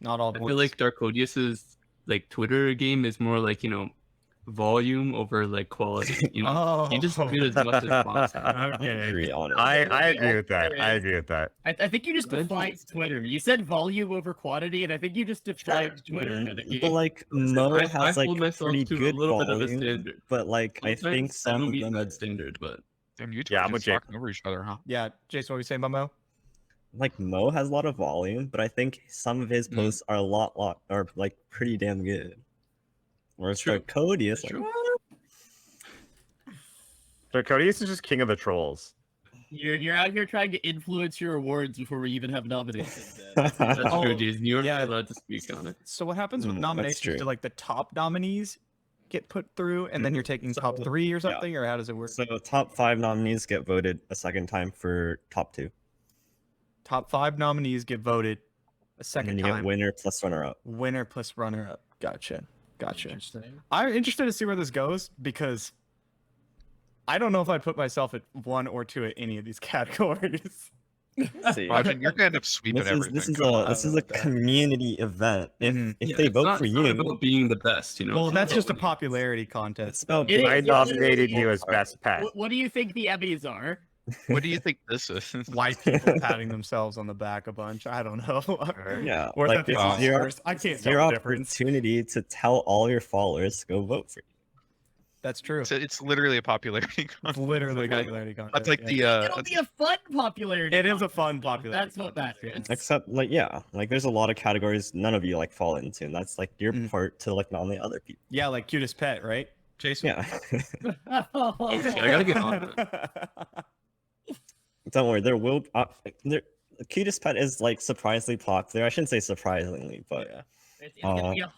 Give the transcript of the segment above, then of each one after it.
Not all I voice. feel like Darkodius's like Twitter game is more like, you know, volume over like quality. You know, you just tweet as much as possible. Okay. I agree with that. I agree with that. I think you just defined Twitter. You said volume over quantity, and I think you just defined Twitter. But like Mo I has like hold myself pretty to good a little bit of a volume, standard. but like I think Sometimes I some don't of meet them. that standard, but Damn, you two Yeah, are I'm with just Jake. talking over each other, huh? Yeah, Jason, what were you saying about Mo? Like Mo has a lot of volume, but I think some of his posts are a lot are like pretty damn good. Whereas True. Darkodius, like, True. Cutest is just king of the trolls. You're out here trying to influence your awards before we even have nominations. that's Oh, true, Jason. You're yeah. not allowed to speak on it. So what happens with that's nominations? true. Do like the top nominees get put through, and then you're taking top 3 or something, or how does it work? So top 5 nominees get voted a second time for top 2. Top 5 nominees get voted a And second then you time. get winner plus runner up. Winner plus runner up. Gotcha. Interesting. I'm interested to see where this goes because I don't know if I'd put myself at 1 or 2 at any of these categories. See, Imagine you're gonna end up sweeping everything. this is Come on. a community event. If Yeah, they it's vote not- for it's not you, about being the best, you know. Well, It's that's about just a winning. popularity contest. it's about It- I it- nominated it- you as best pet. What do you think the Emmys are? What do you think this is? White people patting themselves on the back a bunch. I don't know. yeah. Or like that the this is your Oscars. I can't your tell the difference. opportunity to tell all your followers to go vote for you. That's true. It's literally a popularity It's contest. literally Like, popularity contest. That's like yeah. the It'll be a fun popularity. It is a contest. fun popularity. That's what that is. Except like like there's a lot of categories none of you like fall into, and that's like your part to like nominate other people. Yeah, like Cutest Pet, right? Jason. Yeah. Okay, I gotta get on it. Don't worry, there will Cutest Pet is like surprisingly popular. I shouldn't say surprisingly, but It's gonna be a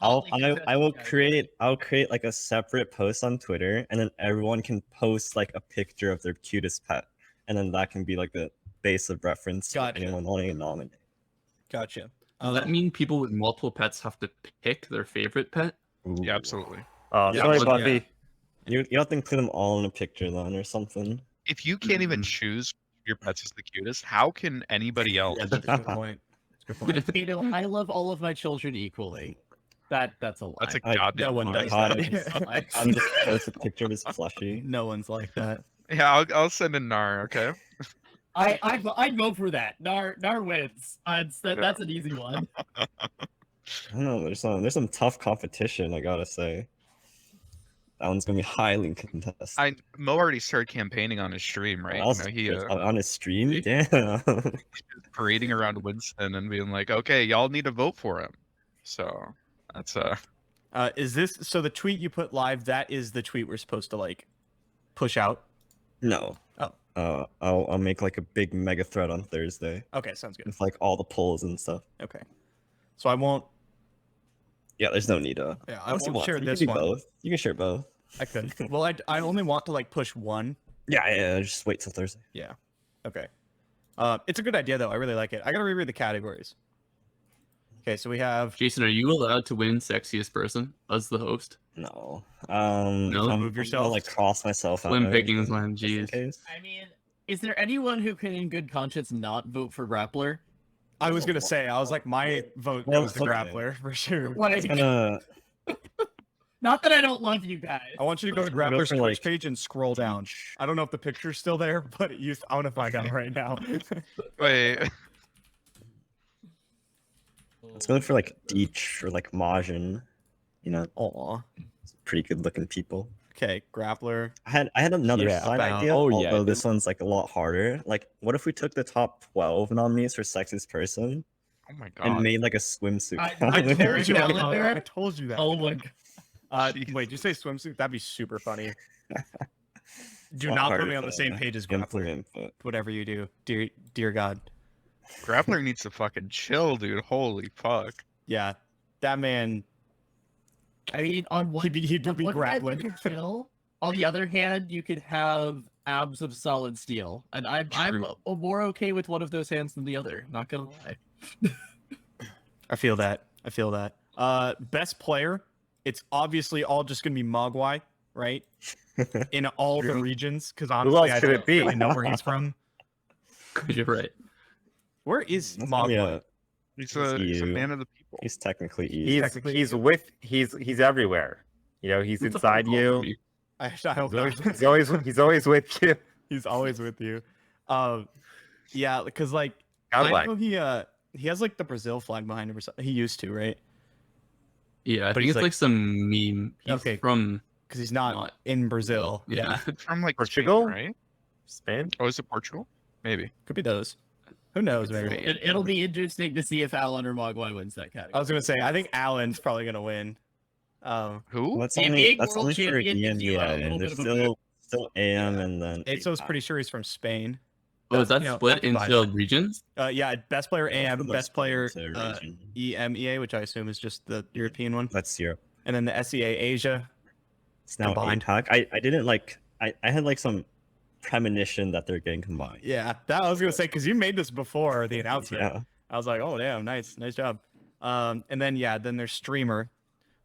I will create like a separate post on Twitter, and then everyone can post like a picture of their cutest pet, and then that can be like the base of reference Gotcha. for anyone wanting to nominate. Gotcha. Does that mean people with multiple pets have to pick their favorite pet? Yeah, absolutely. Oh, Yeah, sorry, but- Buffy. You have to include them all in a picture then, or something. If you can't even choose your pets as the cutest, how can anybody else? Yeah, That's a good point. That's a good point. You know, I love all of my children equally. That's a lie. That's a I- goddamn. No one lie. does God, that. I'm just post a picture of his plushie. No one's like that. Yeah, I'll send a Nar. Okay. I'd vote for that. Nar wins. That's an easy one. I don't know. There's some tough competition. I gotta say, that one's gonna be highly contested. Mo already started campaigning on his stream, right? You know, he on his stream, he- damn. parading around Winston and being like, "Okay, y'all need to vote for him." So that's Is this so? The tweet you put live, that is the tweet we're supposed to like push out. No. Oh. I'll make like a big mega thread on Thursday Okay, sounds good. with like all the polls and stuff. Okay, so I won't. Yeah, there's no need to. Yeah, I Unless you won't want share to. You this can do one. both. You can share both. I could. Well, I only want to like push one. Yeah. Just wait till Thursday. Yeah. Okay. It's a good idea though. I really like it. I gotta reread the categories. Okay, so we have. Jason, are you allowed to win sexiest person as the host? No. No? I'm Remove gonna, yourself. like cross myself out. Slim there, pickings, man. just in Jeez. case. I mean, is there anyone who can, in good conscience, not vote for Grappler? I was gonna say. I was like, my vote Well, goes to okay. Grappler for sure. It's gonna. Not that I don't love you guys. I want you to go to Go Grappler's for, Twitch like- page and scroll down. I don't know if the picture's still there, but it used. I want to find out right now. wait. It's going for like Deech or like Majin. You know, Aw. pretty good looking people. Okay, Grappler. I had another Yeah, design about- idea. oh, yeah. Although this one's like a lot harder. Like, what if we took the top 12 nominees for sexiest person Oh my and god. made like a swimsuit? I challenge? told you that. I told you that. Oh my god. Jeez. Wait, did you say swimsuit? That'd be super funny. Do Not not put hard me on the to same page as implement, Grappler. but Whatever you do, dear God. Grappler needs to fucking chill, dude. Holy fuck. Yeah, that man. I mean, on one, He'd be on one hand, grappling. you can chill. On the other hand, you could have abs of solid steel, and I'm True. more okay with one of those hands than the other. Not gonna lie. I feel that. I feel that. Best player. It's obviously all just gonna be Mogwai, right? In all the True. regions, because Who honestly, else I could don't it be? really know where he's from. You're right. Where is that's probably Mogwai? a- He's It's a you. man of the people. He's technically easy. He's everywhere. You know, he's inside you. I don't know. He's always with you. He's always with you. Yeah, because like God I bless. know he has like the Brazil flag behind him or something. He used to, right? Yeah, I But think he's it's like some meme. He's Okay. from Because he's not in Brazil. yeah. It's from like Portugal? Spain, right? Spain. Oh, is it Portugal? Maybe. Could be those. Who knows, maybe. It'll be interesting to see if Alan or Mogwai wins that category. I was gonna say I think Alan's probably gonna win. Who? That's The only big that's world only for champion is, yeah, a EMUA. little There's bit of a still AM and then Aso's pretty sure he's from Spain. Oh, is that You know, split occupied. into regions? Yeah, best player AM, Looks best player to region. EMEA, which I assume is just the European one, That's Europe. and then the SEA Asia. It's now Combined. APAC. I didn't like. I had like some premonition that they're getting combined. Yeah, that I was gonna say because you made this before the announcement. Yeah. I was like, oh damn, nice job. And then then there's streamer.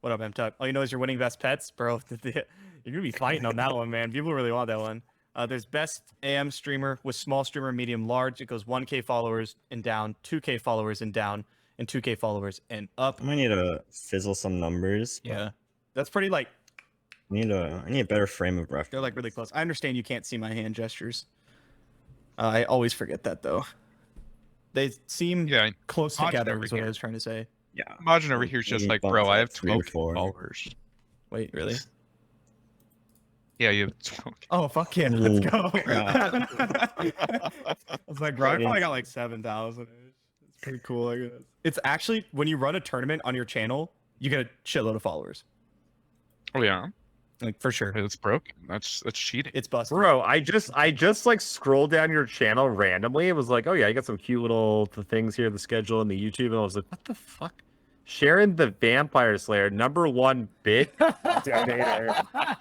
What up, MTuck? All you know is you're winning best pets, bro. You're gonna be fighting on that one, man. People really want that one. There's best AM streamer with small streamer, medium, large. It goes 1K followers and down, 2K followers and down, and 2K followers and up. I might need to fizzle some numbers. but Yeah, that's pretty like I need a better frame of reference. they're like really close. I understand you can't see my hand gestures. I always forget that though. They seem Yeah, close Hodge together. over Is what I here. was trying to say. Yeah. Majin over here is just Maybe like, bump bro, to, I like, have 3 or 12 4. followers. Wait, really? Yeah, you have 12. Oh fuck yeah, let's Ooh, go. crap. I was like, bro, I probably got like 7,000. It's pretty cool, I guess. It's actually when you run a tournament on your channel, you get a shitload of followers. Oh yeah, Like for sure. it's broken. That's cheating. It's busted. Bro, I just like scrolled down your channel randomly. It was like, oh yeah, you got some cute little things here, the schedule and the YouTube, and I was like, what the fuck? Sharon the Vampire Slayer, #1 bit donator.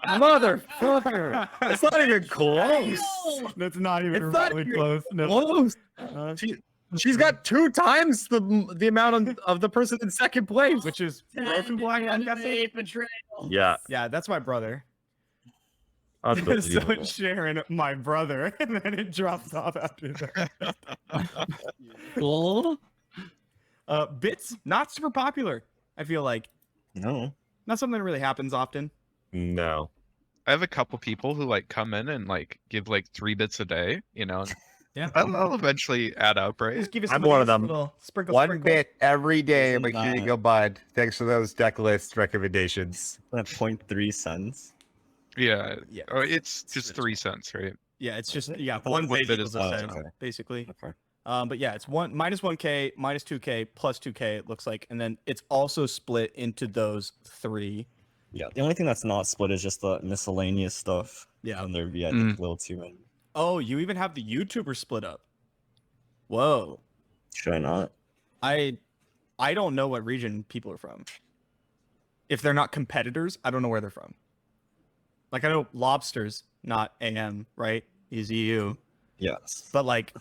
Motherfucker. It's not even close. That's not even It's not really even close. No. Close. She's got 2 times the amount of the person in second place. Which is Broken Black, I'm guessing? Betrayal. Yeah. Yeah, that's my brother. so Unbelievable. it's Sharon, my brother, and then it drops off after that. Cool. Bits, not super popular. I feel like No. not something that really happens often. No. I have a couple people who like come in and like give like 3 bits a day. You know, Yeah. that'll eventually add up, right? Just give us I'm some one nice of them. little Sprinkle, 1 sprinkle. bit every day. Isn't Like, here you that- go, bud. Thanks for those deck list recommendations. That 0.3 cents. Yeah. Yeah. Oh, it's just 3 cents, right? Yeah, it's just yeah, One one bit bit equals is- a cent, okay. basically. Okay. But yeah, it's minus 1K, minus 2K, plus 2K. It looks like, and then it's also split into those 3. Yeah. The only thing that's not split is just the miscellaneous stuff. Yeah. And there'd be a little too many. Oh, you even have the YouTubers split up. Whoa. Should I not? I don't know what region people are from. If they're not competitors, I don't know where they're from. Like I know Lobster's not AM, right? He's EU. Yes. But like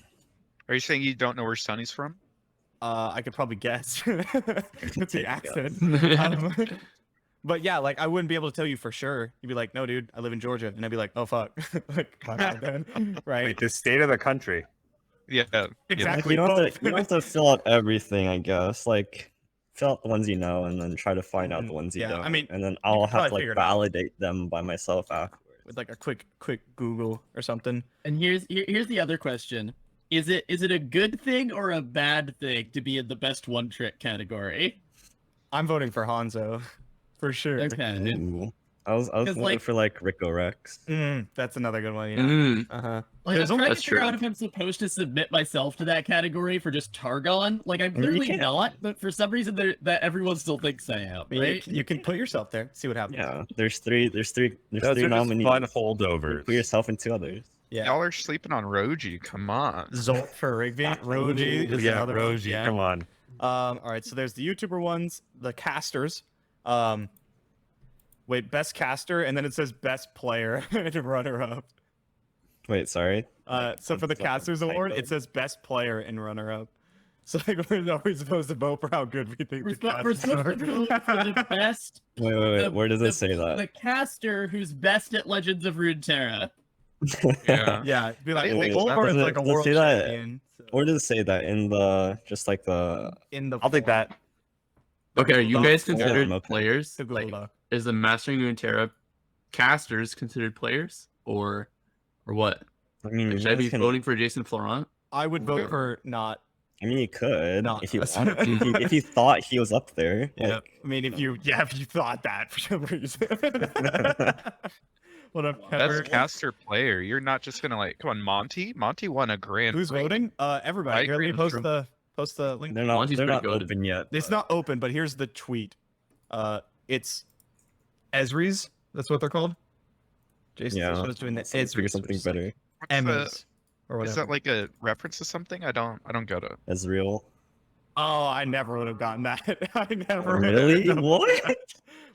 Are you saying you don't know where Sunny's from? I could probably guess. It's the accent. Yeah. But yeah, like I wouldn't be able to tell you for sure. You'd be like, "No, dude, I live in Georgia," and I'd be like, "Oh fuck," like my bad then, right? Wait, the state of the country. Yeah. Exactly. Like, you don't have to. You don't have to fill out everything, I guess. Like, fill out the ones you know, and then try to find out the ones you Yeah, don't. I mean, and then you I'll could have to probably like figure it out. validate them by myself afterwards. With like a quick Google or something. And here's the other question: Is it a good thing or a bad thing to be in the best one trick category? I'm voting for Hanzo, for sure. Okay. Ooh. I was 'Cause, voting like- for like Rico Rex. That's another good one. Yeah. Mm. Uh huh. Like, There's I'm trying to that's figure true. out if I'm supposed to submit myself to that category for just Targon. Like, I'm You clearly can't. not, but for some reason, that everyone still thinks I am. Right? You can put yourself there. See what happens. Yeah. There's three Those three are just nominees. fun holdovers. Put yourself and 2 others. Yeah. Y'all are sleeping on Roji. Come on. Zolt for Rigby. Roji. is Yeah, another one. Roji. Yeah. Come on. All right, so there's the YouTuber ones, the casters. Wait, best caster, and then it says best player and runner up. Wait, sorry. So for the That's like a casters award, typo. it says best player and runner up. So like we're always supposed to vote for how good we think We're, the we're casters supposed to vote for the best. Wait. the- Where does the- it say that? The caster who's best at Legends of Runeterra. Yeah. Yeah, be like Wait, or it's does like a it- does it world say that- champion. So Where does it say that in the just like the? in the I'll take form. that. Okay, are you Google guys Doc. considered Yeah, okay. players? The Google Like, Doc. is the Mastering Runeterra casters considered players, or what? I mean, Like, you should I guys be can- voting for Jason Fleurant? I would vote for not. I mean, you could Not if you us. want. If you thought he was up there. Yeah, Like, I mean, if you thought that for some reason. What up, Best Pepper? caster player. You're not just gonna like, come on, Monty. Monty won a grand. Who's Prix. voting? Everybody. I Here, let me agree, post true. the link. they're not. Monty's They're pretty not good. open yet. It's not open, but here's the tweet. It's Ezry's. That's what they're called. Jason Yeah, was doing the let's figure Ezry's. something better. What's the- Emmys or whatever. Is that like a reference to something? I don't get it. Ezreal. Oh, I never would have gotten that. I never. would have Really? known What? that.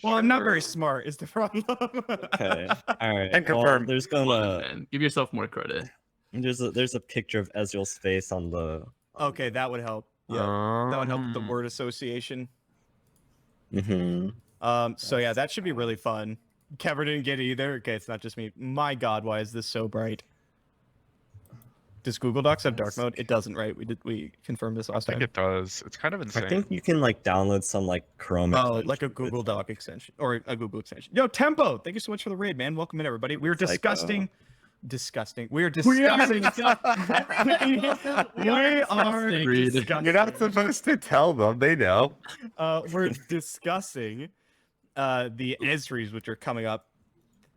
Well, I'm not very smart. Is the problem? Okay. All right. And well, confirm. there's Come on, gonna man. Give yourself more credit. there's a picture of Ezreal's face on the. Okay, that would help. Yeah, that would help with the word association. Mm-hmm. So yeah, that should be really fun. Kevin didn't get it either. Okay, it's not just me. My God, why is this so bright? Does Google Docs have dark mode? It doesn't, right? We confirmed this I last think time. it does. It's kind of insane. I think you can like download some like Chrome. Oh, extension like a with Google it. Doc extension or a Google extension. Yo, Tempo, thank you so much for the raid, man. Welcome in, everybody. We're disgusting. We are discussing. We are Agreed. discussing. You're not supposed to tell them. They know. We're discussing the Ezrys, which are coming up.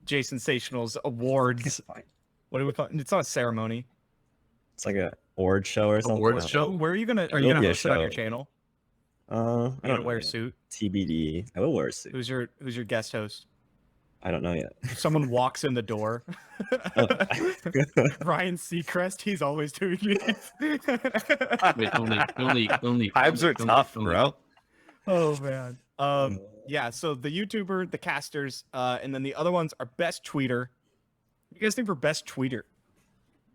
Jasensational's awards. What do we call it? It's not a ceremony. It's like a award show or something. Awards show? Where are you gonna? Are you It'll gonna be a host it on your show. channel? I You don't gonna know wear a yet. suit? TBD. I will wear a suit. Who's your guest host? I don't know yet. Someone walks in the door. Ryan Seacrest, he's always doing this. Wait, only. Times are tough, bro. Oh man. Yeah, so the YouTuber, the casters, and then the other ones are best tweeter. What do you guys think for best tweeter?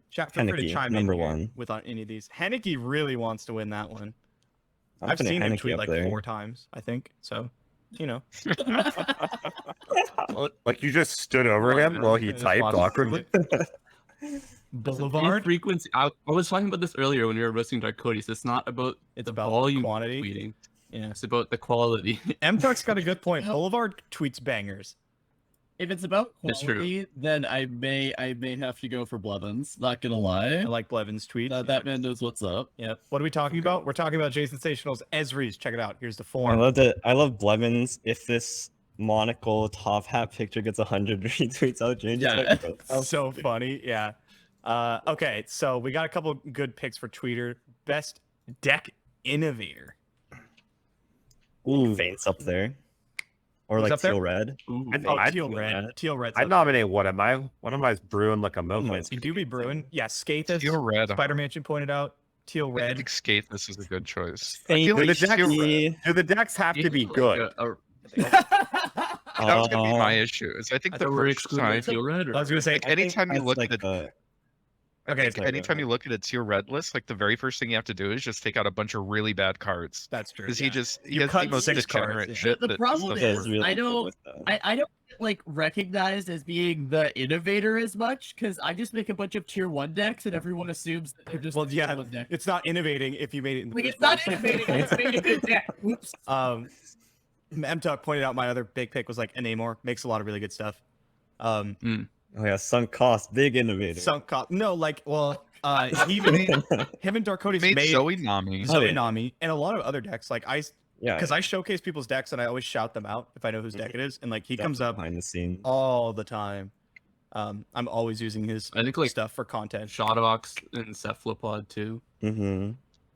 Chat, feel free to Henneky, chime number in here one. with on any of these. Henneky really wants to win that one. I'm I've putting seen him Henneky tweet up like there. 4 times, I think. So, you know. Like you just stood over him while he Just typed watch- awkwardly. Boulevard. Frequency. I was talking about this earlier when we were roasting Dark Codies. It's not about It's the about volume quantity. tweeting. Yeah. It's about the quality. M-Tuck's got a good point. Boulevard tweets bangers. If it's about It's true. quality, then I may have to go for Blevins. Not gonna lie. I like Blevin's tweet. That man knows what's up. Yeah. What are we talking about? We're talking about Jasensational's Ezrys. Check it out. Here's the form. I love Blevins. If this monocle top hat picture gets 100 retweets, I'll change Yeah. it. So funny. Yeah. Okay, so we got a couple good picks for tweeter. Best deck innovator. Ooh, Faint's up there. Or Who's like up there? teal red. Ooh. I think Oh, I'd teal do red. that. Teal red. I'd nominate WhatAmI. WhatAmi's brewing like a mofo. You do be brewing. Yeah, Skathis. Teal red. Spider Mansion pointed out. Teal I red. think Skate. This is a good choice. I Faint. feel like the deck- Teal red- Do the decks have to be Like good? That was gonna be my issue. Is I think I the thought we were first excluding time, Teal Red. I was gonna say. like anytime you look at it, Okay, it's like anytime you look at a Teal red list, like the very first thing you have to do is just take out a bunch of really bad cards. that's true. Because yeah. he You has cut the most 6 cards, degenerate yeah. shit. The that problem stuff is, works. really I good don't- with that. I don't get, like recognized as being the innovator as much because I just make a bunch of tier 1 decks and everyone assumes that they're just Well, tier yeah, 1 deck. it's not innovating if you made it in the Like, first it's not place. innovating. It's made a good deck. Oops. M-Tuck pointed out my other big pick was like a Namor. Makes a lot of really good stuff. Oh yeah, sunk cost, big innovator. Sunk cost. No, like, well, him and Dark Codies Made made Zoe Nami. Oh, yeah. Nami and a lot of other decks. Like Yeah, because I showcase people's decks and I always shout them out if I know whose deck it is, and like he comes up behind the scenes. all the time. I'm always using his I think like stuff for content. Shadowbox and Cephalopod too. Mm-hmm.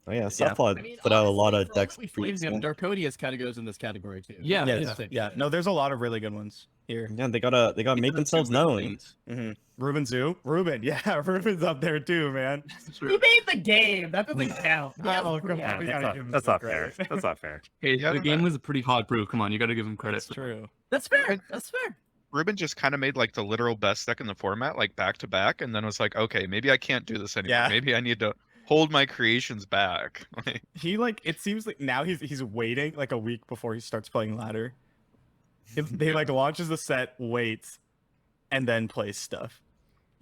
Oh yeah, Yeah. Cephalopod I mean, put out a lot honestly, of for decks. all we pretty flames him, soon. Darkodius kind of goes in this category too. Yeah, Yeah. No, there's a lot of really good ones here. Yeah, they gotta make themselves known. Mm-hmm. Ruben Zoo, Ruben, yeah, Ruben's up there too, man. He made the game. That doesn't count. Oh, come Yeah. on, we gotta give him That's some not fair. credit. That's not fair. Hey, Yeah, the but- game was a pretty hot brew. Come on, you got to give him credit. That's true. That's fair. That's fair. Ruben just kind of made like the literal best deck in the format, like back to back, and then was like, okay, maybe I can't do this anymore. Yeah. Maybe I need to hold my creations back. Like, He like it seems like now he's waiting like a week before he starts playing ladder. They like launches the set, waits, and then plays stuff.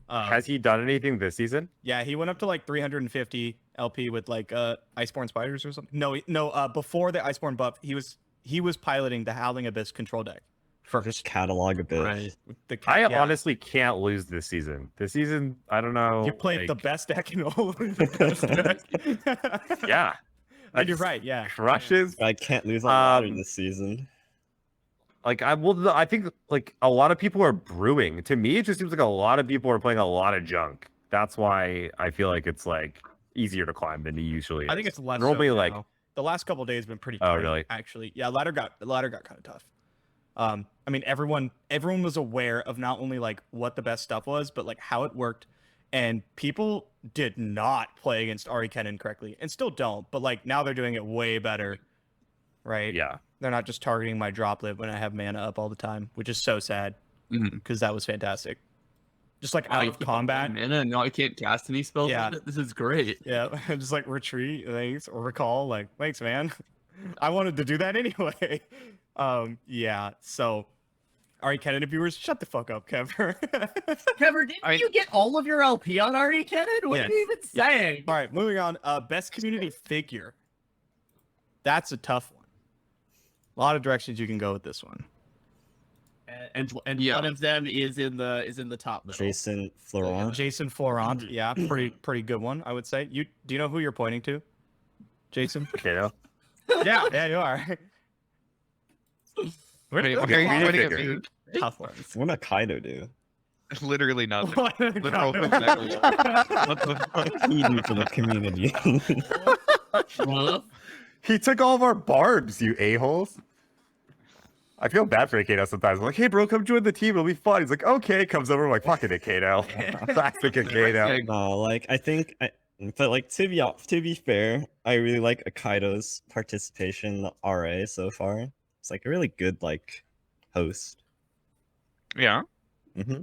Has he done anything this season? Yeah, he went up to like 350 LP with like Iceborne Spiders or something. No, before the Iceborne buff, he was he was piloting the Howling Abyss control deck first. Just catalog a bit. Right. I Yeah. honestly can't lose this season. This season, I don't know. You played the like, best deck in all of the best deck. Yeah. And you're right. Yeah. Crushes. I can't lose on ladder Um, this season. Like I think like a lot of people are brewing. To me, it just seems like a lot of people are playing a lot of junk. That's why I feel like it's like easier to climb than it usually is. I think it's less. normally so like now. The last couple of days have been pretty. Oh, tight, really? Actually, yeah. Ladder got kind of tough. I mean, everyone was aware of not only like what the best stuff was, but like how it worked, and people did not play against Ari Kennen correctly, and still don't. But like now they're doing it way better, right? yeah. They're not just targeting my droplet when I have mana up all the time, which is so sad Mhm. because that was fantastic. Just like out of combat. Mana, no, I can't cast any spells. Yeah. On it. This is great. Yeah, just like retreat, thanks, or recall, like, thanks, man. I wanted to do that anyway. Yeah, so, Ari Kennen viewers, shut the fuck up, Kevin. Trevor, didn't you get all of your LP on Ari Kennen? What Yes. are you even saying? All right, moving on. Best community figure. That's a tough one. A lot of directions you can go with this one. And Yeah. one of them is in the top middle. Jason Fleurant. Jason Fleurant, yeah, pretty good one, I would say. Do you know who you're pointing to? Jason? You know? Yeah, you are. Wait, look why are at you pointing at figure. me? Tough ones. What did Aikado do? Literally nothing. What? Literal neglect. What the fuck? He do for the community. Well, He took all of our barbs, you a-holes. I feel bad for Aikado sometimes. I'm like, hey, bro, come join the team. It'll be fun. He's like, okay. Comes over. I'm like, fucking Aikado. Classic Aikado. No, like but like to be fair, I really like Akado's participation in the RA so far. It's like a really good like host. Yeah. Hmm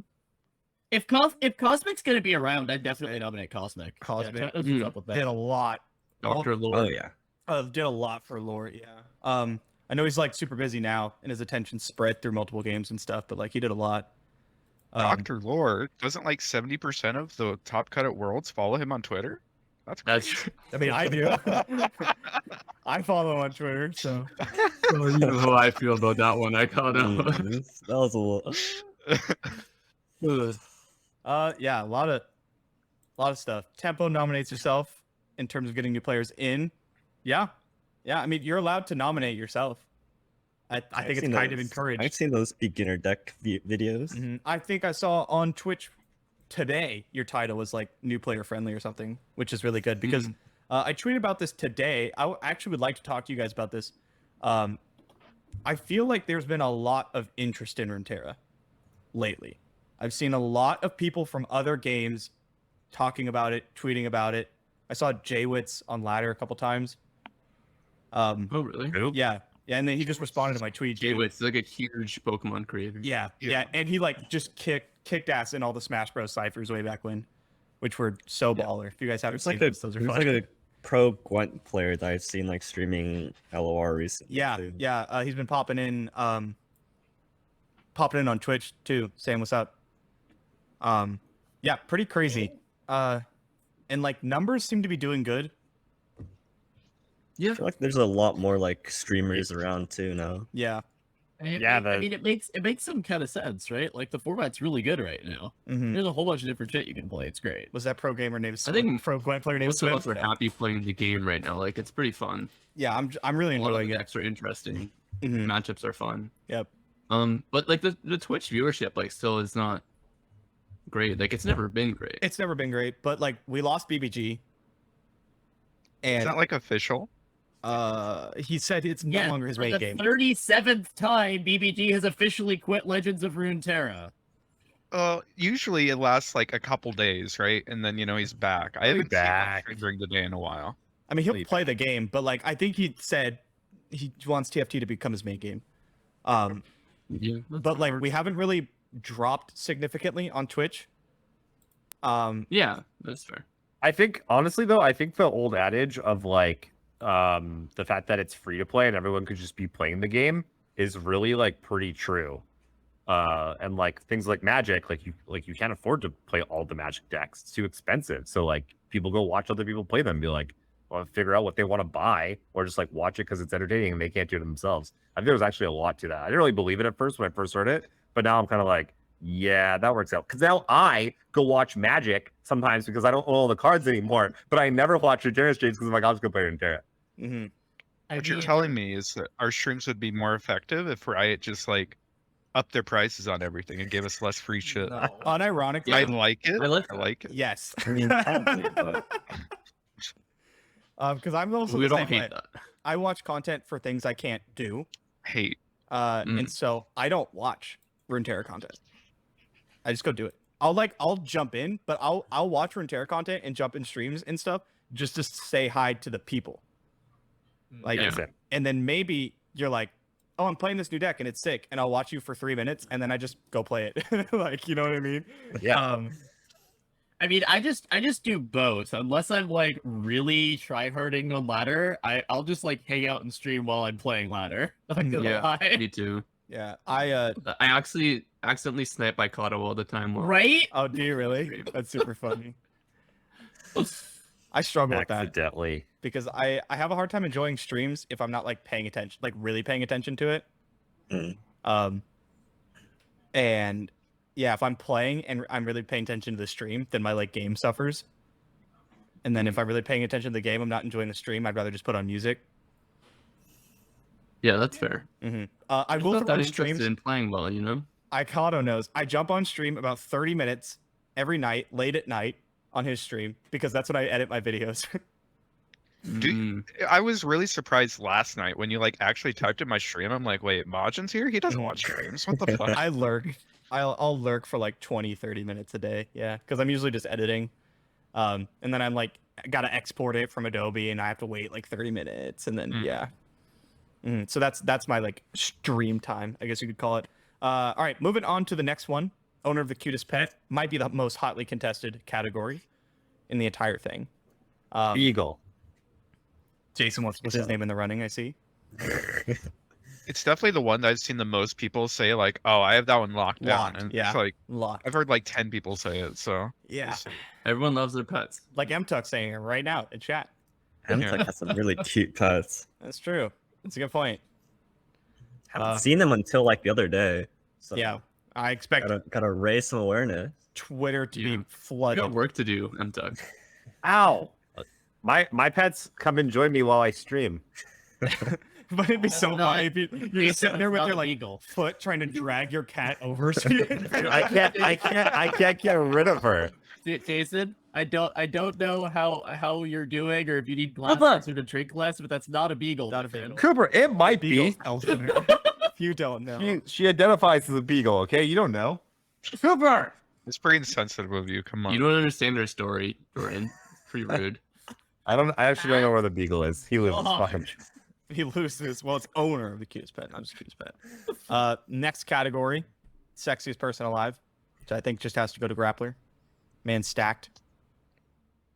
if Cosmic's gonna be around, I'd definitely nominate Cosmic. Cosmic. Yeah, what's up with Did that? a lot. Dr. Oh Lord. yeah. Did a lot for lore, yeah. I know he's like super busy now and his attention spread through multiple games and stuff, but like he did a lot. Dr. Lord, doesn't like 70% of the top cut at Worlds follow him on Twitter? That's That's crazy. I mean, I do. I follow him on Twitter, so you know how I feel about that one. I caught out. That was a little. yeah, a lot of stuff. Tempo nominates yourself in terms of getting new players in. Yeah. I mean, you're allowed to nominate yourself. I think it's kind of encouraged. I've seen those beginner deck videos. Mhm. I think I saw on Twitch today your title was like new player friendly or something, which is really good because I tweeted about this today. Actually would like to talk to you guys about this. I feel like there's been a lot of interest in Runeterra lately. I've seen a lot of people from other games talking about it, tweeting about it. I saw Jaywitz on Ladder a couple times. Oh, really? Yeah, and then he just responded to my tweet. Jay Witt's like a huge Pokemon creator. Yeah, and he like just kicked ass in all the Smash Bros. Ciphers way back when, which were so baller. If you guys haven't seen those, those are There's fun. like a pro Gwent player that I've seen like streaming LOR recently. Yeah, too. yeah. He's been popping in on Twitch too, saying what's up. Yeah, pretty crazy. And like numbers seem to be doing good. I feel like there's a lot more like streamers around too now. Yeah. I mean, it makes some kind of sense, right? Like the format's really good right now. Mm-hmm. There's a whole bunch of different shit you can play. It's great. Was that pro gamer named? I think pro Gwent player named Most of us Smurfs? are happy playing the game right now. Like it's pretty fun. Yeah, I'm really A lot of enjoying the it. decks are interesting. Mhm. Matchups are fun. Yep. But like the Twitch viewership like still is not great. Like it's never been great. It's never been great, but like we lost BBG, It's and not like official. he said it's no longer his for main the game. 37th time, BBG has officially quit Legends of Runeterra. Usually it lasts like a couple days, right? And then he's back. I haven't back. seen him during the day in a while. I mean, he'll play the game, but like I think he said he wants TFT to become his main game. Yeah. But like we haven't really dropped significantly on Twitch. Yeah, that's fair. I think honestly though, I think the old adage of like the fact that it's free to play and everyone could just be playing the game is really like pretty true. And like things like Magic, like you can't afford to play all the Magic decks. It's too expensive. So like people go watch other people play them and be like, figure out what they want to buy, or just like watch it because it's entertaining and they can't do it themselves. I think there's actually a lot to that. I didn't really believe it at first when I first heard it, but now I'm kind of like, yeah, that works out. Because now I go watch Magic sometimes because I don't own all the cards anymore, but I never watch Runeterra streams because I'm like, I'll just go play Runeterra. Mm-hmm. What you're telling me is that our streams would be more effective if Riot just like up their prices on everything and give us less free shit. No. Unironically, I like it. I like I that. like it. yes. I mean, probably, but Because I'm also We the don't same hate way. that. I watch content for things I can't do, Hate. and so I don't watch Runeterra content. I just go do it. I'll jump in, but I'll watch Runeterra content and jump in streams and stuff just to say hi to the people. Like, Yeah. and then maybe you're like, oh, I'm playing this new deck and it's sick, and I'll watch you for 3 minutes and then I just go play it. Like, you know what I mean? Yeah. I mean, I just do both. Unless I'm like really try harding on ladder, I'll just like hang out and stream while I'm playing ladder. I'm not gonna Yeah, lie. me too. Yeah. I actually accidentally snipe Aikado all the time. Right? oh, do you really? That's super funny. I struggle with that Accidentally. because I have a hard time enjoying streams if I'm not like paying attention, like really paying attention to it. Mm. And yeah, if I'm playing and I'm really paying attention to the stream, then my like game suffers. And then if I'm really paying attention to the game, I'm not enjoying the stream. I'd rather just put on music. Yeah, that's fair. I I'm will not throw that on interested streams. in playing well, you know. Aikado knows. I jump on stream about 30 minutes every night, late at night on his stream, because that's when I edit my videos. Do- I was really surprised last night when you like actually typed in my stream. I'm like, wait, Majin's here? He doesn't watch streams. What the fuck? I lurk. I'll lurk for like 20, 30 minutes a day. Yeah, because I'm usually just editing. And then I'm like, gotta export it from Adobe, and I have to wait like 30 minutes, and then yeah. So that's my like stream time, I guess you could call it. All right, moving on to the next one. Owner of the cutest pet might be the most hotly contested category in the entire thing. Eagle. Jason wants to put his name in the running, I see. It's definitely the one that I've seen the most people say like, oh, I have that one locked down. Locked, And yeah. it's like Locked. I've heard like 10 people say it. So Yeah. Everyone loves their pets. Like M-Tuck saying it right now in chat. Henneky has some really cute pets. That's true. That's a good point. Haven't seen them until like the other day. So Yeah. I expect gotta raise some awareness. Twitter to Yeah. be We flooded. got work to do, M-Tuck. Ow. My pets come and join me while I stream. But it'd be so No, funny if you're just sitting there with not your like illegal. foot trying to drag your cat over. So you I can't get rid of her. Jason, I don't know how you're doing or if you need glasses or to drink less, but that's not a beagle. Not a beagle. Cooper, it might Beagle be. elephant. You don't know. She identifies as a beagle, okay? You don't know. Cooper! it's pretty insensitive of you. Come on. You don't understand their story, Dorian. It's pretty rude. I actually don't know where the beagle is. He lives Oh. fucking. He loses. Well, it's owner of the cutest pet, not just cutest pet. Next category, sexiest person alive, which I think just has to go to Grappler. Man stacked.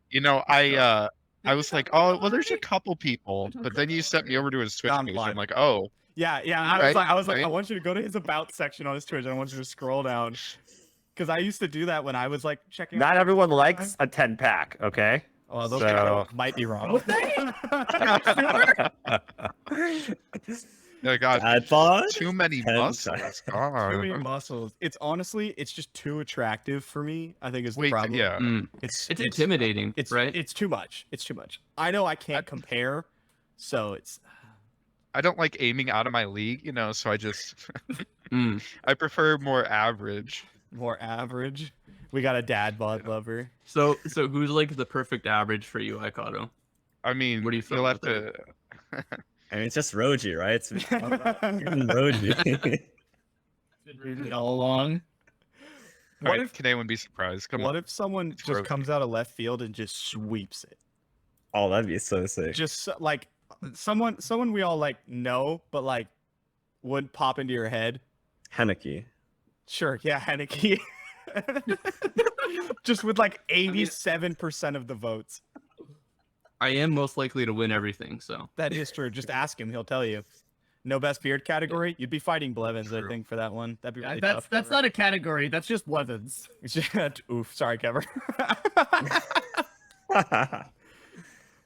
You know, I was like, oh, well, there's a couple people, but then you sent me over to his Twitch I'm page. lying. I'm like, oh, Yeah. Right, I was like, right. I want you to go to his about section on his Twitch, and I want you to scroll down, because I used to do that when I was like checking. Not everyone likes a 10-pack, okay? Oh, those So- people might be wrong. I got Dad bod? too many 10 muscles. times. Too many God. muscles. It's honestly, it's just too attractive for me. I think is the Wait, problem. yeah. It's intimidating, It's right? It's too much. It's too much. I know I can't compare, so it's I don't like aiming out of my league, you know, so I just Mm. I prefer more average. more average. We got a dad bod lover. So who's like the perfect average for you, Aikado? I mean, What do you feel you'll have about to. I mean, it's just Roji, right? It's even Roji. all along. What Alright, if- can anyone be surprised? Come What on. if someone It's just rogue. comes out of left field and just sweeps it? Oh, that'd be so sick. Just like someone we all like know, but like would pop into your head. Henneky. Sure, yeah, Henneky. Just with like 87% of the votes. I am most likely to win everything, so That is true. Just ask him; he'll tell you. No best beard category. You'd be fighting Blevins, I True. think, for that one. That'd be really That's tough. not a category. That's just weapons. Oof, sorry, Kevin.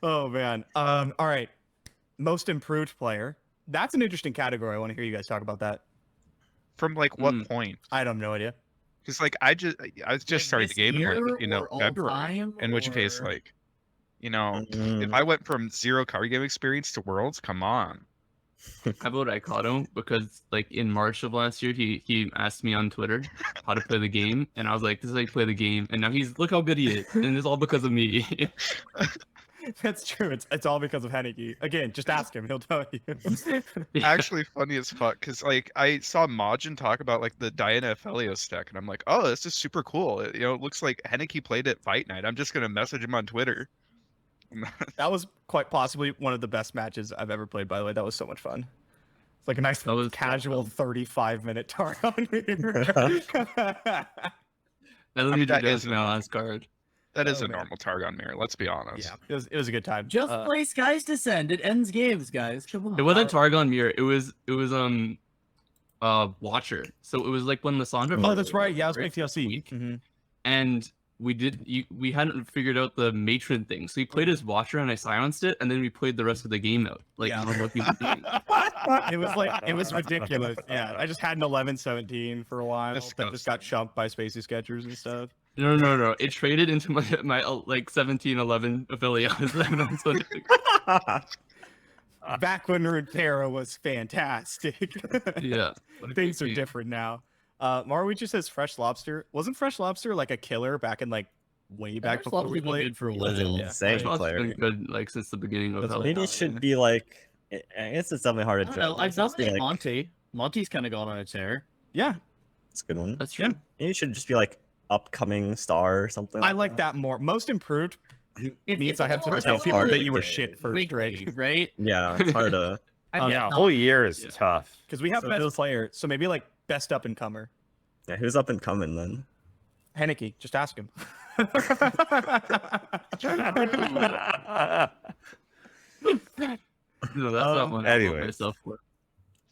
Oh man. All right. Most improved player. That's an interesting category. I want to hear you guys talk about that. From like what point? I have no idea. Because like I just started the this game in year like, or all February. time, In which case, or- like, if I went from 0 card game experience to Worlds, come on. How about Aikado? Because like in March of last year, he asked me on Twitter how to play the game, and I was like, "This is how you play the game." And now he's look how good he is, and it's all because of me. That's true. It's all because of Henneky. Again, just ask him. He'll tell you. Actually funny as fuck, because like I saw Majin talk about like the Diana Aphelios deck, and I'm like, oh, this is super cool. It looks like Henneky played it Fight Night. I'm just gonna message him on Twitter. That was quite possibly one of the best matches I've ever played, by the way. That was so much fun. It's like a nice That was casual 35-minute Targon Now let mean, me that just is my last card. That is Oh, a man. normal Targon mirror, let's be honest. Yeah, it was a good time. Just play Sky's Descent. It ends games, guys. Come on. It wasn't Targon Mirror. It was Watcher. So it was like when Lissandra. Oh, that's right. Yeah, I was right? playing TLC. Week. Mhm. And we hadn't figured out the matron thing. So we played as Watcher and I silenced it, and then we played the rest of the game out. Like Yeah. normal human beings. It was ridiculous. Yeah, I just had an 11-17 for a while. That just got Disgusting. chunked by Spacey Sketchers and stuff. No. It traded into my like 17-11 affiliate. Back when Runeterra was fantastic. Yeah. Things are different now. Maruichi says Fresh Lobster. Wasn't Fresh Lobster like a killer back in like way back Fresh before we Lobster's been played? good for a That's an while. insane Fresh Lobster's player. been good like since the beginning of That's Hell. what Maybe it should be like. I guess it's definitely hard I to don't know. judge. I've It's just nominated like, Monty. Monty's kind of gone on a tear. Yeah, it's a good one. That's true. Maybe it should just be like upcoming star or something. I like that more. Most improved means I have to It's tell people hard that to you were get. shit first, Weekly, right? right? Yeah, it's hard to. Oh, Yeah, a whole year is Yeah. tough. Because we have So best feels- player, so maybe like best up and comer. Yeah, who's up and coming then? Henneky, just ask him. No, that's not one. I anyways. put myself for.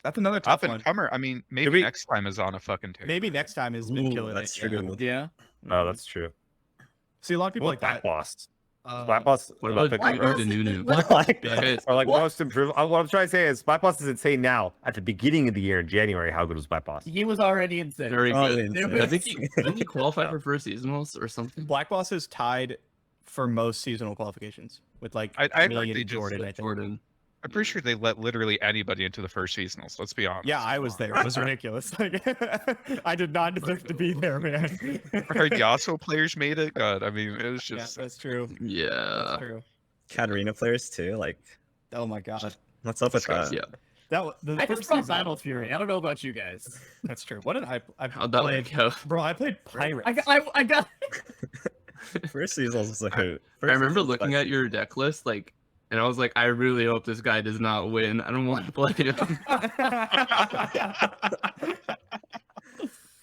That's another Up tough and one. comer. I mean, maybe we- next time is on a fucking tear. Maybe next time is been Ooh, killing that's it. true. Yeah. Oh, that's true. See, a lot of people Well, like that. Black Boss. Uh, Black Boss. What about about the- the Nunu? Like Okay, Or like What? most improved. What I'm trying to say is Black Boss is insane now. At the beginning of the year in January, how good was Black Boss? He was already insane. very Oh, good. insane. I think didn't he qualify for first seasonals or something? Black Boss is tied for most seasonal qualifications with like I heard Million they and just Jordan, let I think. Jordan. I'm pretty sure they let literally anybody into the first seasonals. Let's be honest. Yeah, I was there. It was ridiculous. Like, I did not deserve to be there, man. I heard Yasuo players made it. God, I mean, it was Yeah, just. that's true. Yeah. That's true. Katarina players too. Like, Oh my god. what's up with that? Yeah. That was the I first just brought season- Battle Fury. I don't know about you guys. That's true. What did I How'd that played? work out? Bro, I played Pirates. I got. First season was like a. I remember looking at your deck list, like, and I was like, I really hope this guy does not win. I don't want to play him.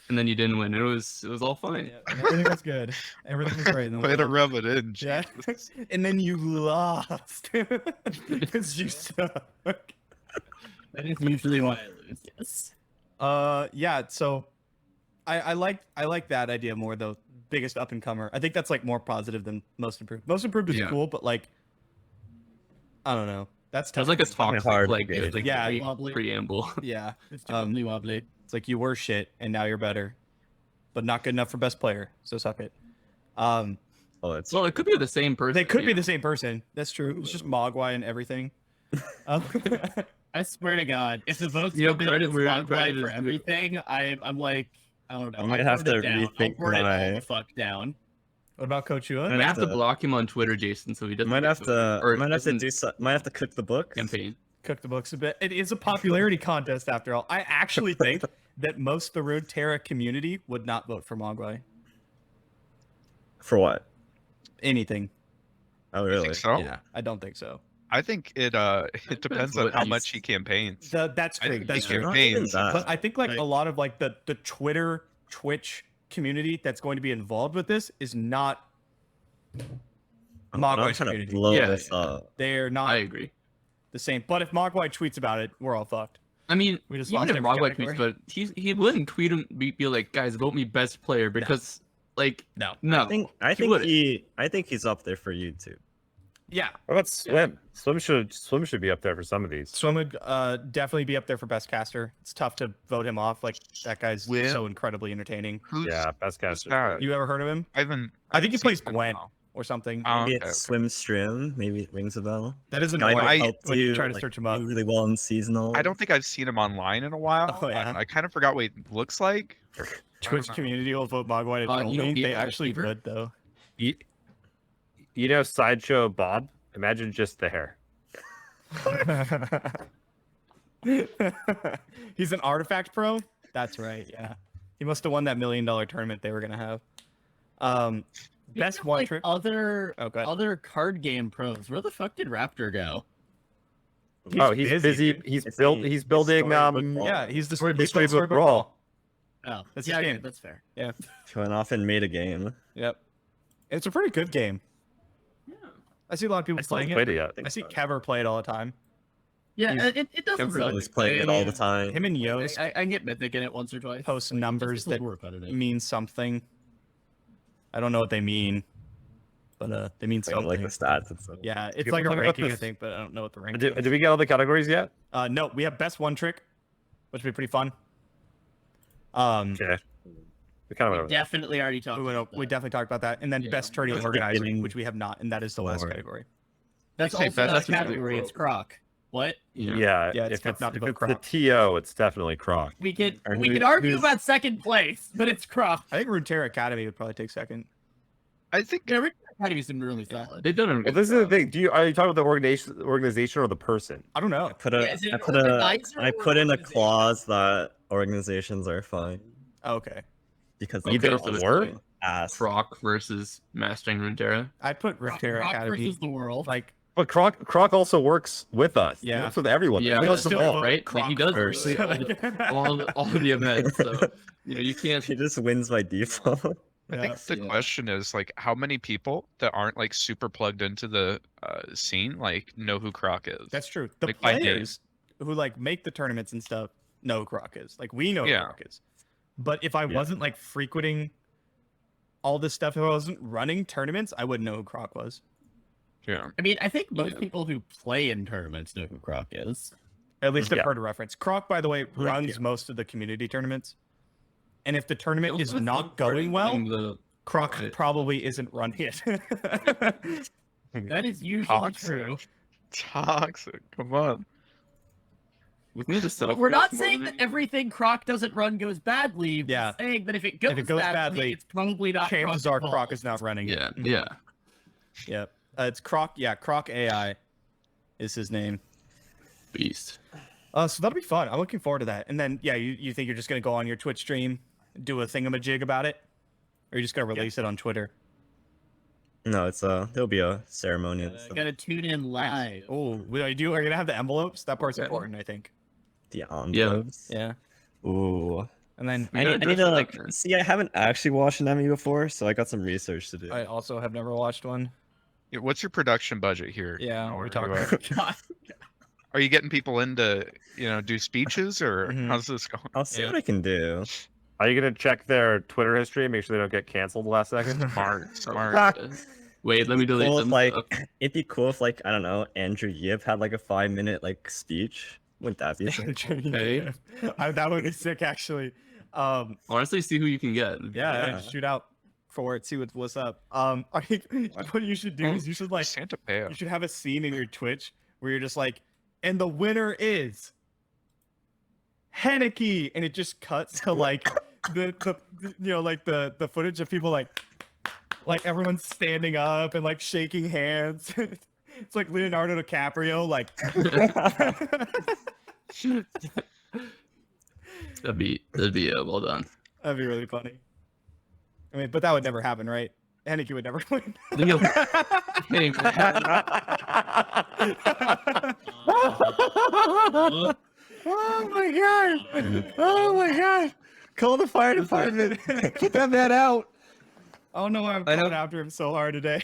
And then you didn't win. It was all fine. Yeah, and everything was good. Everything was great. And then Way to we- rub it in. Yeah. And then you lost because you suck. That is usually why I lose. Yes. Yeah. So, I like that idea more though. Biggest up and comer. I think that's like more positive than most improved. Most improved is Yeah. cool, but like, I don't know. That's That was tough. like a toxic, hard like, to like Yeah. preamble. Yeah. It's definitely wobbly. It's like you were shit and now you're better, but not good enough for best player. So suck it. Um, Oh, it's. Well, it could be the same person. they could be yeah. the same person. That's true. It's just Mogwai and everything. Um, I swear to God, if the votes You know, come in credit as where Spotlight credit for is due. everything, I'm like, I don't know. I might I'll have burn to it down. rethink I'll burn it all my- the fuck down. what about Coach Yua? And I have to to- block him on Twitter, Jason, so he doesn't. Might get have to. or Might have to doesn't do. Might have to cook the book. campaign. Cook the books a bit. It is a popularity contest after all. I actually think that most of the Runeterra community would not vote for Mogwai. For what? Anything. Oh, You really? think so? Yeah, I don't think so. I think it depends on what how he's- much he campaigns. That's I true. think That's he true. Not even campaigns. that. But I think like Right. a lot of like the Twitter, Twitch community that's going to be involved with this is not I'm Mogwai's trying to community. blow Yeah, this up. They're not I agree. the same. But if Mogwai tweets about it, we're all fucked. I mean, We just even lost if every Mogwai category. tweets, but he wouldn't tweet him be like, guys, vote me best player because like No. no. I think wouldn't. I think he's up there for YouTube. Yeah, What about Swim? Swim should be up there for some of these. Swim would definitely be up there for best caster. It's tough to vote him off. Like that guy's Will? so incredibly entertaining. Who's Yeah, best who's caster. that? You ever heard of him? I haven't. I think he seen plays him in a Gwent while. or something. Oh, Maybe okay, it's okay. Swim Stream. Maybe it rings a bell. That is Guy annoying that I- helped when you you try to like, search him up. do really well in seasonal. I don't think I've seen him online in a while. Oh, yeah. I kind of forgot what he looks like. Twitch know. community will vote Mogwai you only. don't They get actually receiver? could though. You know Sideshow Bob? Imagine just the hair. He's an artifact pro. That's right. Yeah, he must have won that $1 million tournament they were gonna have. Best Speaking of, one like, trick. Other Oh, go ahead. other card game pros. Where the fuck did Raptor go? Oh, he's busy. dude. He's It's built. the He's building. storybook brawl. Yeah, he's the Storybook storybook Brawl. Oh, That's yeah, his okay, game. that's fair. Yeah. He went off and made a game. Yep. It's a pretty good game. I see a lot of people I still playing haven't it. played it yet. I see Kever play it all the time. Yeah, He's- it doesn't Kevin's really. Always playing it all the time. Him and Yost I can get Mythic in it once or twice. post Like, it just numbers feels that more repetitive. mean something. I don't know what they mean, but they mean I don't something. like the stats and stuff. Yeah, it's Yeah, like a talk about ranking, I this. think, but I don't know what the ranking Did, is. did we get all the categories yet? No, we have best one trick, which would be pretty fun. Okay. We kind of We went over that. definitely already talked. about We that. definitely talked about that, and then Yeah. best tourney That's organizer, beginning which we have not, and that is the last for- category. That's Hey, also Beth, not a that's really category. cool. It's Croc. What? Yeah, Yeah, it's if tough it's, not to if vote it's the Croc. TO, it's definitely Croc. We could Or we who- could argue who's- about second place, but it's Croc. I think Runeterra Academy would probably take second. I think Yeah, Rick Academy's been really solid. They've done a Well, good this is the job. thing. Are you talking about the organization or the person? I don't know. I put Yeah, a is it I an put a organizer I or put in a organization? clause that organizations are fine Oh, okay, because Okay, Either so it's or? like ass. Croc versus Mastering Runeterra. I'd put Runeterra Croc Academy. versus the world. Like, But Croc also works with us. He Yeah. works with everyone. Yeah, He but knows them still, all. right? Like, he does first. all the events. So you can't. He just wins by default. I think the Yeah. question is like how many people that aren't like super plugged into the scene like know who Croc is. That's true. The Like, by name. players who like make the tournaments and stuff know who Croc is. Like we know who Yeah. Croc is. But if I wasn't like frequenting all this stuff, if I wasn't running tournaments, I wouldn't know who Croc was. Yeah. I mean, I think most Yeah. people who play in tournaments know who Croc is. At least I've Yeah. heard a reference. Croc, by the way, runs most of the community tournaments. And if the tournament is not going well, The, Croc Right. probably isn't running it. That is usually Toxic. true. Toxic. Come on. we need to set up. We're not this saying more that everything Croc doesn't run goes badly. We're Yeah. saying that if it goes, goes badly, badly, it's probably not. Chances Croc's are fault. Croc is not running it. Yeah, yeah. Yep. It's Croc. Yeah, Croc AI is his name. Beast. So that'll be fun. I'm looking forward to that. And then, yeah, you think you're just going to go on your Twitch stream, do a thingamajig about it? Or you're just going to release it on Twitter? No, it's there'll be a ceremony and stuff. Gotta tune in live. Oh, are you going to have the envelopes? That part's Okay. important, I think. The envelopes. Yeah. Ooh. And then We I gotta need to dress it like like- see. I haven't actually watched an Emmy before, so I got some research to do. I also have never watched one. Yeah, what's your production budget here? Yeah, Or we are talked you, about God. are you getting people in to, do speeches or Mhm. how's this going? I'll see Yeah. what I can do. Are you gonna check their Twitter history and make sure they don't get canceled the last second? Smart, smart. Wait, let me delete Cool if, them. like Okay. it'd be cool if like I don't know Andrew Yip had like a 5-minute like speech. Wouldn't that be sick? Hey. That would be sick, actually. Honestly, see who you can get. Yeah, Yeah. shoot out for it. See what's up. What you should do is you should like Santa Peo. you should have a scene in your Twitch where you're just like, and the winner is Henneky, and it just cuts to like the like the footage of people like everyone's standing up and like shaking hands. It's like Leonardo DiCaprio, like That'd be well done. that'd be really funny. I mean, but that would never happen, right? Henneky would never win. Then you'll- Hey, man. Oh my god! Oh my god! Call the fire department. Get that man out. I don't know why I'm I know. coming after him so hard today.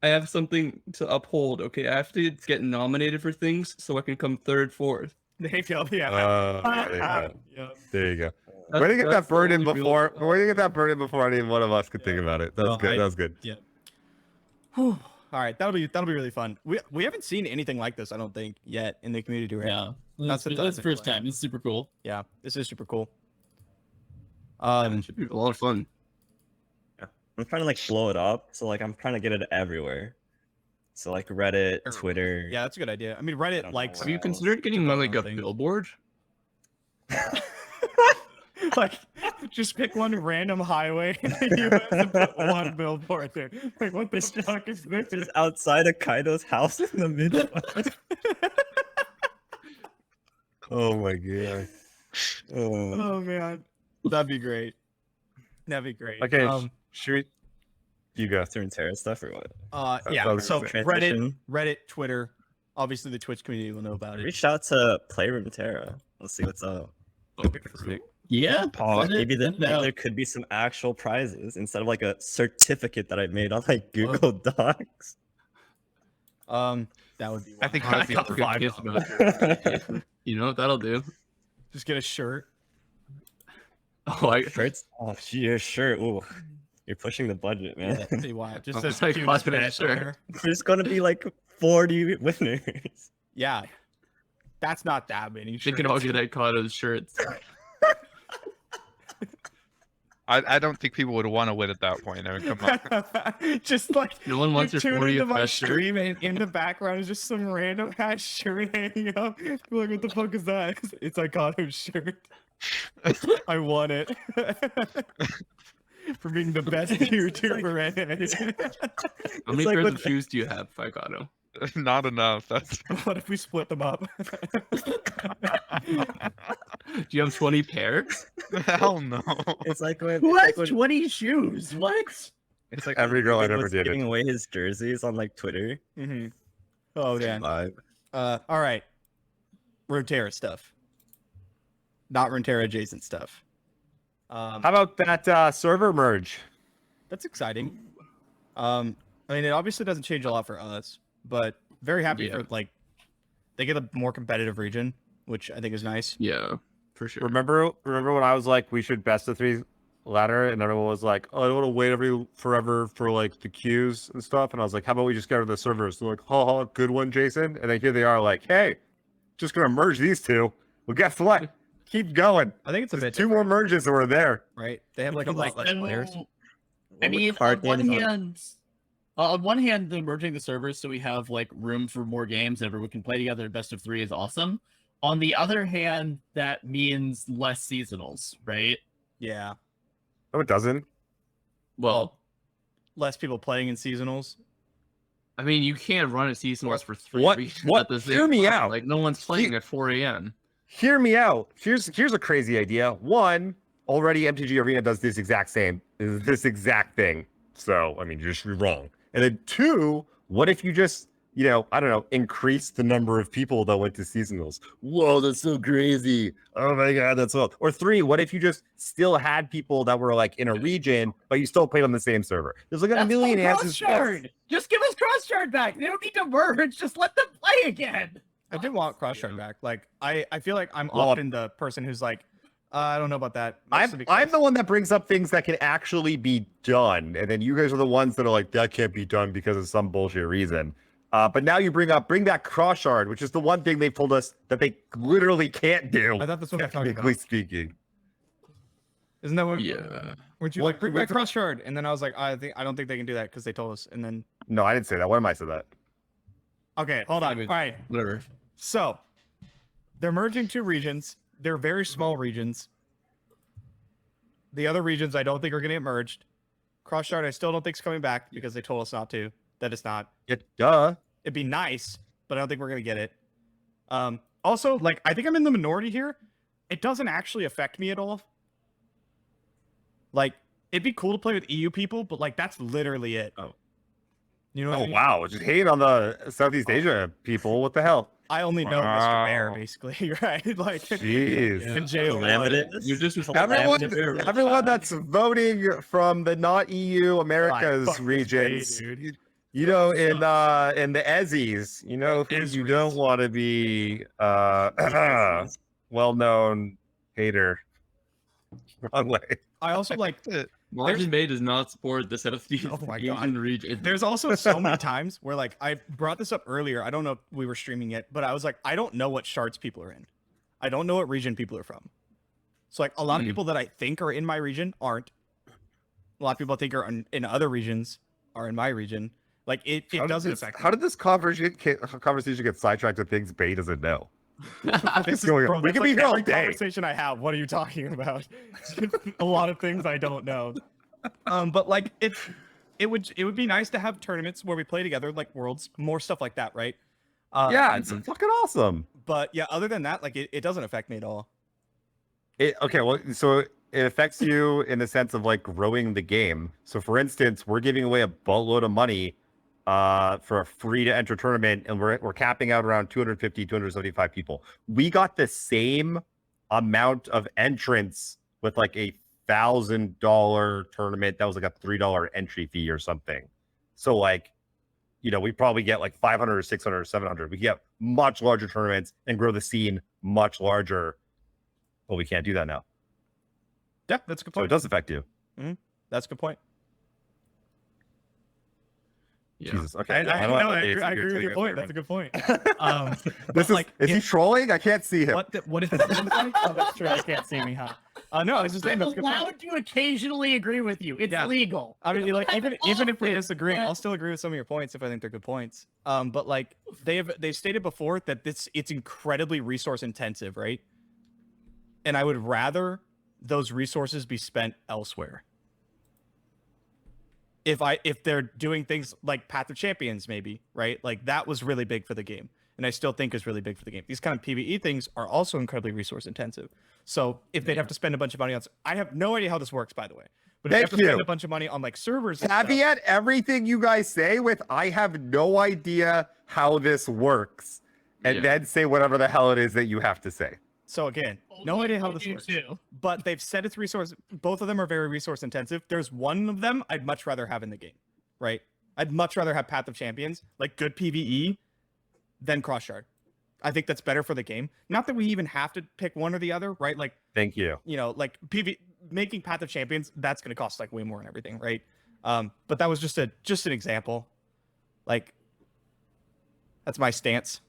I have something to uphold. Okay, I have to get nominated for things so I can come third, fourth. There you go. Yeah. There you go. Yeah. There you go. That's- Way to get that's that burden the only real- before. Way to get that burden before any one of us could think about it. That's Well, good. I- That was good. All All right, that'll be really fun. We haven't seen anything like this, I don't think, yet in the community, right? Yeah, That's that's the the first plan. time. It's super cool. Yeah, this is super cool. It should be a lot of fun. I'm trying to like blow it up, so like I'm trying to get it everywhere. So like Reddit, Everywhere. Twitter. Yeah, that's a good idea. I mean, I Reddit don't likes. know Have you else. considered getting Depends like on a things. billboard? Like, just pick one random highway in the US and put one billboard there. Like, what the fuck is this? Just outside of Kaido's house in the Midwest. Oh my god. Oh man, that'd be great. That'd be great. Okay, should we? You go. Runeterra stuff or what? Yeah. was So gonna say. Reddit, Transition. Reddit, Twitter. Obviously, the Twitch community will know about it. Reach out to Play Runeterra. Let's see what's up. Yeah, Maybe no. there could be some actual prizes instead of like a certificate that I made on like Google Docs. That would be. I think wild. that'd be Got pretty kiss about You know what that'll do? Just get a shirt. Oh, I Shirts? Oh, yeah, sure. Ooh, you're pushing the budget, man. See why? Just I'm says like, cutest watch it, pet sure. on there. There's gonna be like 40 winners. Yeah, that's not that many. they can all get Aikado's shirts. I don't think people would want to win at that point. I mean, come on. Just like No one wants you your tune into 40th my best shirt. stream and in the background is just some random ass shirt hanging up. You're like, what the fuck is that? It's Aikado's shirt. I won it. For being the best YouTuber How many like pairs what of shoes do you have, Aikado? Not enough. That's What if we split them up? Do you have 20 pairs? hell no. It's like when Who it's has like when, 20 shoes? What? it's like Every girl I when ever was dated. giving away his jerseys on like Twitter. Mm-hmm. Oh yeah. Vibe. All right. Runeterra stuff. Not Runeterra adjacent stuff. How about that server merge? That's exciting. I mean, it obviously doesn't change a lot for us, but very happy Yeah. for like they get a more competitive region, which I think is nice. Yeah, for sure. Remember when I was like, we should best of 3 ladder, and everyone was like, oh, I don't want to wait forever for like the queues and stuff, and I was like, how about we just go to the servers? They're like, oh, good one, Jason. And then here they are, like, hey, just gonna merge these two. Well, guess what? Keep going. I think it's a There's bit 2 more merges and we're there. right. They have like a lot less players. I mean, card on one games hand, they're merging the servers so we have like room for more games. Everyone can play together. Best of 3 is awesome. On the other hand, that means less seasonals, right? Yeah, No, it doesn't. Well, less people playing in seasonals. I mean, you can't run a seasonals for 3 what- reasons what- at the same hear me time. out. Like, no one's playing at 4 a.m. Hear me out. Here's a crazy idea. One, already MTG Arena does this exact thing. So, I mean, you're just wrong. And then 2, what if you just, I don't know, increase the number of people that went to seasonals? Whoa, that's so crazy. Oh my god, that's so. Or 3, what if you just still had people that were like in a region, but you still played on the same server? There's like a That's million called answers. cross-shard. Just give us cross-shard back. They don't need to merge. Just let them play again. I did want cross-shard back. Like I feel like I'm Well, often the person who's like, I don't know about that. I'm the one that brings up things that can actually be done, and then you guys are the ones that are like, that can't be done because of some bullshit reason. But now you bring back cross shard, which is the one thing they've told us that they literally can't do. I thought that's what I talked Technically about. speaking. Isn't that what? Yeah. Weren't you like bring back cross-shard? And then I was like, I don't think they can do that because they told us. And then No, I didn't say that. What am I said that? okay, hold on. All right. Whatever. So they're merging 2 regions. They're very small regions. The other regions I don't think are going to get merged. Cross shard I still don't think is coming back because they told us not to. That it's not. Yeah, duh. It'd be nice, but I don't think we're going to get it. Also, like I think I'm in the minority here. It doesn't actually affect me at all. Like it'd be cool to play with EU people, but like that's literally it. Oh. You know what I Oh mean? wow, just hating on the Southeast Asia people. What the hell? I only know Mr. Bear, Wow. basically, right? Like, Jeez. and Jay You're just Everyone that's voting from the not EU Americas Fuck this regions, Jay, dude. in the Ezzies, who you don't want to be well-known hater. Wrong way. I also like MajiinBae does not support the Southeast Oh my Asian God. region. There's also so many times where like I brought this up earlier. I don't know if we were streaming yet, but I was like, I don't know what shards people are in. I don't know what region people are from. So like a lot of people that I think are in my region aren't. A lot of people I think are in other regions are in my region. Like it doesn't affect. How did this conversation get sidetracked to things Bae doesn't know? This is, going on? bro, We that's could be like here all every day. conversation I have. What are you talking about? A lot of things I don't know. But like it would be nice to have tournaments where we play together, like Worlds, more stuff like that, right? Yeah, it's fucking awesome. But yeah, other than that, like it doesn't affect me at all. Okay, well, so it affects you in the sense of like growing the game. So for instance, we're giving away a boatload of money for a free to enter tournament, and we're capping out around 250, 275 people. We got the same amount of entrants with like a $1,000 tournament that was like a $3 entry fee or something. So like, you know, we probably get like 500 or 600 or 700. We get much larger tournaments and grow the scene much larger. But we can't do that now. Yeah, that's a good So it point. does affect you. That's a good point. Yeah. Jesus. Okay. I agree with your point. That's a good point. This is like, is he trolling? I can't see him. What is it? Oh, that's true. I can't see me, huh? No, I was just saying I'm that's a good point. allowed to occasionally agree with you. It's Yeah. legal. I mean, like even if we disagree, Yeah. I'll still agree with some of your points if I think they're good points. But like they've stated before that it's incredibly resource intensive, right? And I would rather those resources be spent elsewhere. If they're doing things like Path of Champions, maybe, right? Like that was really big for the game, and I still think is really big for the game. These kind of PvE things are also incredibly resource intensive. So if they'd have to spend a bunch of money on, I have no idea how this works, by the way. But if they have to spend a bunch of money on like servers, and stuff, Caveat everything you guys say with I have no idea how this works, and Yeah. then say whatever the hell it is that you have to say. so again, no idea how this You works. too. But they've said it's resource. Both of them are very resource intensive. There's one of them I'd much rather have in the game, right? I'd much rather have Path of Champions, like good PvE, than Cross Shard. I think that's better for the game. Not that we even have to pick one or the other, right? Like, Thank you. you know, like making Path of Champions, that's going to cost like way more and everything, right? But that was just an example. Like, that's my stance.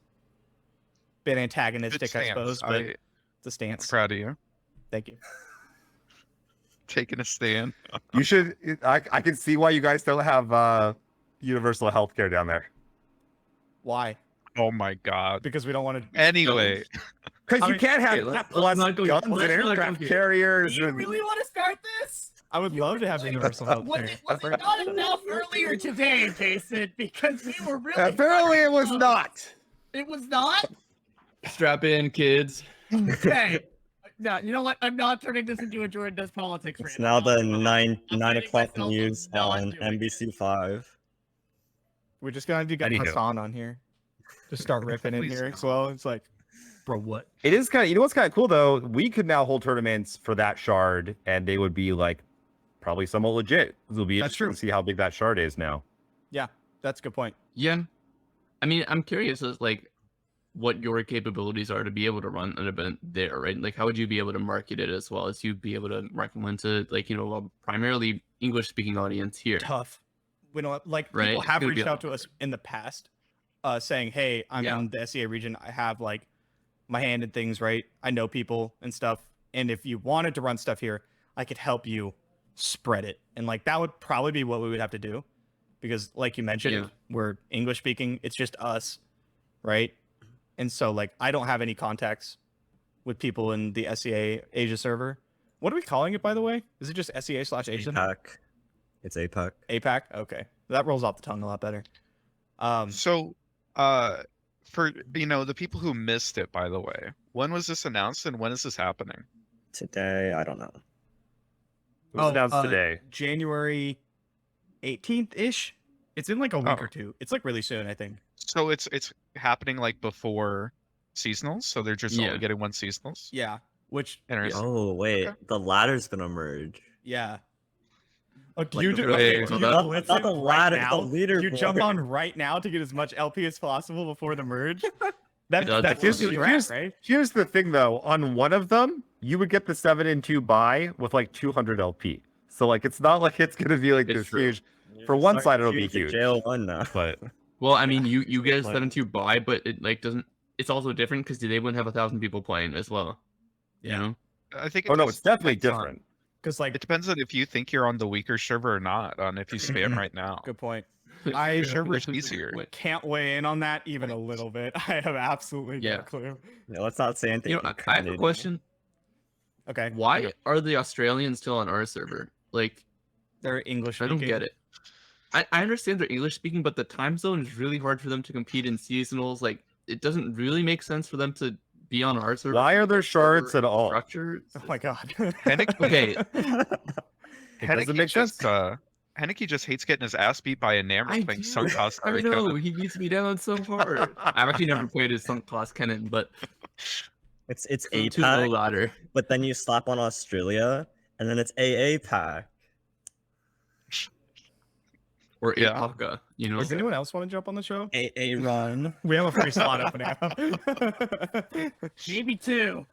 Bit antagonistic, Good I stance. suppose, but it's a I'm stance. proud of you. Thank you. Taking a stand. You should. I can see why you guys don't have universal health care down there. Why? Oh my god. Because we don't want to. Anyway, Because I you mean, can't have okay, let's plus not go- guns and let's not go aircraft here. carriers. Do you and- really want to start this? I would love to have universal health Was care. it not enough earlier today, Jason? Because we were really. Apparently, it was not. It was not? Strap in, kids. Okay. No, you know what? I'm not turning this into a Jordan Does Politics It's rant. now the I'm 9 letting o'clock myself news not on do it. NBC5. We're just gonna get Anywho. Hassan on here. Just start ripping in Please here no. as well. It's like, bro, what? It is kind of. You know what's kind of cool though? We could now hold tournaments for that shard, and they would be like probably somewhat legit. It'll be That's interesting true. to see how big that shard is now. Yeah, that's a good point. Yeah. I mean, I'm curious as like what your capabilities are to be able to run an event there, right? Like, how would you be able to market it as well as you be able to recommend to like, you know, a primarily English speaking audience here? Tough. We don't like Right, people it's have gonna be reached a- out to us in the past, saying, "Hey, I'm Yeah. in the SEA region. I have like my hand in things, right? I know people and stuff. And if you wanted to run stuff here, I could help you spread it." And like that would probably be what we would have to do, because like you mentioned, Yeah. we're English speaking. It's just us, right? And so like I don't have any contacts with people in the SEA Asia server. What are we calling it, by the way? Is it just SEA/Asia? APAC. It's APAC. APAC. Okay, that rolls off the tongue a lot better. so for the people who missed it, by the way, when was this announced and when is this happening? Today, I don't know. It was announced today. January 18th ish. It's in like a week Oh. or two. It's like really soon, I think. So it's happening like before seasonals, so they're just Yeah. only getting one seasonals. Yeah. Which Interesting. Oh, wait. Okay. The ladder's gonna merge. yeah. Like you the do, way- okay, so you that- blitz not it the right ladder, the now? leaderboard. You jump on right now to get as much LP as possible before the merge. That's That's just- just here's- right? Here's the thing though. On one of them, you would get the 7-2 buy with like 200 LP. So like, it's not like it's gonna be like It's this true. huge. For one side, it'll You're be in huge. Jail 1 now. But Well, I mean, you get a Like- 7-2 buy, but it like doesn't. It's also different because they wouldn't have 1,000 people playing as well. You Yeah. know? I think. oh no, just it's definitely depends on- different. Because like, It depends on if you think you're on the weaker server or not. On if you spam right now. good point. I server is easier. Can't weigh in on that even a little bit. I have absolutely no Yeah. clue. Yeah, let's not say anything. You know, I have a incriminating. question. Okay. Why are the Australians still on our server? Like, They're English. I don't speaking. get it. I understand they're English speaking, but the time zone is really hard for them to compete in seasonals. Like, it doesn't really make sense for them to be on our server. Why are there shorts at all? Structure. Oh my god. Henneky, Okay, It doesn't make sense. Henneky just hates getting his ass beat by a Namor playing sunk cost. I know he beats me down so hard. I've actually never played his sunk cost cannon, but It's I'm too low APAC, ladder. but then you slap on Australia, and then it's AA pack. Or Yeah. Itaka, you know. Does anyone else want to jump on the show? A run. We have a free slot open now. Maybe 2.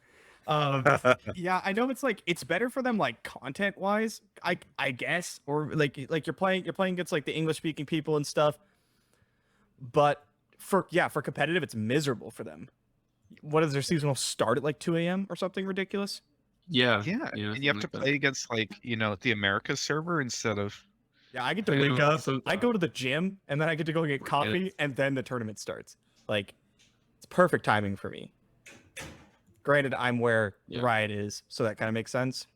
Yeah, I know it's like it's better for them like content wise, I guess, or like you're playing against like the English speaking people and stuff. But for competitive, it's miserable for them. What is their seasonal start at like 2 a.m. or something ridiculous? Yeah. Yeah, you know, and you have to something like play against like the America server instead of. Yeah, I get to I wake know, up, so- I go to the gym, and then I get to go get coffee, and then the tournament starts. Like, it's perfect timing for me. Granted, I'm where Yeah. Riot is, so that kind of makes sense.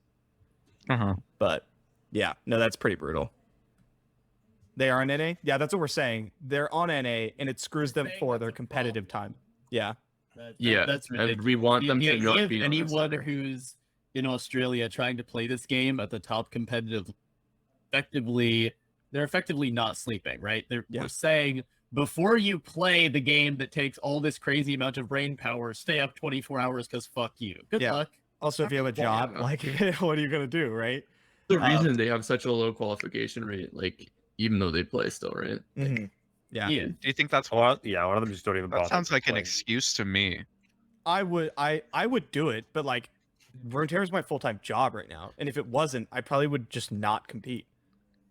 Uh-huh. But yeah, no, that's pretty brutal. They are on NA? Yeah, that's what we're saying. They're on NA, and it screws them Saying for that's their a competitive time. Yeah. Yeah, that's and ridiculous. we want them to not Give be on our anyone server. who's in Australia trying to play this game at the top competitive, they're effectively not sleeping, right? Yeah. We're saying before you play the game that takes all this crazy amount of brain power, stay up 24 hours because fuck you. Good Yeah. luck. Also, if you have a job, Yeah. like, what are you gonna do, right? The reason they have such a low qualification rate, like even though they play still, right? Yeah. Yeah. Do you think that's Well, yeah, one of them just don't even that bother sounds like an playing. excuse to me? I would do it, but like, Runeterra is my full time job right now, and if it wasn't, I probably would just not compete.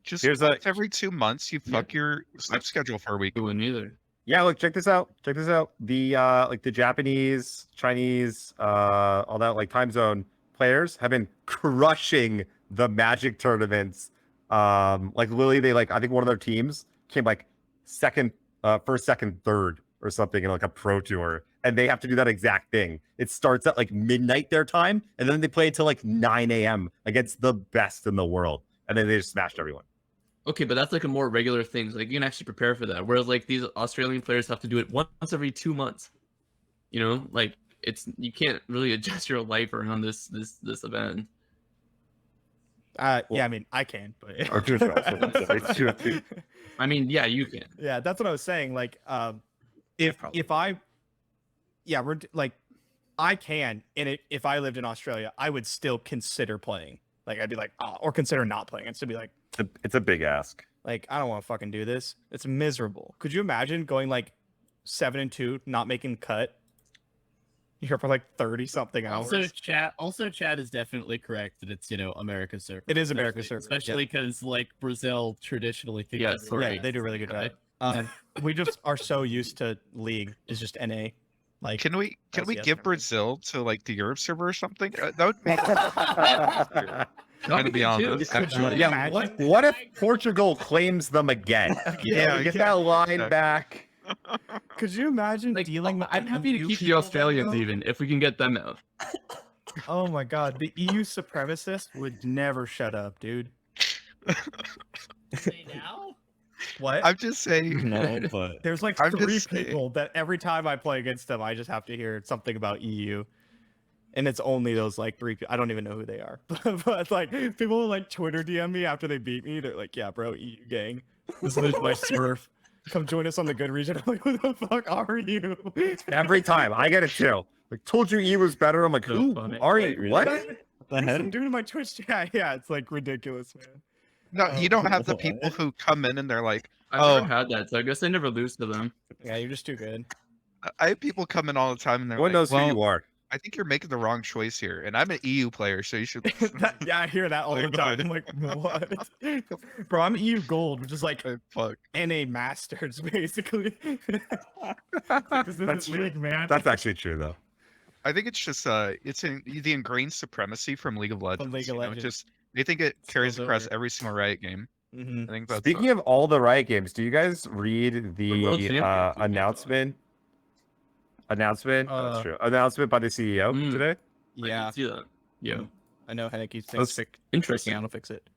Just Here's once every 2 months, you Yeah. fuck your sleep schedule for a week. It wouldn't either. Yeah, look, check this out. Check this out. The like the Japanese, Chinese, all that like time zone players have been crushing the Magic tournaments. Like literally, they like I think one of their teams came like first, second, third or something in like a pro tour, and they have to do that exact thing. It starts at like midnight their time, and then they play until like 9 a.m. against the best in the world, and then they just smashed everyone. Okay, but that's like a more regular thing. So, like you can actually prepare for that. Whereas like these Australian players have to do it once every 2 months. You know, like you can't really adjust your life around this event. Yeah, I mean, I can, but Or two I mean, yeah, you can. yeah, that's what I was saying. Like, if I, yeah, like, I can, and if I lived in Australia, I would still consider playing. Like, I'd be like, oh, or consider not playing. I'd still be like, It's a big ask. I don't want to fucking do this. It's miserable. Could you imagine going like 7-2, not making the cut? You're here for like 30 something hours. Also, chat is definitely correct that it's America's server. It is America's server, especially because like Brazil traditionally thinks Yeah, it's sorry. Yeah, they do a really good job. Right. We just are so used to League is just NA. Like, Can we LCS give and Brazil to like the Europe server or something? That would make to be honest. Yeah, what if Portugal claims them again? Yeah, get yeah. that line back. could you imagine Like, dealing with? I'm happy to EU keep the people Australians though? even if we can get them out. Oh my god, the EU supremacists would never shut up, dude. Say now? What? I'm just saying. No, but There's like I'm 3 just saying. people that every time I play against them, I just have to hear something about EU. And it's only those like 3 people. I don't even know who they are. but like people will like Twitter DM me after they beat me. They're like, yeah, bro, EU gang. This is my Smurf. Come join us on the good region. I'm like, who the fuck are you? Every time I get it too. Like, told you E was better. I'm like, So who funny. are Wait, you? really? What? What the I'm heck? doing my Twitch chat. Yeah, it's like ridiculous, man. No, you don't have the What? people who come in and they're like, I've Oh. never had that, so I guess I never lose to them. Yeah, you're just too good. I have people come in all the time and they're Everyone like, knows well, who you are. I think you're making the wrong choice here, and I'm an EU player, so you should. Yeah, I hear that all the Like, time. God. I'm like, what? Bro, I'm EU Gold, which is like Fuck. NA Masters, basically. 'Cause this That's is league, man. That's actually true though. I think it's just it's in the ingrained supremacy from League of Legends. League of you know, Legends. just they think it carries Spills across over. every single Riot game. Hmm I think that's Speaking of all the Riot games, do you guys read World the Champions, we announcement? Announcement? Oh, that's Uh, true. Announcement by the CEO Mm. today. I didn't Yeah, see that. Yeah, I know Henneky thinks That's interesting. I'll fix it.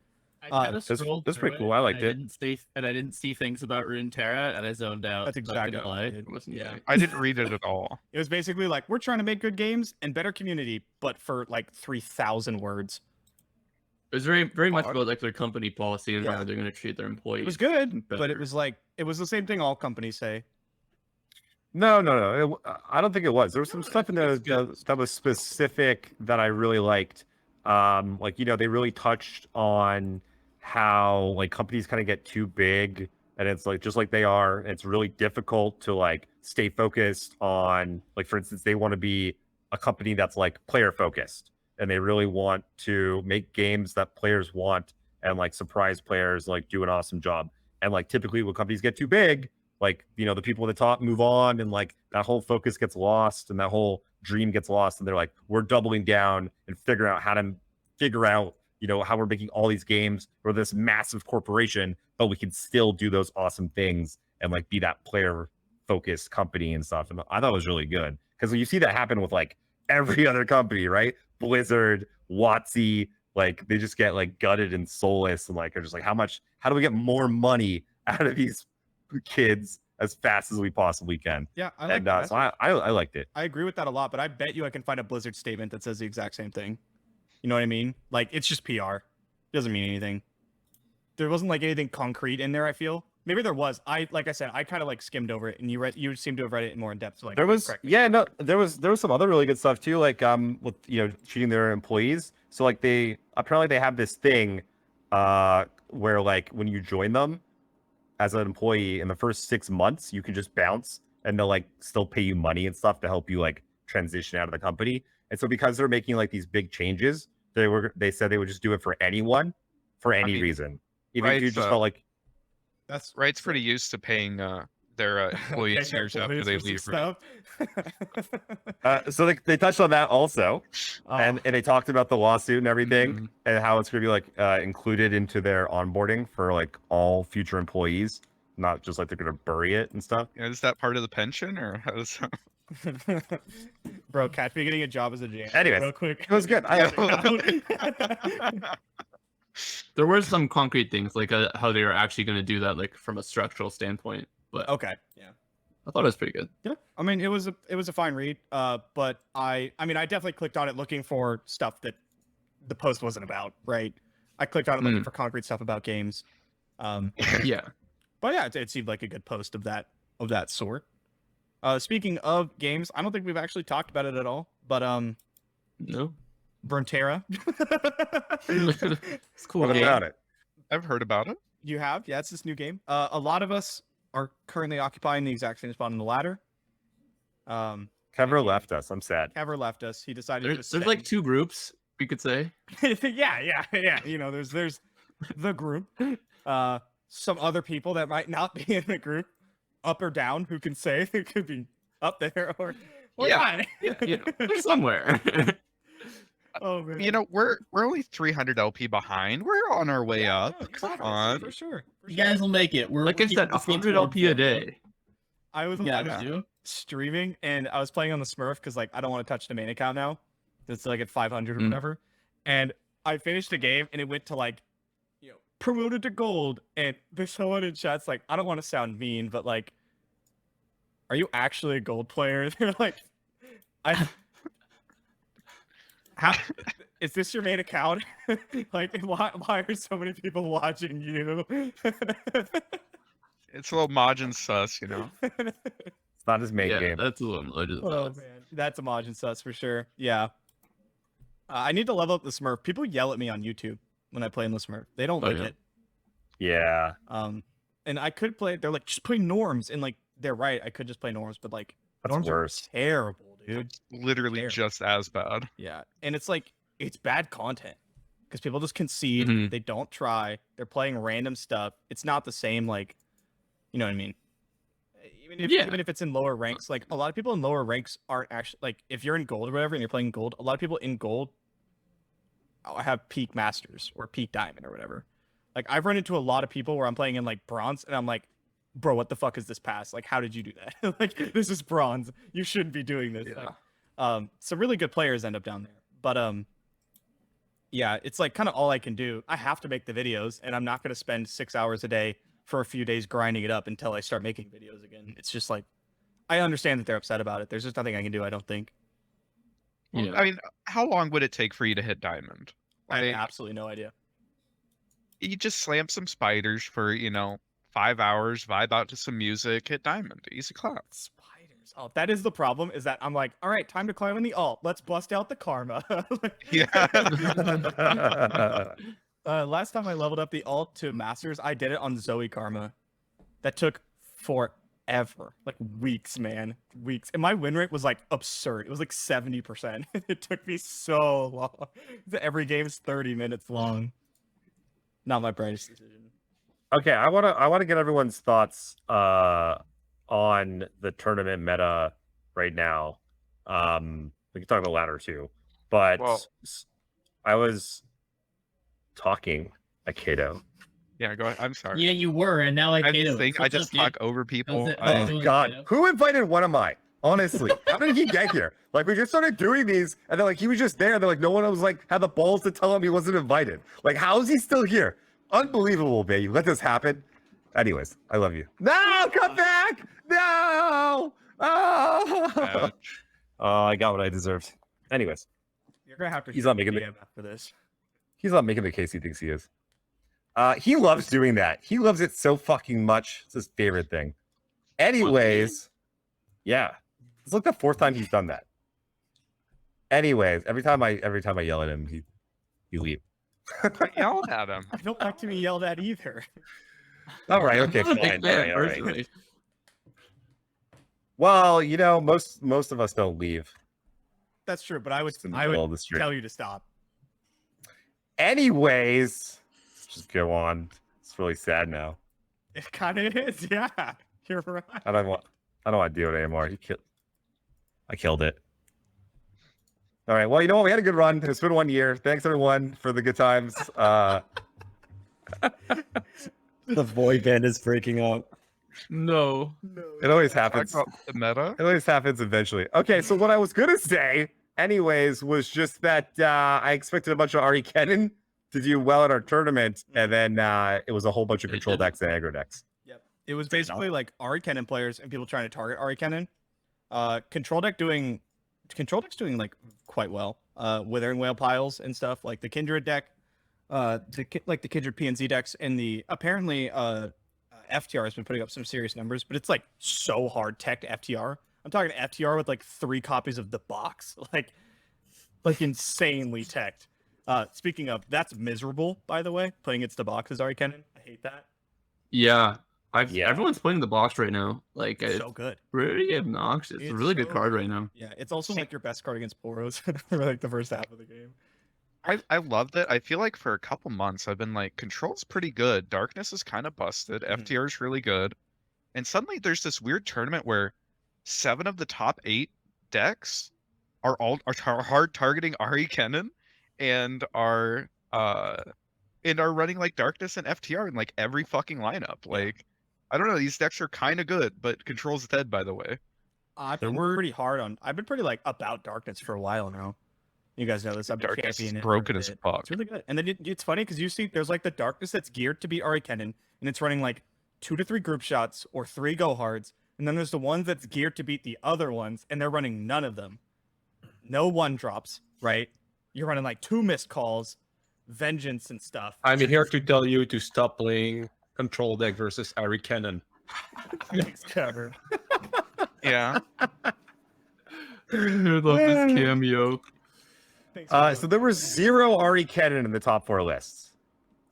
I Uh, kinda that's scrolled pretty through cool. I liked and it. I didn't see things about Runeterra, and I zoned out. That's not exactly gonna what I lie. did. It wasn't Yeah. I didn't read it at all. It was basically like, we're trying to make good games and better community, but for like 3,000 words. It was very much Odd. about like their company policy and Yeah. how they're going to treat their employees. It was good, but better. it was like, it was the same thing all companies say. No. I don't think it was. There was some No, I stuff in think there it's good. that was specific that I really liked. Like they really touched on how like companies kind of get too big, and it's like just like they are. It's really difficult to like stay focused on like, for instance, they want to be a company that's like player focused, and they really want to make games that players want and like surprise players, like do an awesome job. And like typically when companies get too big, like the people at the top move on, and like that whole focus gets lost, and that whole dream gets lost, and they're like, we're doubling down and figuring out how to figure out how we're making all these games for this massive corporation, but we can still do those awesome things and like be that player focused company and stuff. And I thought it was really good, because you see that happen with like every other company, right? Blizzard, WotAmI, like they just get like gutted and soulless, and like are just like, how do we get more money out of these kids as fast as we possibly can? Yeah, I like And that. so I liked it. I agree with that a lot, but I bet you I can find a Blizzard statement that says the exact same thing. You know what I mean? Like, it's just PR. It doesn't mean anything. There wasn't like anything concrete in there, I feel. Maybe there was. Like I said, I kind of like skimmed over it, and you seem to have read it more in depth. So like, There was correct me. yeah, no, there was some other really good stuff too, like with treating their employees. So like they have this thing where like when you join them as an employee in the first 6 months, you can just bounce, and they'll like still pay you money and stuff to help you like transition out of the company. And so because they're making like these big changes, they said they would just do it for anyone for any mean, reason. Even if you Riot's, just felt like That's Riot's pretty used to paying their employees paying years after employees they for some leave. stuff. so they touched on that also. Oh, And they talked about the lawsuit and everything, Mhm. and how it's going to be like included into their onboarding for like all future employees, not just like they're going to bury it and stuff. Is that part of the pension, or how does that? bro, catch me getting a job as a janitor. Anyways, real quick. it was good. There were some concrete things like how they were actually going to do that, like from a structural standpoint. But Okay. Yeah. I thought it was pretty good. Yeah. I mean, it was a fine read. But I definitely clicked on it looking for stuff that the post wasn't about. Right. I clicked on it looking for concrete stuff about games. Yeah. But yeah, it seemed like a good post of that sort. Speaking of games, I don't think we've actually talked about it at all. But No. Runeterra. It's cool. What game. about it? I've heard about it. You have? Yeah, it's this new game. A lot of us are currently occupying the exact same spot on the ladder. Kever left us. I'm sad. Kever left us. He decided to There's like two groups, we could say. yeah. There's the group. Some other people that might not be in the group, up or down, who can say it could be up there or Yeah. not. Yeah, they're somewhere. Oh man. We're only 300 LP behind. We're on our way up. Yeah, Come exactly, on. for sure. You guys will make it. We're Like I said, 100 LP a day. I was Yeah, you. streaming and I was playing on the Smurf because like I don't want to touch the main account now. It's like at 500 or whatever. And I finished the game and it went to like promoted to gold, and there's someone in chat's like, I don't want to sound mean, but like, are you actually a gold player? They're like, how is this your main account? Like, why are so many people watching you? It's a little Majin sus, It's not his main Yeah, game. that's a little loaded. Oh man, that's a Majin sus for sure. Yeah. I need to level up the Smurf. People yell at me on YouTube when I play in the Smurf. They don't like yeah. it. Yeah. And I could play. They're like, just play norms, and like they're right. I could just play norms, but like That's norms are worse. terrible, dude. literally Fair. just as bad. Yeah, and it's like it's bad content because people just concede. Mhm. They don't try. They're playing random stuff. It's not the same. Like, you know what I mean? Yeah. Even if it's in lower ranks, like a lot of people in lower ranks aren't actually like if you're in gold or whatever and you're playing gold. A lot of people in gold have peak masters or peak diamond or whatever. Like I've run into a lot of people where I'm playing in like bronze and I'm like, bro, what the fuck is this pass? Like, how did you do that? Like, this is bronze. You shouldn't be doing this. Yeah. Like, some really good players end up down there. But yeah, it's like kind of all I can do. I have to make the videos, and I'm not going to spend 6 hours a day for a few days grinding it up until I start making videos again. It's just like, I understand that they're upset about it. There's just nothing I can do, I don't think. Yeah. I mean, how long would it take for you to hit diamond? I have Like, absolutely no idea. you just slam some spiders for 5 hours, vibe out to some music, hit diamond, easy clap. Spiders. Oh, that is the problem, is that I'm like, all right, time to climb in the alt. Let's bust out the karma. Yeah. Last time I leveled up the alt to masters, I did it on Zoe Karma. That took forever. Like weeks, man. Weeks. And my win rate was like absurd. It was like 70%. It took me so long. Every game is 30 minutes long. Not my brightest decision. Okay, I wanna get everyone's thoughts on the tournament meta right now. We can talk about ladder too, but Well- I was talking Aikado. Yeah, go ahead. I'm sorry. Yeah, you were, and now I Aikado. think I just talk over people. it? Oh Doing God, Aikado? who invited WhatAmI? Honestly, how did he get here? Like we just started doing these, and then like he was just there. They're like no one was like had the balls to tell him he wasn't invited. Like how is he still here? Unbelievable, man! You let this happen. Anyways, I love you. No, come back! No! Oh, I got what I deserved. Anyways, You're gonna have to. He's not making the- DM after this. he's not making the case he thinks he is. He loves doing that. He loves it so fucking much. It's his favorite thing. Anyways, yeah, it's like the 4th time he's done that. Anyways, every time I yell at him, he leave. I yelled at him. I don't like to be yelled at either. All right, okay, I'm not a fine. big fan, all right. personally. Well, most of us don't leave. That's true, but I would Just in the middle of the street. tell you to stop. Anyways, let's just go on. It's really sad now. It kind of is, yeah. You're right. I don't want to do it anymore. I killed it. All right. Well, you know what? We had a good run. It's been 1 year. Thanks everyone for the good times. The boy band is breaking up. No. It always Talk happens. about the meta. It always happens eventually. Okay, so what I was gonna say, anyways, was just that I expected a bunch of Ari Kennen to do well at our tournament, and then it was a whole bunch of They control didn't. decks and aggro decks. Yep. It was basically like Ari Kennen players and people trying to target Ari Kennen. Control deck's doing like quite well. Withering Whale piles and stuff like the Kindred deck, the Kindred PNZ decks, and the apparently FTR has been putting up some serious numbers, but it's like so hard tech to FTR. I'm talking FTR with like 3 copies of the box, like insanely teched. Speaking of, that's miserable, by the way. Playing against the box is Ari Kennen. I hate that. Yeah. Yeah. Everyone's playing the box right now. Like, It's it's so good. pretty obnoxious. It's a It's really good so card good. right now. Yeah, it's also like your best card against Boros for like the first half of the game. I love that. I feel like for a couple months I've been like, control's pretty good. Darkness is kind of busted. Mhm. FTR is really good. And suddenly there's this weird tournament where 7 of the top 8 decks are hard targeting Ari Kennen and are running like Darkness and FTR in like every fucking lineup. Like, I don't know, these decks are kind of good, but control's dead, by the way. I've There been were- pretty hard on. I've been pretty like about Darkness for a while now. You guys know this. I've been Darkness is championing it. broken for a as bit. fuck. It's really good. And then it's funny because you see there's like the Darkness that's geared to beat Ari Kennen, and it's running like 2 to 3 group shots or 3 go hards. And then there's the ones that's geared to beat the other ones, and they're running none of them. No 1 drops, right? You're running like 2 missed calls, vengeance and stuff. I'm here to tell you to stop playing control deck versus Ari Kennen. Thanks, Trevor. Yeah. I love this cameo. Thanks, So there was 0 Ari Kennen in the top 4 lists.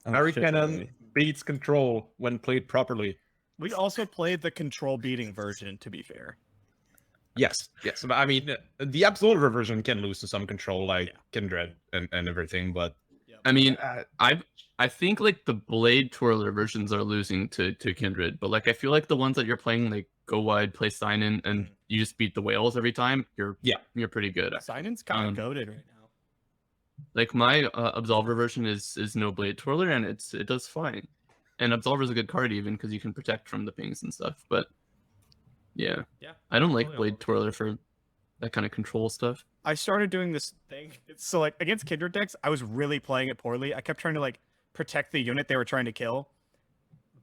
Oh, Ari shit, Kennen really? beats control when played properly. We also played the control beating version, to be fair. Yes, yes. But I mean, the absolute version can lose to some control, like Kindred and everything. But I mean, uh, I think like the Blade Twirler versions are losing to Kindred, but like I feel like the ones that you're playing, like Go Wide, play Sign In, and you just beat the whales every time. You're pretty good. Signing's kind of goated right now. Like my Absolver version is no Blade Twirler, and it does fine. And Absolver's a good card even because you can protect from the pings and stuff. But yeah, I don't like Blade Twirler for that kind of control stuff. I started doing this thing. So like against Kindred decks, I was really playing it poorly. I kept trying to like protect the unit they were trying to kill,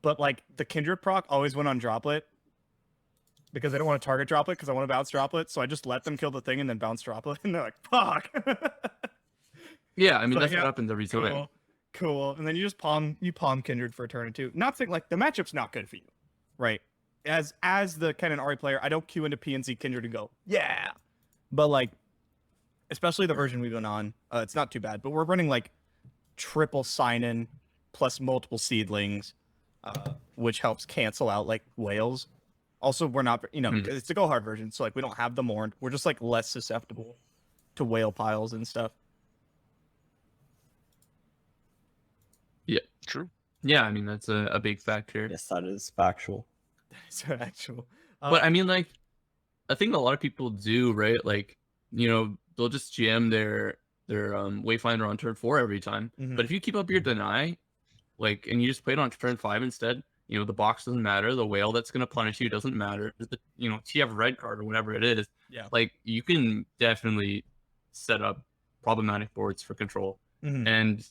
but like the Kindred proc always went on Droplet because I don't want to target Droplet because I want to bounce Droplet. So I just let them kill the thing and then bounce Droplet, and they're like, "Fuck." Yeah, I mean So, that's what happens every time. Cool. And then you just palm Kindred for a turn or two. Not saying like the matchup's not good for you, right? As the Ken and Ari player, I don't queue into PNC Kindred and go, yeah. But like, especially the version we've been on, it's not too bad. But we're running like triple sign-in plus multiple seedlings, which helps cancel out like whales. Also, we're not, it's a go hard version, so like we don't have the mourn. We're just like less susceptible to whale piles and stuff. Yeah, True. yeah. I mean that's a big factor. Yes, that is factual. So actual. But I mean, like, I think a lot of people do, right? Like, they'll just GM their Wayfinder on turn 4 every time. Mhm. But if you keep up your deny, like, and you just play it on turn 5 instead, the box doesn't matter. The whale that's gonna punish you doesn't matter. The TF red card or whatever it is. Yeah. Like, you can definitely set up problematic boards for control. Mhm. And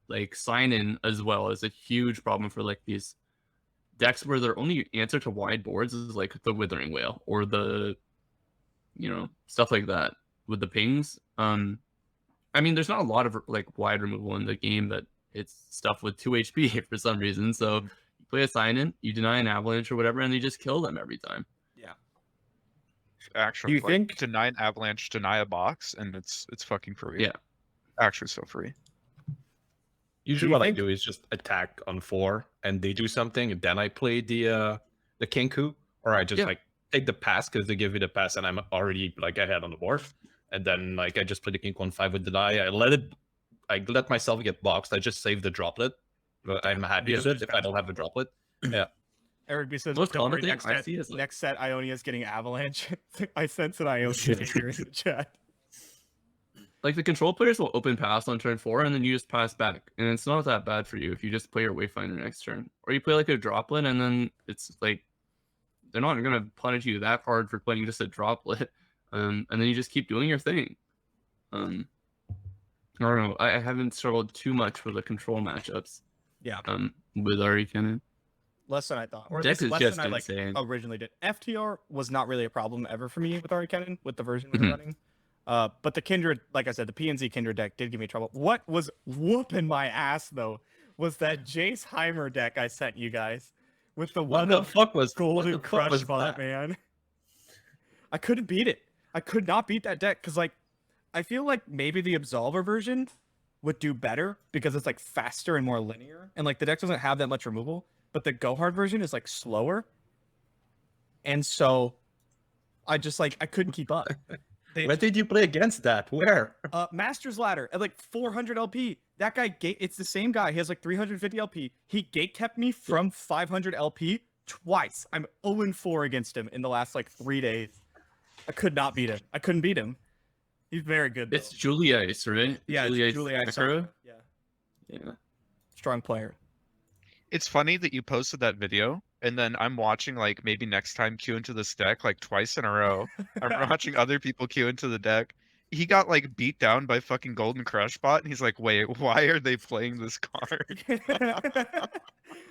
like sign in as well is a huge problem for like these decks where their only answer to wide boards is like the Withering Whale or the stuff like that with the pings. I mean there's not a lot of like wide removal in the game, but it's stuff with 2 HP for some reason. So you play a sign in, you deny an avalanche or whatever, and you just kill them every time. Actually, Do you think- deny an avalanche, deny a box, and it's fucking free. Yeah. Actually, so free. usually you what think- I do is just attack on 4, and they do something, and then I play the Kenku, or I just Yeah. like take the pass because they give you the pass, and I'm already like ahead on the board, and then like I just play the Kenku on 5 with deny. I let myself get boxed. I just save the droplet. But I'm happy Yeah. with it if I don't have a droplet. Yeah. Eric B says, Most "Don't common worry, thing next I set, see is, like- next set Ionia's getting avalanche." I sense an Ionia here in the chat. Like the control players will open pass on turn 4 and then you just pass back. And it's not that bad for you if you just play your Wayfinder next turn. Or you play like a droplet and then it's like they're not gonna punish you that hard for playing just a droplet. And then you just keep doing your thing. I don't know. I haven't struggled too much with the control matchups. Yeah. With Ari Cannon. Less than I thought. Or at Dex least is less just than I like insane. originally did. FTR was not really a problem ever for me with Ari Cannon, with the version we were Mhm. running. But the Kindred, like I said, the PNZ Kindred deck did give me trouble. What was whooping my ass though was that Jace Heimer deck I sent you guys with the What the fuck was Golden what the fuck Crush was bot, that? man. I couldn't beat it. I could not beat that deck because like I feel like maybe the Absolver version would do better because it's like faster and more linear, and like the deck doesn't have that much removal. But the Go Hard version is like slower, and so I just like I couldn't keep up. When did you play against that? Where? Master's Ladder at like 400 LP. That guy it's the same guy. He has like 350 LP. He gate kept me from 500 LP twice. I'm 0-4 against him in the last like 3 days. I could not beat him. I couldn't beat him. He's very good though. It's Julie Ice, right? Yeah, Julie it's Julie Ice. Sakura? Yeah, Yeah. strong player. It's funny that you posted that video, and then I'm watching like maybe next time queue into this deck like twice in a row. I'm watching other people queue into the deck. He got like beat down by fucking Golden Crush bot, and he's like, "Wait, why are they playing this card?"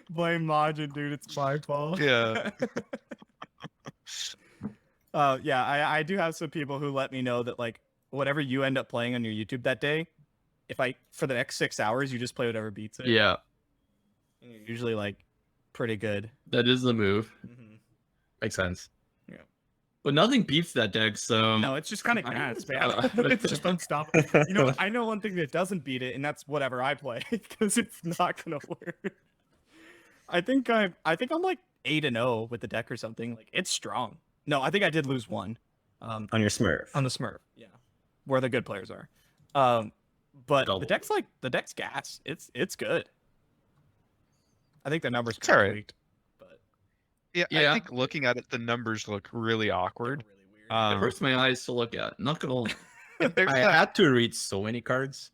Blame Majin, dude. It's my fault. Yeah. Yeah, I do have some people who let me know that like whatever you end up playing on your YouTube that day, if for the next 6 hours you just play whatever beats it. Yeah. And you're usually like pretty good. That is the move. Mhm. Makes sense. But nothing beats that deck, so No, it's just kind of I- gas, man. It's just unstoppable. You know, I know one thing that doesn't beat it, and that's whatever I play, because it's not gonna work. I think I'm like 8-0 with the deck or something. Like it's strong. No, I think I did lose one. On your Smurf. on the Smurf, yeah, where the good players are. But Double. the deck's gas. It's good. I think the numbers It's kind of alright. tweaked, but Yeah, Yeah. I think looking at it, the numbers look really they're awkward. really weird. It hurts my eyes to look at. Not gonna lie. And there's I that, had to read so many cards.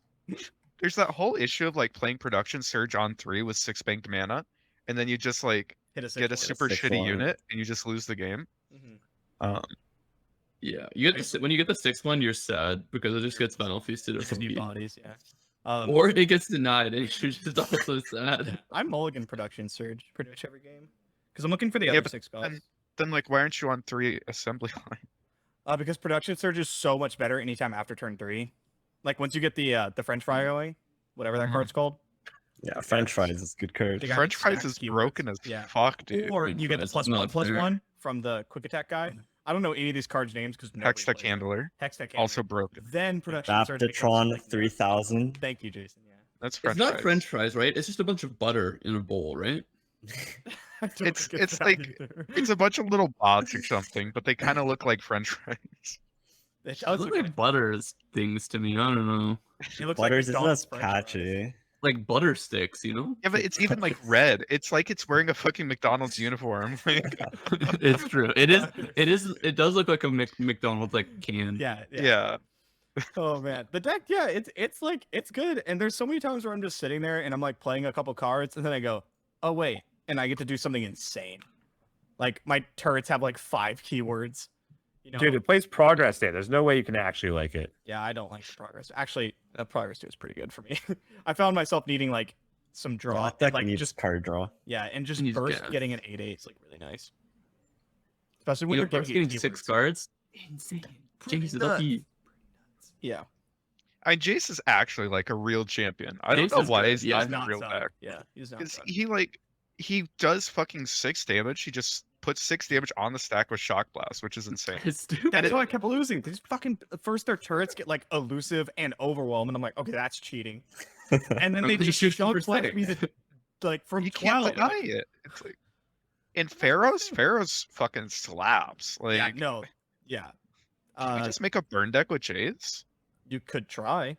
there's that whole issue of like playing Production Surge on 3 with 6 banked mana, and then you just like Hit a get a 6-1. super six shitty one. unit and you just lose the game. Mhm. Um, Yeah, you get when you get the 6-1, you're sad because it just gets final feasted or Just new something. bodies, yeah. Or it gets denied, and you're just also sad. I'm mulligan Production Surge pretty much every game because I'm looking for the Yeah, other but 6 costs. then like why aren't you on 3 assembly line? Because Production Surge is so much better anytime after turn 3. Like once you get the French fry going, whatever that Mhm. card's called, Yeah, French fries is a good card. They got French fries stacked is keywords. broken as Yeah. fuck, dude. or French you get the fries is +1/+1 not fair. from the quick attack guy. I don't know any of these cards' names because Hextech Handler, Hextech also broken. Then Production Surge becomes Baptitron like- 3000. Thank you, Jason. Yeah. That's It's French not fries. French fries, right? It's just a bunch of butter in a bowl, right? I don't It's- think it's that like- either. It's a bunch of little bots or something, but they kind of look like French fries. It It does looks look like butters things to me. I don't know, it looks like Butters isn't McDonald's as French fries. patchy. like butter sticks, you know? Yeah, but it's even like red. It's like it's wearing a fucking McDonald's uniform. Like, It's true. It is. It is. It does look like a McDonald's like can. Yeah, yeah. yeah. Oh man, the deck, yeah, it's like it's good. And there's so many times where I'm just sitting there and I'm like playing a couple cards, and then I go, oh wait, and I get to do something insane. Like my turrets have like 5 keywords. You know, Dude, it plays Progress Day. There's no way you can actually like it. yeah, I don't like the progress. Actually, progress 2 is pretty good for me. I found myself needing like some draw, That and, deck like needs just card draw. yeah, and just Needs burst gas. getting an 8/8 is like really nice. Especially when You you're know, getting keywords. 6 cards. Insane. Jeez, lucky. Yeah, Jace is actually like a real champion. I don't Jace know is why good. he's Yeah, not he's in not real suck. deck. Yeah, he's not. Because suck. he does fucking 6 damage. He just puts 6 damage on the stack with Shock Blast, which is insane. It's stupid. That's why I kept losing. These fucking first their turrets get like elusive and overwhelm, and I'm like, okay, that's cheating. And then they They just shoot shove for like six. me the like from You can't 12. deny it. It's like, and Pharaoh's fucking slaps. Like, Yeah, no, yeah. can we just make a burn deck with Jace? You could try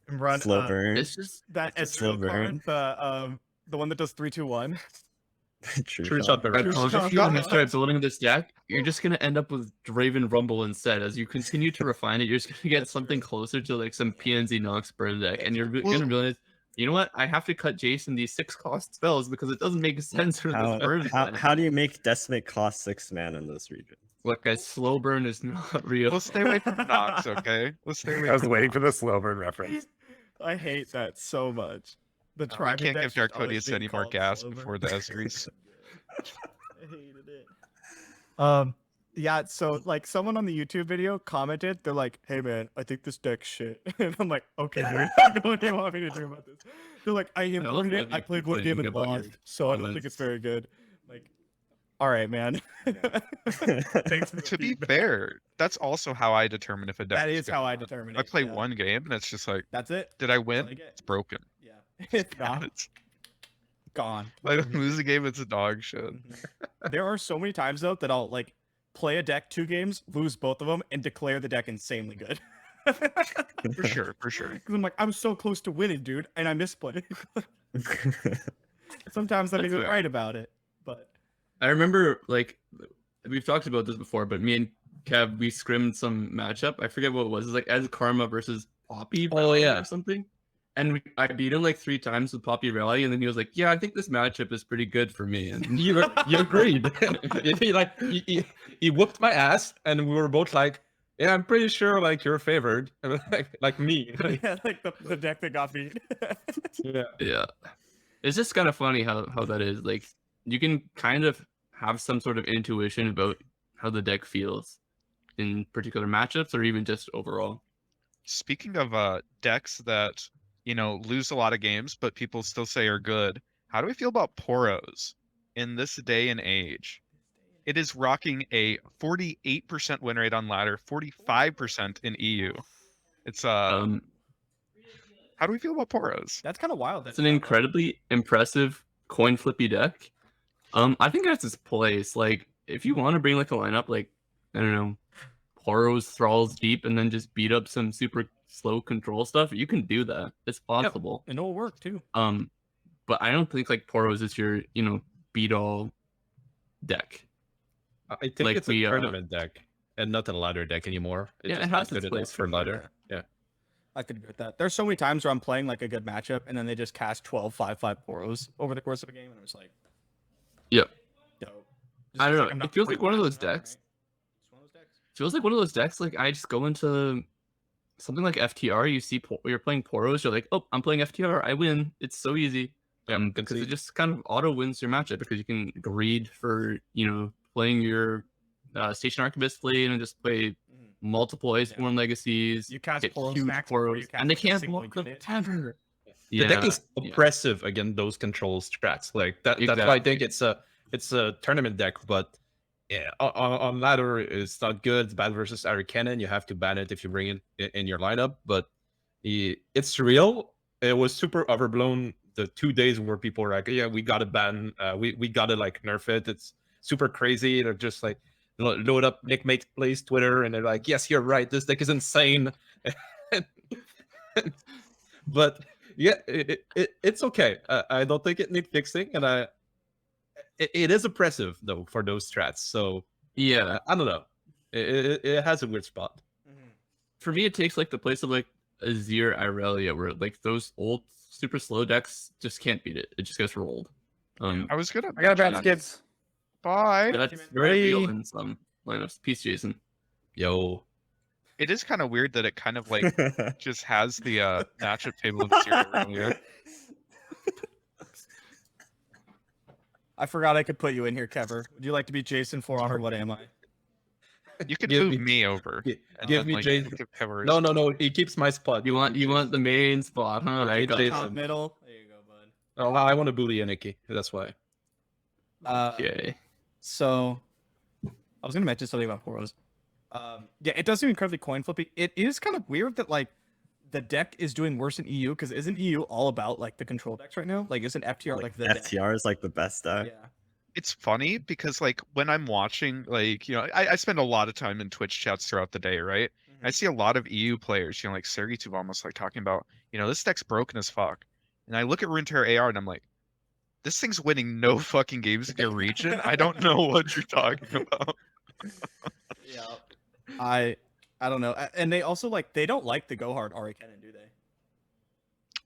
and run Slow burn. It's just that It's a Ezry slow burn. card, the one that does 3-2-1. True shot, I Barrett. promise if you want to start building this deck, you're just gonna end up with Draven Rumble instead. As you continue to refine it, you're just gonna get something closer to like some PNZ Nox burn deck, and you're Well- gonna realize, you know what? I have to cut Jason these 6-cost spells because it doesn't make sense for this burn. How do you make Decimate cost 6 mana in this region? Look, guys, slow burn is not real. Let's stay away from Nox, okay? Let's stay away I was from waiting Nox. for the slow burn reference. I hate that so much. The I Tribe can't deck give should always Darkodius be any more called gas Slow Burn. before the Ezrys. I hated it. Yeah, so like someone on the YouTube video commented, they're like, "Hey man, I think this deck's shit," and I'm like, "Okay, dude, what do you want me to do about this?" They're like, "I imported it. I played one game and lost, so I don't think it's very good." Like, all right, man. Thanks for the To be feedback. fair, that's also how I determine if a deck That is is good. how I determine it. I play yeah. one game and it's just like, That's it. did I win? Like it. It's broken. Yeah, it's not It's, gone. if I lose a game, it's a dog shit. There are so many times though that I'll like play a deck 2 games, lose both of them, and declare the deck insanely good. For sure, for sure. Because I'm like, I was so close to winning, dude, and I misplayed. Sometimes I'm That's even fair. right about it, but I remember, like, we've talked about this before, but me and Kev, we scrimmed some matchup. I forget what it was. It was like as Karma versus Poppy. Oh, Rally yeah. or something. And I beat him like 3 times with Poppy Rally, and then he was like, "Yeah, I think this matchup is pretty good for me." And You agreed. he whooped my ass, and we were both like, "Yeah, I'm pretty sure like you're favored, like me." yeah, like the deck that got beat. Yeah. yeah, it's just kind of funny how that is. Like, you can kind of have some sort of intuition about how the deck feels in particular matchups, or even just overall. Speaking of decks that, you know, lose a lot of games, but people still say are good, how do we feel about Poros in this day and age? It is rocking a 48% win rate on ladder, 45% in EU. It's how do we feel about Poros? That's kind of wild. It's an incredibly impressive coin flippy deck. I think that's its place. Like, if you want to bring like a lineup, like, I don't know, Poros, Thralls deep, and then just beat up some super slow control stuff, you can do that. It's possible. And it'll work too. But I don't think like Poros is your, beat all deck. I think Like it's a tournament deck and not a ladder deck anymore. It's Yeah, it just has not its good enough place for for ladder. Yeah. I could agree with that. There's so many times where I'm playing like a good matchup, and then they just cast 12 5/5 Poros over the course of a game, and I'm just like, Yep. dope. I don't know, I'm it not feels like playing one of that those now, right? decks. It's one of those decks. Feels like one of those decks. Like I just go into something like FTR. You see, you're playing Poros. You're like, oh, I'm playing FTR. I win. It's so easy. Yeah, Because it just kind of auto wins your matchup because you can greed for playing your Station Archivist fleet and just play multiple Iceborne legacies. You cast get Poros huge stacks before you Poros, cast and they a can't single block them unit. ever. The deck is Yeah. oppressive against those control strats. Like that. That's why I think it's a tournament deck. But yeah, on ladder it's not good. It's bad versus Ahris Cannon. You have to ban it if you bring it in your lineup. But it's real. It was super overblown. The 2 days where people were like, yeah, we gotta ban. We gotta like nerf it. It's super crazy. They're just like load up Nick Mate Plays Twitter, and they're like, yes, you're right. This deck is insane. But yeah, it's okay. I don't think it needs fixing, and it is oppressive though for those strats. So Yeah. I don't know. It has a weird spot. For me, it takes like the place of like Azir Irelia, where like those old super slow decks just can't beat it. It just gets rolled. I was gonna. I got a mention bad that. skids. Bye. That's very real in some lineups. Peace, Jason. Yo, It is kind of weird that it kind of like just has the matchup table of 0 earlier. I forgot I could put you in here, Kever. Would you like to be Jason Fleurant or WhatAmI? You could Give move me- me over. gi- and give then, me like, Jason. give Pepper his- no. He keeps my spot. You want the main spot, huh? Okay, I got Jason. Top middle. There you go, bud. Oh, I want to bully Henneky. That's why. Okay. So, I was gonna mention something about Poros. Yeah, it does seem incredibly coin flippy. It is kind of weird that like the deck is doing worse in EU because isn't EU all about like the control decks right now? Like, isn't FTR like the deck? FTR is like the best deck. Yeah. It's funny because like when I'm watching, like, I spend a lot of time in Twitch chats throughout the day, right? I see a lot of EU players, like Sergey almost like talking about, this deck's broken as fuck. And I look at Runeterra AR and I'm like, this thing's winning no fucking games in your region. I don't know what you're talking about. Yeah. I don't know. And they also they don't like the go hard Ahris Cannon, do they?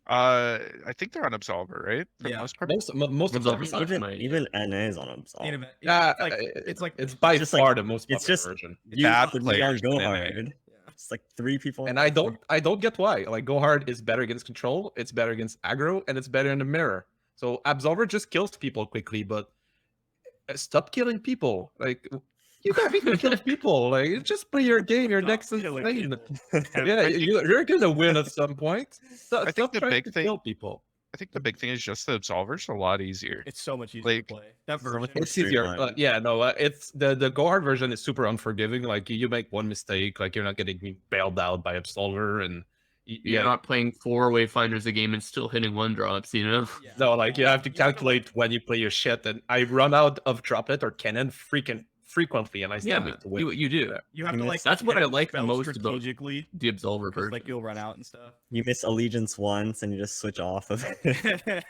I think they're on Absolver, right? For the Yeah. most part. Most of Absolver them. sucks, Even mate. even NA is on Absolve. Yeah, it's like it's by just far like- the most it's popular just- version. You Bad put me players on Go in NA. Hard. It's like 3 people. And I don't get why. Like Go Hard is better against control, it's better against aggro, and it's better in the mirror. So Absolver just kills people quickly, but stop killing people. Like you don't need to kill people. Like just play your game. Your deck's killing insane. people. Yeah, you're gonna win at some point. I think Stop the trying big to thing- kill people. I think the big thing is just the Absolver's a lot easier. It's so much easier Like, to play. That so much version. more It's easier. streamlined. Yeah, no, it's the Go Hard version is super unforgiving. Like you make one mistake, like you're not getting bailed out by Absolver, and You're not playing 4 wayfinders a game and still hitting 1-drops, Yeah. no, like you have to You have to, calculate when you play your shit, and I run out of droplet or cannon frequently, and I still Yeah, need but to win. you do. You have You to missed- like. That's what I hit like the spells most about strategically. The Absolver 'Cause, version. like you'll run out and stuff. You miss allegiance once and you just switch off of it.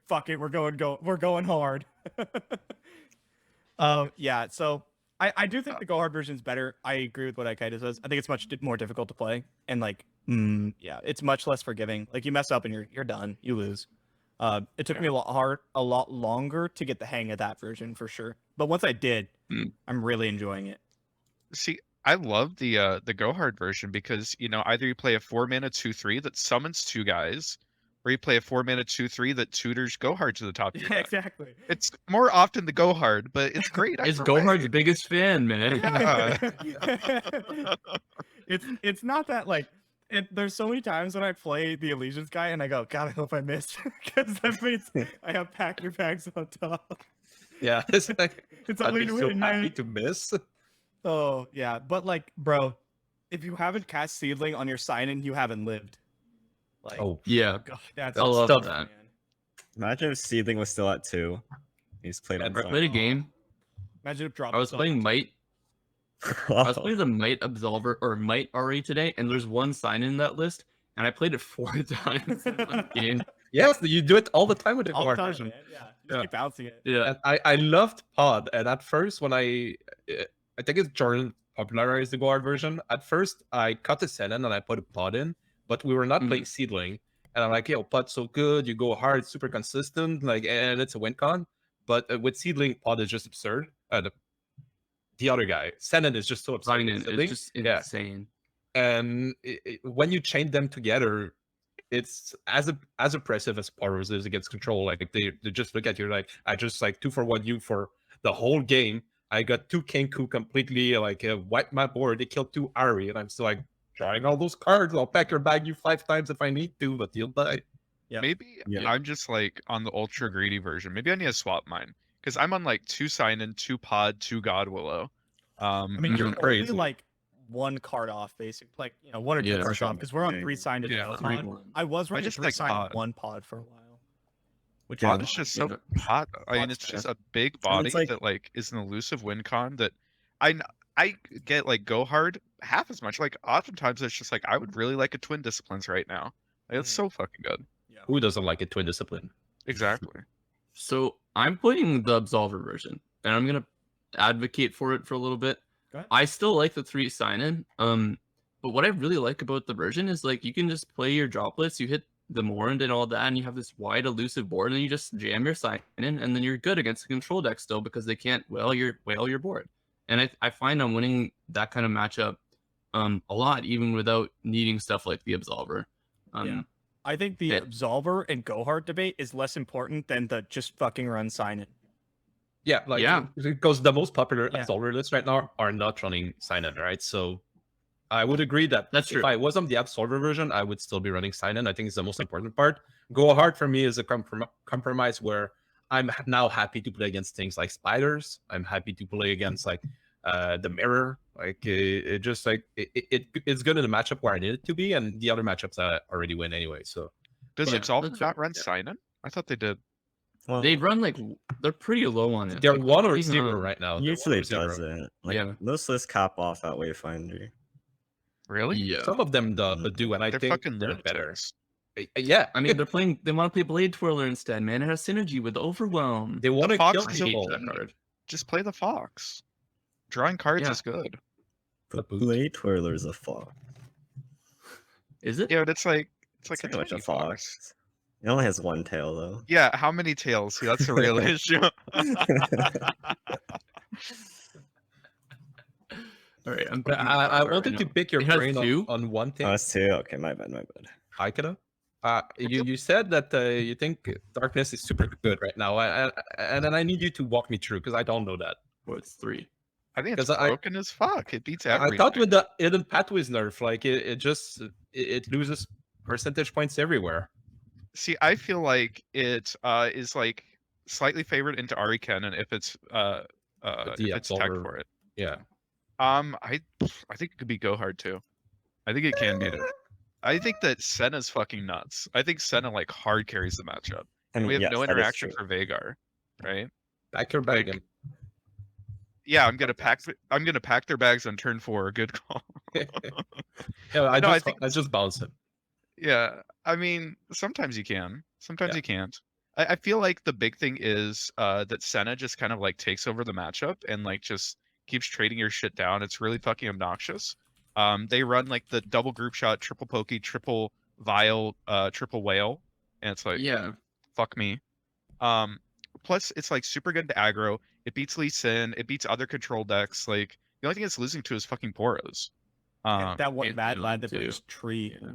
Fuck it, we're going hard. Yeah, so I do think the go hard version is better. I agree with what Aikado says. I think it's much more difficult to play, and yeah, it's much less forgiving. Like you mess up and you're done, you lose. It took me a lot longer to get the hang of that version for sure. But once I did, I'm really enjoying it. See, I love the Go Hard version because either you play a 4-mana 2/3 that summons 2 guys, or you play a 4-mana 2/3 that tutors Go Hard to the top of your Yeah, deck. exactly. It's more often the Go Hard, but it's great. It's either Go way. Hard's biggest fan, man. Yeah. It's not that there's so many times when I play the Allegiance guy and I go, God, I hope I miss because that means I have pack your packs on top. Yeah, it's like It's I'd only be to so win, happy man. to miss. Oh yeah, but bro, if you haven't cast Seedling on your sign-in, you haven't lived. Oh, Yeah. God, that's I love tough. that. man. Imagine if Seedling was still at 2. He's played on I played a game. Imagine if drop. I was playing Might. I was playing the Might Absolver or Might RE today, and there's one sign in that list, and I played it 4 times in one game. Yes, you do it all the time with the All the card. time, man. Yeah. Just Yeah. keep bouncing it. Yeah. And I loved Pod, and at first when I think it's Jordan popularized the guard version. At first I cut the Sennen and I put a Pod in, but we were not playing Seedling. And I'm like, yo, Pod's so good, you go hard, super consistent, like, and it's a win con. But with Seedling, Pod is just absurd. The other guy, Sennen, is just so absurd. It's just insane. And when you chain them together, it's as oppressive as Poros is against control. Like they just look at you like, I just like 2-for-1 you for the whole game. I got 2 Kenku completely like wiped my board. They killed 2 Ahris, and I'm still like drawing all those cards. I'll pack your bag you 5 times if I need to, but you'll die. Yeah. Maybe Yeah. I'm just like on the ultra greedy version. Maybe I need to swap mine because I'm on like 2 Sign-In, 2 Pod, 2 God Willow. I mean, You're you're crazy. only like 1 card off, basically. Like, 1 or 2 Yeah, cards sure. off because we're on 3 signed Yeah. pod. 3-1. I was running just 3 like signed pod. 1 pod for a while. Which Pod is is just Yeah. so hot. I mean, Pod's it's just best. a big body like- that like is an elusive win con that I get like go hard half as much. Like oftentimes it's just like I would really like a Twin Disciplines right now. Like, it's so fucking good. Who doesn't like a twin discipline? Exactly. So I'm playing the Absolver version, and I'm gonna advocate for it for a little bit. Go ahead. I still like the 3 sign-in. But what I really like about the version is like you can just play your droplets, you hit the Morand and all that, and you have this wide elusive board, and you just jam your sign-in, and then you're good against the control deck still because they can't whale your board. And I find I'm winning that kind of matchup a lot, even without needing stuff like the Absolver. Yeah. I think the Yeah. Absolver and Go Hard debate is less important than the just fucking run sign it. Yeah, like Yeah. because the most popular Yeah. Absolver lists right now are not running Sign-In, right? So I would agree that That's if true. I was on the Absolver version, I would still be running Sign-In. I think it's the most important part. Go hard for me is a compromise where I'm now happy to play against things like spiders. I'm happy to play against like the mirror. Like it just like it's good in the matchup where I need it to be, and the other matchups I already win anyway. So Does Yeah, Absolver that's not fair. run Sign-In? I thought they did. Well, They run like they're pretty low on it. they're Like, 1 or even 0 on- right now. usually They're 1 or does 0. it. Like Yeah. most lists cap off at Wayfinder. Really? Yeah. Some of them do, and I They're think fucking they're better. lunatics. Yeah, I mean, they want to play Blade Twirler instead, man. It has synergy with Overwhelm. they want to Fox kill I is hate people. that card. Just play the Fox. Drawing cards Yeah. is good. But Blade Twirler's a fox. Is it? Yeah, but it's like It's a pretty much tiny a fox. It only has 1 tail though. Yeah, how many tails? See, that's the real issue. All right, I'm. But I wanted to pick your It has brain 2? on one thing. Oh, it's 2. Okay, my bad. Aikado. You said that you think darkness is super good right now, and then I need you to walk me through because I don't know that. Well, it's 3. I think it's 'Cause I- broken as fuck. It beats I everything. thought with the hidden pathways nerf, like it loses percentage points everywhere. See, I feel like it is like slightly favored into Ari Cannon if it's tagged Absolver. for it. Yeah. I think it could be go hard too. I think it can beat it. I think that Senna's fucking nuts. I think Senna like hard carries the matchup. I mean, We have yes, no that is interaction true. for Vagar, right? Back your bag. Like, yeah, I'm gonna pack their bags on turn 4. Good call. Yeah, I No, I just think I just bounce him. Yeah, I mean, sometimes you can, sometimes Yeah. you can't. I feel like the big thing is that Senna just kind of like takes over the matchup and like just keeps trading your shit down. It's really fucking obnoxious. They run like the double group shot, triple pokey, triple vial, triple whale, and it's like, Yeah. fuck me. Plus it's like super good to aggro. It beats Lee Sin. It beats other control decks. Like the only thing it's losing to is fucking Poros. That one Pantheon mad lad that too. brings tree. Yeah.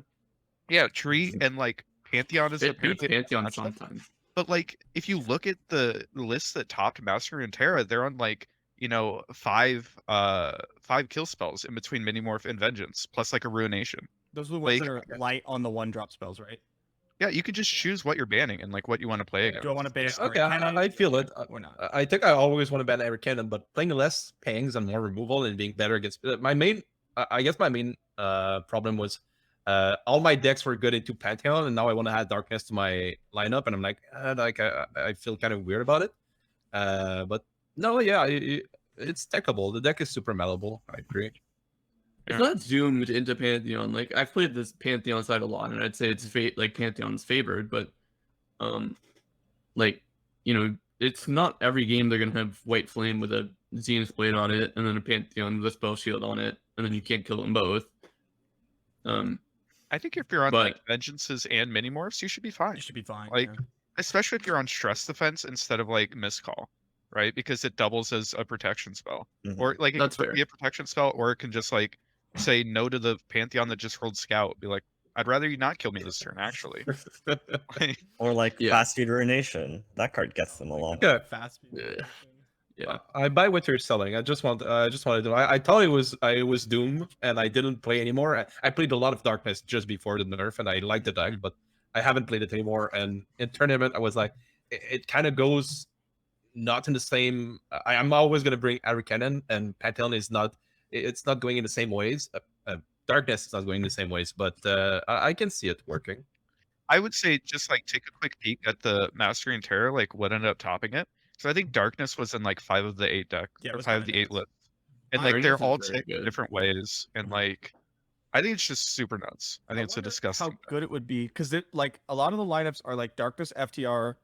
Yeah, Tree and like Pantheon is a It beats Pantheon matchup. sometimes. But like, if you look at the lists that topped Master Runeterra, they're on like 5 kill spells in between Minimorph and Vengeance, plus like a Ruination. Those are the ones Like- that are light on the 1-drop spells, right? Yeah, you can just choose what you're banning and like what you want to play against. Do I want to ban a Okay, I feel it. or not? I think I always want to ban Eric Cannon, but playing less pangs and more removal and being better against my main, I guess my main problem was all my decks were good into Pantheon, and now I want to add Darkness to my lineup, and I'm like I feel kind of weird about it. But no, yeah, it's techable. The deck is super malleable. I agree. It's not zoomed into Pantheon. Like I've played this Pantheon side a lot, and I'd say it's like Pantheon's favored, but like it's not every game they're gonna have White Flame with a Zenith Blade on it, and then a Pantheon with a Spell Shield on it, and then you can't kill them both. I think if you're on like Vengeances and Minimorphs, you should be fine. You should be fine. Like, especially if you're on Stress Defense instead of like Miscall, right? Because it doubles as a protection spell, or like it can be a protection spell, or it can just like say no to the Pantheon that just rolled Scout. Be like, I'd rather you not kill me this turn, actually. Or like Fast Speed Ruination. That card gets them along. Yeah. Fast speed. Yeah. I buy what you're selling. I just wanted to. I thought it was Doom, and I didn't play anymore. I played a lot of Darkness just before the nerf, and I liked the deck, but I haven't played it anymore. And in tournament, I was like, it kind of goes not in the same. I'm always gonna bring Arcana, and Pantheon is not. It's not going in the same ways. Darkness is not going in the same ways, but I can see it working. I would say just like take a quick peek at the Mastery and Terror, like what ended up topping it. So I think Darkness was in like 5 of the 8 decks, Yeah, it was 5 of the 8 lists, and like they're all taken different ways, and like I think it's just super nuts. I think it's a disgusting. How good it would be, because like a lot of the lineups are like Darkness, FTR,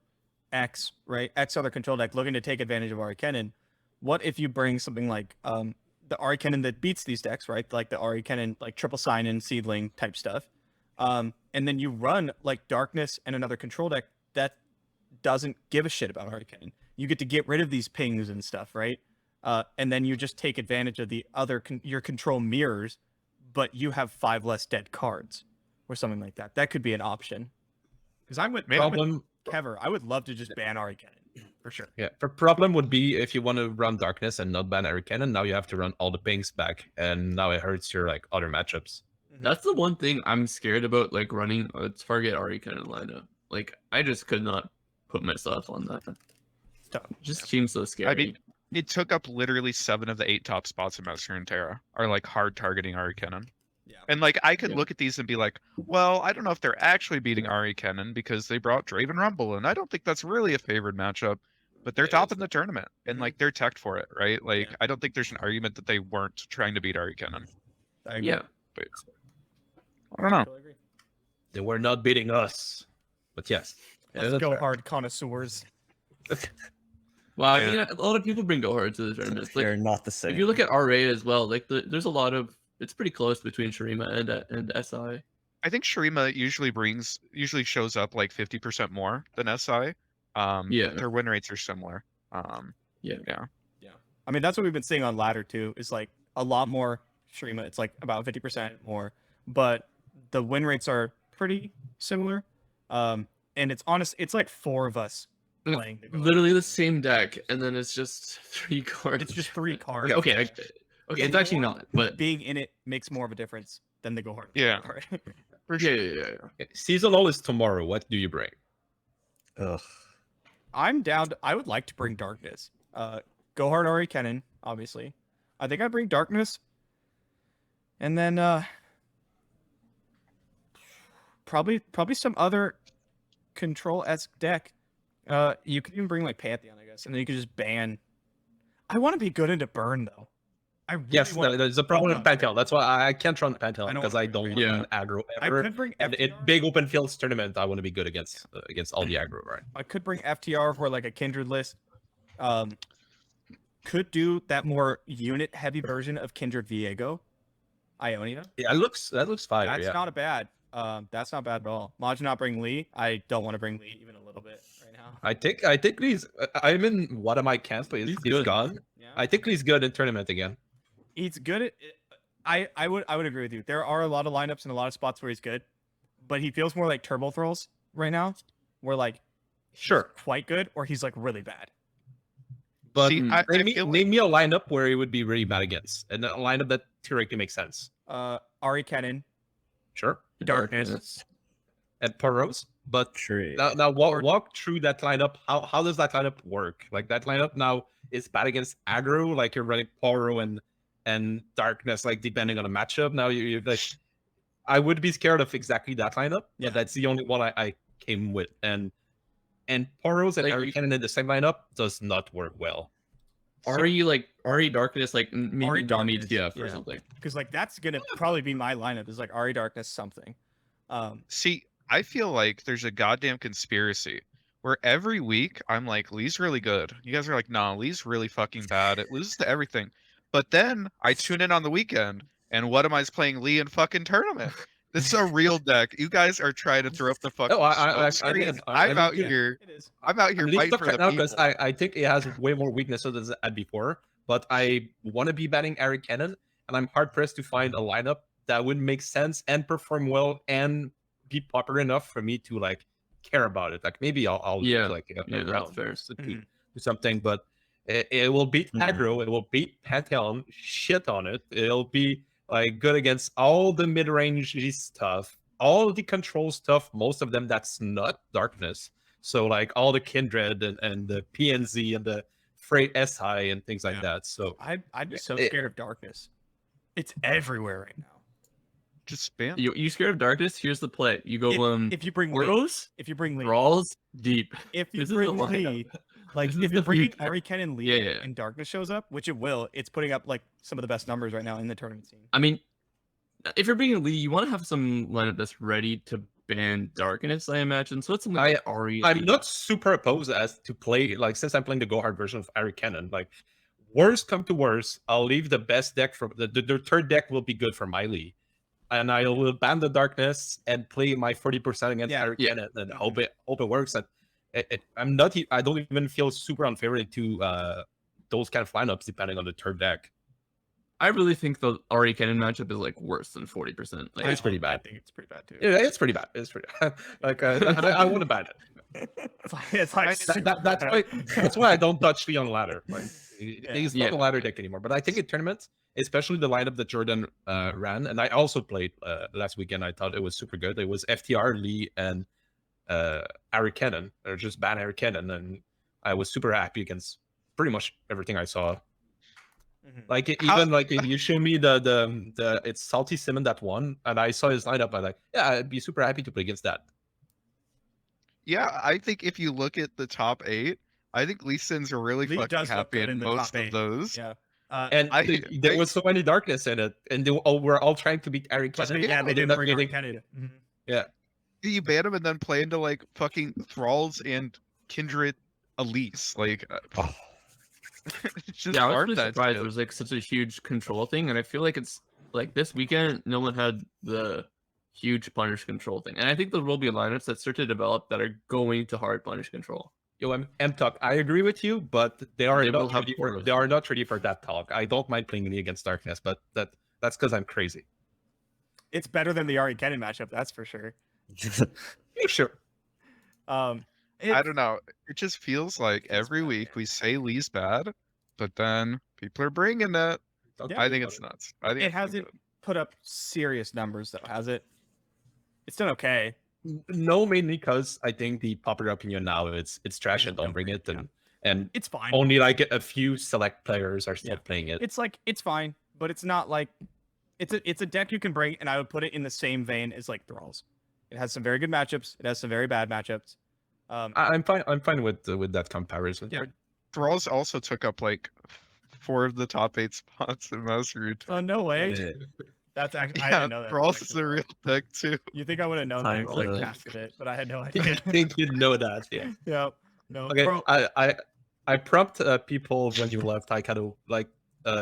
X, right? X other control deck looking to take advantage of Ari Kennen. What if you bring something like the Ari Kennen that beats these decks, right? Like the Ari Kennen, like triple sign and seedling type stuff. And then you run like Darkness and another control deck that doesn't give a shit about Ari Kennen. You get to get rid of these pings and stuff, right? And then you just take advantage of the other your control mirrors, but you have 5 less dead cards or something like that. That could be an option. Because I'm with Kever. I would love to just ban Ari Kennen for sure. Yeah, the problem would be if you want to run Darkness and not ban Ari Kennen, now you have to run all the pings back, and now it hurts your like other matchups. That's the one thing I'm scared about, like running a target Ari Kennen lineup. Like I just could not put myself on that. It just seems so scary. I mean, it took up literally 7 of the 8 top spots in Master and Terra are like hard targeting Ari Kennen. Yeah. And like I could look at these and be like, well, I don't know if they're actually beating Ari Kennen because they brought Draven Rumble, and I don't think that's really a favored matchup. But they're top in the tournament, and like they're teched for it, right? Like I don't think there's an argument that they weren't trying to beat Ari Kennen. Yeah, but I don't know. They were not beating us, but yes. Let's go hard connoisseurs. Well, I mean, a lot of people bring go hard to the tournament. Like, They're not the same. If you look at RA as well, like there's a lot of, it's pretty close between Shurima and SI. I think Shurima usually shows up like 50% more than SI. Their win rates are similar. Yeah. I mean, that's what we've been seeing on ladder too. Is like a lot more Shurima. It's like about 50% more, but the win rates are pretty similar. And it's honest. It's like 4 of us playing literally the same deck, and then it's just 3 cards. It's just 3 cards. Okay, it's actually not, but being in it makes more of a difference than the go hard. Yeah. For sure. Yeah. Seasonal is tomorrow. What do you bring? Ugh. I'm down. I would like to bring Darkness. Go hard Ari Kennen, obviously. I think I'd bring Darkness, and then probably some other control-esque deck. You could even bring like Pantheon, I guess, and then you could just ban. I want to be good into burn though. Yes, there's a problem with Pantheon. That's why I can't run Pantheon because I don't run aggro ever. I could bring and in big open fields tournament, I want to be good against all the aggro, right? I could bring FTR for like a Kindred list. Could do that more unit heavy version of Kindred Viego, Ionia. Yeah, that looks fire. That's not a bad. That's not bad at all. Maj not bring Lee. I don't want to bring Lee even a little bit right now. I think Lee's. I'm in WhatAmI camp, but he's gone. Yeah. I think Lee's good in tournament again. He's good at. I would agree with you. There are a lot of lineups and a lot of spots where he's good, but he feels more like Turbo Throws right now, where like sure quite good or he's like really bad. But name me a lineup where he would be really bad against, and a lineup that theoretically makes sense. Ari Kennen. Sure. Darkness. And Poros. But now walk through that lineup. How does that lineup work? Like that lineup now is bad against aggro, like you're running Poro and Darkness, like depending on the matchup. Now you're like, I would be scared of exactly that lineup. Yeah, that's the only one I came with. And Poros and Ari Kennen in the same lineup does not work well. Ari like Ari Darkness, like maybe Ari Dami Darkness, TF or yeah. something. Because like that's gonna probably be my lineup is like Ari Darkness something. See, I feel like there's a goddamn conspiracy where every week I'm like, Lee's really good. You guys are like, nah, Lee's really fucking bad. It loses to everything. But then I tune in on the weekend and WhatAmI's playing Lee in fucking tournament. This is a real deck. You guys are trying to throw up the fucking smokescreen. I'm out here. It is. I'm out here Least fighting of for right the now people. because I think it has way more weaknesses than it had before. But I want to be banning Ari Cannon, and I'm hard pressed to find a lineup that would make sense and perform well and be popular enough for me to like care about it. Like maybe I'll Yeah. like a Yeah, that's round fair. to do something, but it will beat aggro, it will beat Pantheon, shit on it. It'll be like good against all the mid-range stuff, all the control stuff, most of them that's not darkness. So like all the Kindred and the PNZ and the Freight SI and things like that. So I'd be so scared of darkness. It's everywhere right now. Just spam. You scared of darkness? Here's the play. You go If you bring Lee, Woes, if you bring Lee, Thralls, deep. if you This is the bring lineup. Lee, like This is if you're the bringing future. Ari Ken and Lee Yeah, yeah. and darkness shows up, which it will, it's putting up like some of the best numbers right now in the tournament scene. I mean, if you're bringing Lee, you want to have some lineup that's ready to ban darkness, I imagine. So it's something like Ari. I'm not super opposed as to play, like, since I'm playing the Go Hard version of Ari Cannon, like, worst come to worst, I'll leave the best deck from the third deck will be good for my Lee. And I will ban the darkness and play my 40% against Ari Cannon and hope it works. And I don't even feel super unfavorable to those kind of lineups depending on the third deck. I really think the Ari Cannon matchup is like worse than 40%. Like, It's pretty bad. I think it's pretty bad too. Yeah, it's pretty bad. It's pretty bad. Like I want to ban it. It's like That's why I don't touch Lee on ladder. Like he's not a ladder deck anymore. But I think in tournaments, especially the lineup that Jordan ran, and I also played last weekend. I thought it was super good. It was FTR, Lee, and Ari Cannon, or just ban Ari Cannon, and I was super happy against pretty much everything I saw. Like even like if you show me the it's Salty Simon that won, and I saw his lineup, I'm like, yeah, I'd be super happy to play against that. Yeah, I think if you look at the top 8, I think Lee Sin's really Lee fucking does look happy good in in the most top of 8. those. Yeah. And there I- was so many darkness in it, and they were all trying to beat Ari Cannon. Yeah, they didn't not bring Ari getting. Ken in. Yeah, You ban him and then play into like fucking Thralls and Kindred Elise. Like, it's just yeah, I was hard really that surprised shit. there was like such a huge control thing, and I feel like it's like this weekend no one had the huge punish control thing, and I think there will be lineups that start to develop that are going to hard punish control. yo, M-Talk, I agree with you, but they are They will not have ready four for of they are not ready for that talk. I don't mind playing Lee against darkness, but that's because I'm crazy. It's better than the Ari Kennen matchup, that's for sure. Yeah, sure. I don't know. It just feels like every week we say Lee's bad, but then people are bringing it. Yeah. I think it's nuts. I think It it's hasn't good. put up serious numbers though, has it? It's done okay. No, mainly because I think the popular opinion now it's trash and don't bring it, and It's fine. only like a few select players are still playing it. It's like it's fine, but it's not like it's a deck you can bring, and I would put it in the same vein as like Thralls. It has some very good matchups. It has some very bad matchups. I'm fine with that comparison. Yeah. Thralls also took up like 4 of the top 8 spots in Mouse Root. Oh no way! That's actually I Yeah, didn't know that. Thralls is a real deck too. You think I would have known Time that? for Like the- casted it, but I had no I idea. think you know that. Yeah. Yeah. No. Okay. Bro, I prompt people when you left Aikado, like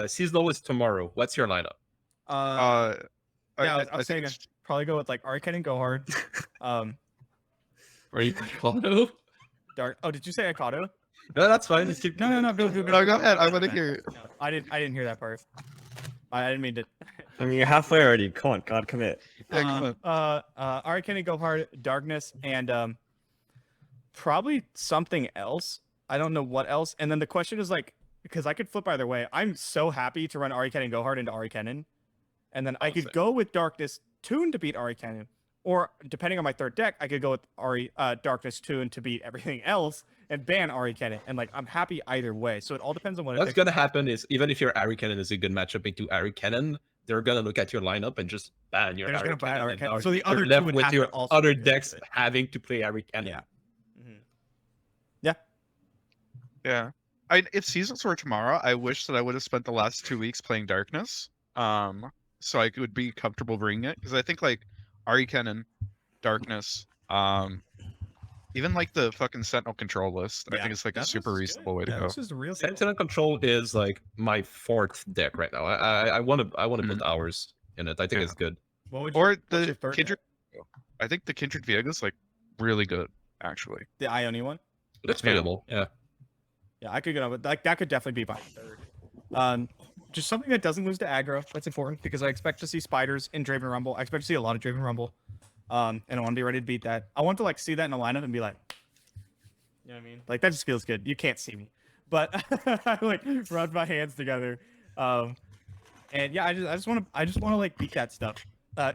seasonal is tomorrow. What's your lineup? yeah, I was think saying it's- I'd probably go with like Arcane and Go Hard. Are you Aikado? Dark. Oh, did you say Aikado? No, that's fine. Just keep... No. Go No, go ahead. I want to hear it. No, I didn't hear that part. I didn't mean to. I mean, you're halfway already. Come on, God, commit. Excellent. Arcane and Go Hard, Darkness, and probably something else. I don't know what else. And then the question is like, because I could flip either way. I'm so happy to run Arcane and Go Hard into Arcane, and then I could go with Darkness Tune to beat Arcane, or depending on my third deck, I could go with Darkness Tune to beat everything else and ban Arcane. And like, I'm happy either way. So it all depends on what. What's gonna happen is even if your Ari Cannon is a good matchup into Ari Cannon, they're gonna look at your lineup and just ban your They're just Ari gonna ban Cannon. Ari and Cannon. are- So the you're other two left would with have to your also other be good decks with it. having to play Ari Cannon. Yeah. Yeah. if seasons were tomorrow, I wish that I would have spent the last 2 weeks playing Darkness. So I could be comfortable bringing it, because I think like Ahri Kennen, Darkness, even like the fucking Sentinel control list, I Yeah, think it's like a that super list is reasonable good. way to Yeah, go. this is a real. Sentinel Control is like my 4th deck right now. I want to put hours in it. I think Yeah. it's good. What would you, Or what's your the third Kindred. deck? I think the Kindred Viega's like really good, actually. The Ione one. That's Yeah. playable. Yeah. Yeah, I could go with like that. Could definitely be my third. Just something that doesn't lose to aggro. That's important because I expect to see spiders in Draven Rumble. I expect to see a lot of Draven Rumble. And I want to be ready to beat that. I want to like see that in a lineup and be like, you know what I mean? Like that just feels good. You can't see me, but I like rub my hands together. And yeah, I just want to like beat that stuff.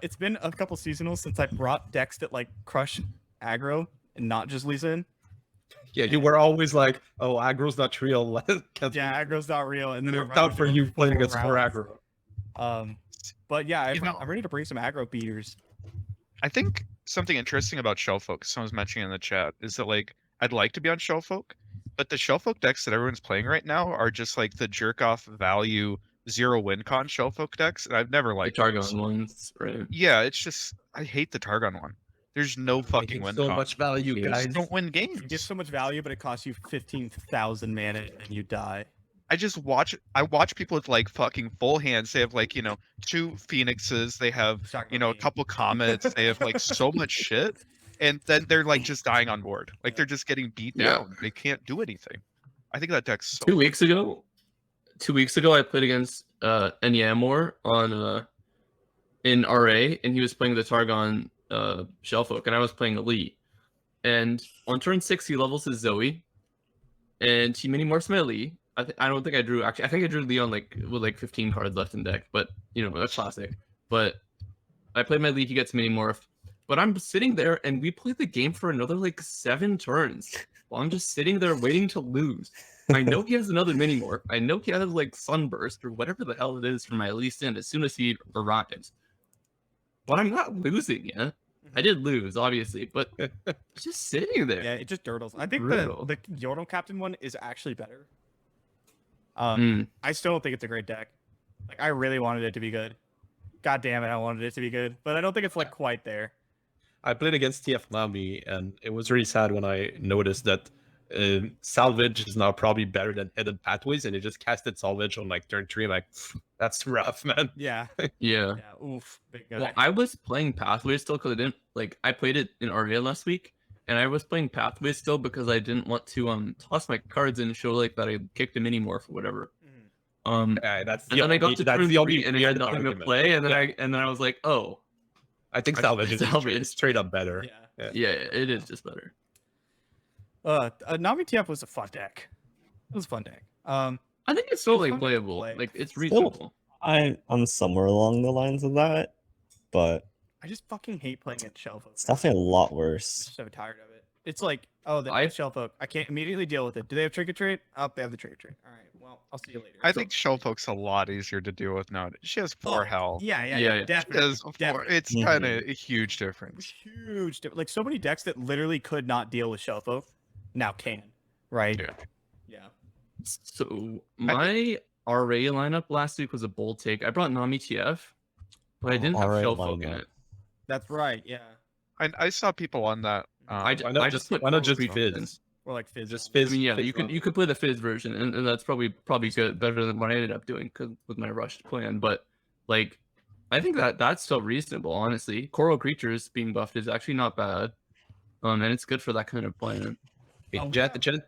It's been a couple seasonals since I brought decks that like crush aggro and not just Lee Sin. Yeah, you were always like, "Oh, aggro's not real." Yeah, aggro's not real, and then it Doubt for you playing against more rounds. aggro. But yeah, You know- I'm ready to bring some aggro beaters. I think something interesting about Shellfolk, someone's mentioning in the chat, is that like I'd like to be on Shellfolk, but the Shellfolk decks that everyone's playing right now are just like the jerk off value 0 win con Shellfolk decks, and I've never The liked those. Targon ones, right? Yeah, it's just I hate the Targon one. There's no fucking Making win so con. much value, You You guys. just don't win games. You get so much value, but it costs you 15,000 mana and you die. I watch people with like fucking full hands. They have like, 2 Phoenixes, they have, a couple Comets, they have like so much shit. And then they're like just dying on board. Like they're just getting beat Yeah. down. They can't do anything. I think that deck's so 2 weeks ago, I played against Enyamor on in RA, and he was playing the Targon Shellfolk, and I was playing Elite. And on turn 6, he levels his Zoe, and he mini morphs my Elite. I don't think I drew. Actually, I think I drew Leon with like 15 cards left in deck, but that's classic. But I played my Elite. He gets mini morph, but I'm sitting there, and we played the game for another like 7 turns. While I'm just sitting there waiting to lose. I know he has another mini morph. I know he has like Sunburst or whatever the hell it is for my Elite Stand as soon as he arrives. But I'm not losing yet. I did lose, obviously, but just sitting there. Yeah, it just dirtles. I think Brutal. the Yordle Captain one is actually better. Mm. I still don't think it's a great deck. Like I really wanted it to be good. God damn it, I wanted it to be good, but I don't think it's like quite there. I played against TF Nami, and it was really sad when I noticed that Salvage is now probably better than Hidden Pathways, and it just casted Salvage on like turn 3. I'm like, that's rough, man. Yeah. Yeah. Yeah. Oof. Big Well, guy. I was playing Pathways still because I didn't I played it in RA last week, and I was playing Pathways still because I didn't want to toss my cards in and show like that I kicked a mini morph or whatever. That's And then I got to that's turn the only 3 and I had nothing to argument. play, and then Yeah. I was like, oh, I think Salvage is Salvage. straight up better. Yeah. yeah, it is just better. Nami TF was a fun deck. It was a fun deck. I think it's totally fun to playable. play. Like it's reasonable. I'm somewhere along the lines of that, but I just fucking hate playing at Shellfolk. it's definitely a lot I'm worse. so tired of it. It's like, oh, the Shellfolk. I can't immediately deal with it. Do they have Trick or Treat? Oh, they have the Trick or Treat. All right. Well, I'll see you later. I think Shellfolk's a lot easier to deal with now. She has 4 health. Yeah, Yeah, yeah, yeah. She definitely. has 4. definitely. It's Mhm. kind of a huge difference. Huge. Like so many decks that literally could not deal with Shellfolk now can. Right. Yeah. Yeah. So my RA lineup last week was a bold take. I brought Nami TF, but I didn't have RA Shellfolk in lineup. it. That's right. Yeah. I saw people on that. I Why not just just put why not Coral just Creatures in. Fizz? Or like Fizz. Just on. Fizz. I mean, yeah, Fizz you run. could play the Fizz version, and that's probably good, better than what I ended up doing with my rushed plan. But like, I think that's still reasonable, honestly. Coral Creatures being buffed is actually not bad, and it's good for that kind of plan. Oh, Go Go ahead.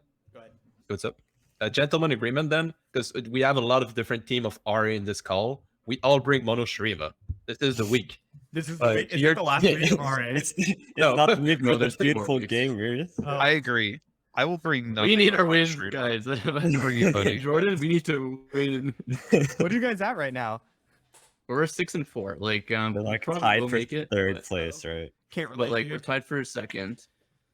What's up? A gentleman agreement then, because we have a lot of different team of RA in this call. We all bring Mono Shurima. This is the week. This is Uh, the, is you're- it the last week of RA? It's No. not the week No, for there's the 2 more beautiful weeks. gamers. I agree. I will bring We nothing need but our wins, Shurima. guys. For you, buddy. Jordan, we need to win. What are you guys at right now? We're 6-4. Like, They're we like probably tied will for make it, third but- place, right? Can't But relate. like, to we're you. tied for second.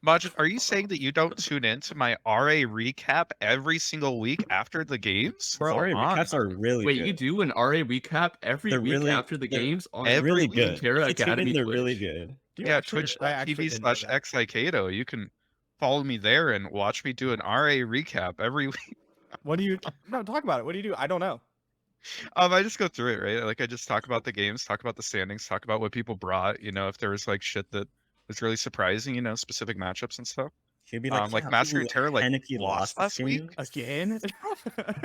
Majin, are you saying that you don't tune in to my RA recap every single week after the games? Sorry, Come on. recaps are really Wait, good. you do an RA recap every They're week really- after the they're games on every really week. good. Runeterra If you tune in, Academy they're really Twitch. good. Do you Yeah, actually- I actually didn't know that. twitch.tv/xikado. You can follow me there and watch me do an RA recap every week. What do you? No, talk about it. What do you do? I don't know. I just go through it, right? Like I just talk about the games, talk about the standings, talk about what people brought. You know, if there was like shit that was really surprising, you know, specific matchups and stuff. He'd be like, Like yeah, Master ooh, Terror like Henneky lost last week. Again?